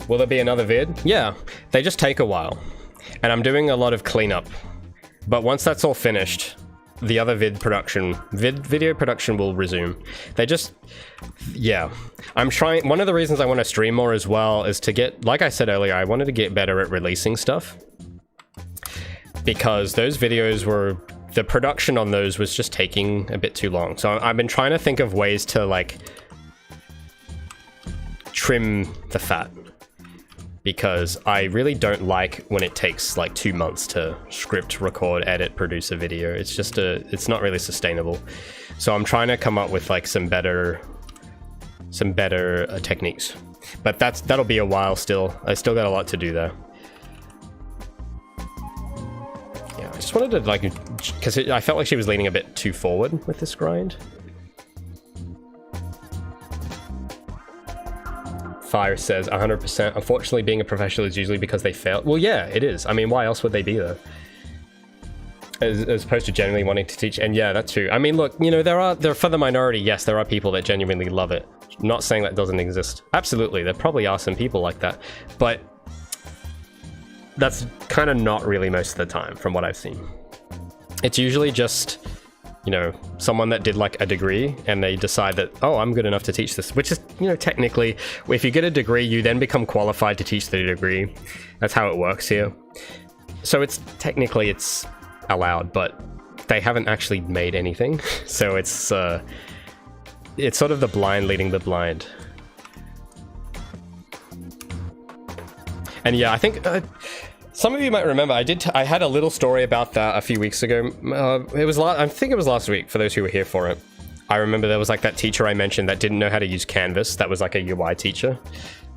Will there be another vid? Yeah, they just take a while. And I'm doing a lot of cleanup. But once that's all finished, the other video production will resume. They just, yeah. I'm trying, one of the reasons I want to stream more as well is to get, like I said earlier, I wanted to get better at releasing stuff. Because those videos were, the production on those was just taking a bit too long. So I've been trying to think of ways to like, trim the fat. Because I really don't like when it takes like 2 months to script, record, edit, produce a video. It's just it's not really sustainable. So I'm trying to come up with like some better techniques. But that'll be a while still. I still got a lot to do there. Yeah, I just wanted to like, because I felt like she was leaning a bit too forward with this grind. Fire says 100%. Unfortunately, being a professional is usually because they fail. Well, yeah, it is. I mean, why else would they be there? As opposed to genuinely wanting to teach. And yeah, that's true. I mean, look, you know, there for the minority, yes, there are people that genuinely love it. I'm not saying that doesn't exist. Absolutely, there probably are some people like that. But that's kind of not really most of the time from what I've seen. It's usually just, you know, someone that did like a degree and they decide that, oh, I'm good enough to teach this, which is, you know, technically, if you get a degree, you then become qualified to teach the degree. That's how it works here. So it's technically it's allowed, but they haven't actually made anything. So it's sort of the blind leading the blind. And yeah, I think some of you might remember I had a little story about that a few weeks ago. I think it was last week for those who were here for it. I remember there was like that teacher I mentioned that didn't know how to use Canvas. That was like a UI teacher.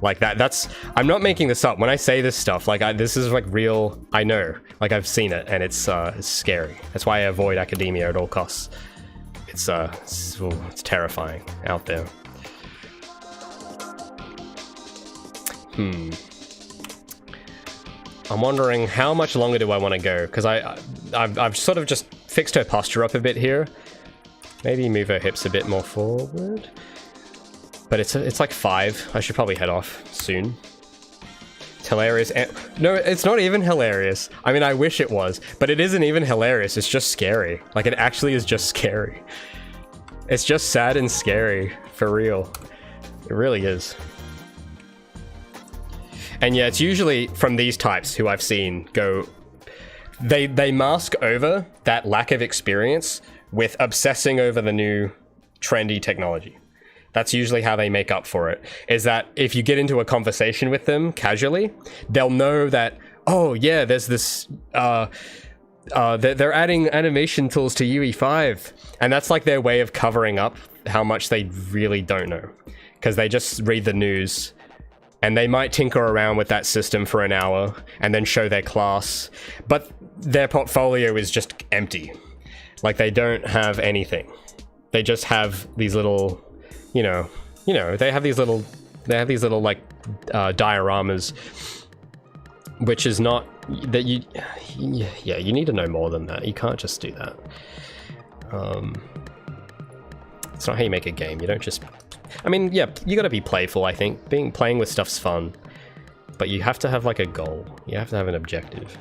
Like that's, I'm not making this up. When I say this stuff, like this is like real, I know, like I've seen it and it's scary. That's why I avoid academia at all costs. It's terrifying out there. I'm wondering how much longer do I want to go? Because I've sort of just fixed her posture up a bit here. Maybe move her hips a bit more forward. But it's like 5. I should probably head off soon. It's hilarious. No, it's not even hilarious. I mean, I wish it was, but it isn't even hilarious. It's just scary. Like, it actually is just scary. It's just sad and scary, for real. It really is. And yeah, it's usually from these types who I've seen go, they mask over that lack of experience with obsessing over the new trendy technology. That's usually how they make up for it, is that if you get into a conversation with them casually, they'll know that, oh yeah, there's this, they're adding animation tools to UE5. And that's like their way of covering up how much they really don't know. Because they just read the news and they might tinker around with that system for an hour and then show their class, but their portfolio is just empty. Like, they don't have anything. They just have these little, you know, they have these little like dioramas, which is not that you need to know more than that. You can't just do that. It's not how you make a game. You don't just, I mean, yeah, you gotta be playful, I think. Playing with stuff's fun, but you have to have like a goal. You have to have an objective.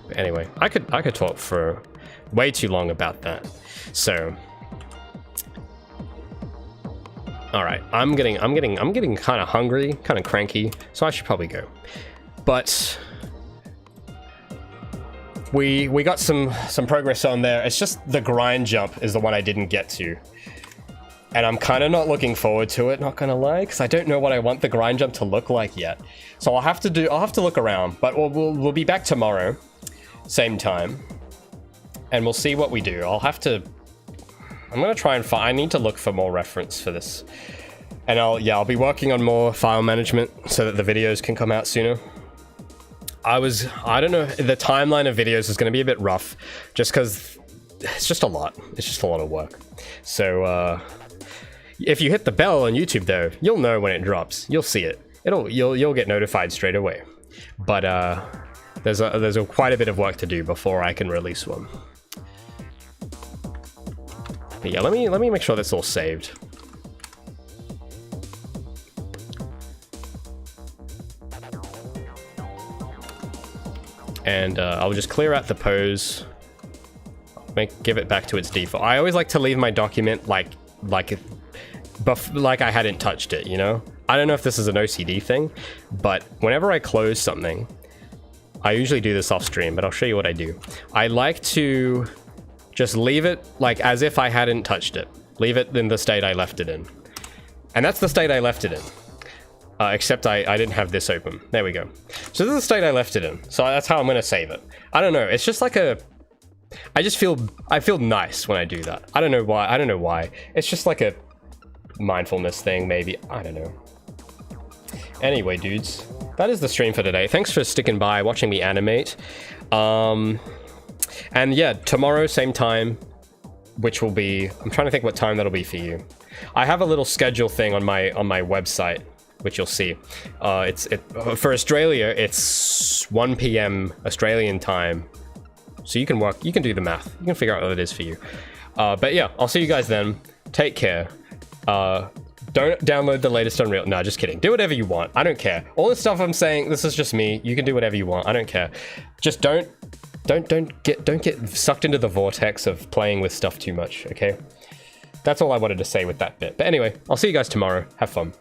But anyway, I could talk for way too long about that. So, all right, I'm getting kind of hungry, kind of cranky, so I should probably go. But we got some progress on there. It's just the grind jump is the one I didn't get to. And I'm kind of not looking forward to it, not gonna lie, because I don't know what I want the grind jump to look like yet. So I'll have to look around, but we'll be back tomorrow, same time, and we'll see what we do. I'm gonna try and find, I need to look for more reference for this. And I'll be working on more file management so that the videos can come out sooner. I don't know, the timeline of videos is going to be a bit rough, just because it's just a lot. It's just a lot of work. So if you hit the bell on YouTube though, you'll know when it drops. You'll see it. You'll get notified straight away. But there's quite a bit of work to do before I can release one. But yeah, let me make sure that's all saved. And I'll just clear out the pose. Give it back to its default. I always like to leave my document like I hadn't touched it, you know? I don't know if this is an OCD thing, but whenever I close something, I usually do this off stream, but I'll show you what I do. I like to just leave it like as if I hadn't touched it. Leave it in the state I left it in. And that's the state I left it in. Except I didn't have this open. There we go. So this is the state I left it in. So that's how I'm going to save it. I don't know. It's just like I feel nice when I do that. I don't know why. It's just like a mindfulness thing, maybe. I don't know. Anyway, dudes, that is the stream for today. Thanks for sticking by, watching me animate. And yeah, tomorrow, same time, which will be, I'm trying to think what time that'll be for you. I have a little schedule thing on my website, which you'll see. For Australia, it's 1 p.m. Australian time. So you can do the math. You can figure out what it is for you. But yeah, I'll see you guys then. Take care. Don't download the latest Unreal. No, just kidding. Do whatever you want. I don't care. All the stuff I'm saying, this is just me. You can do whatever you want. I don't care. Just don't get sucked into the vortex of playing with stuff too much, okay? That's all I wanted to say with that bit. But anyway, I'll see you guys tomorrow. Have fun.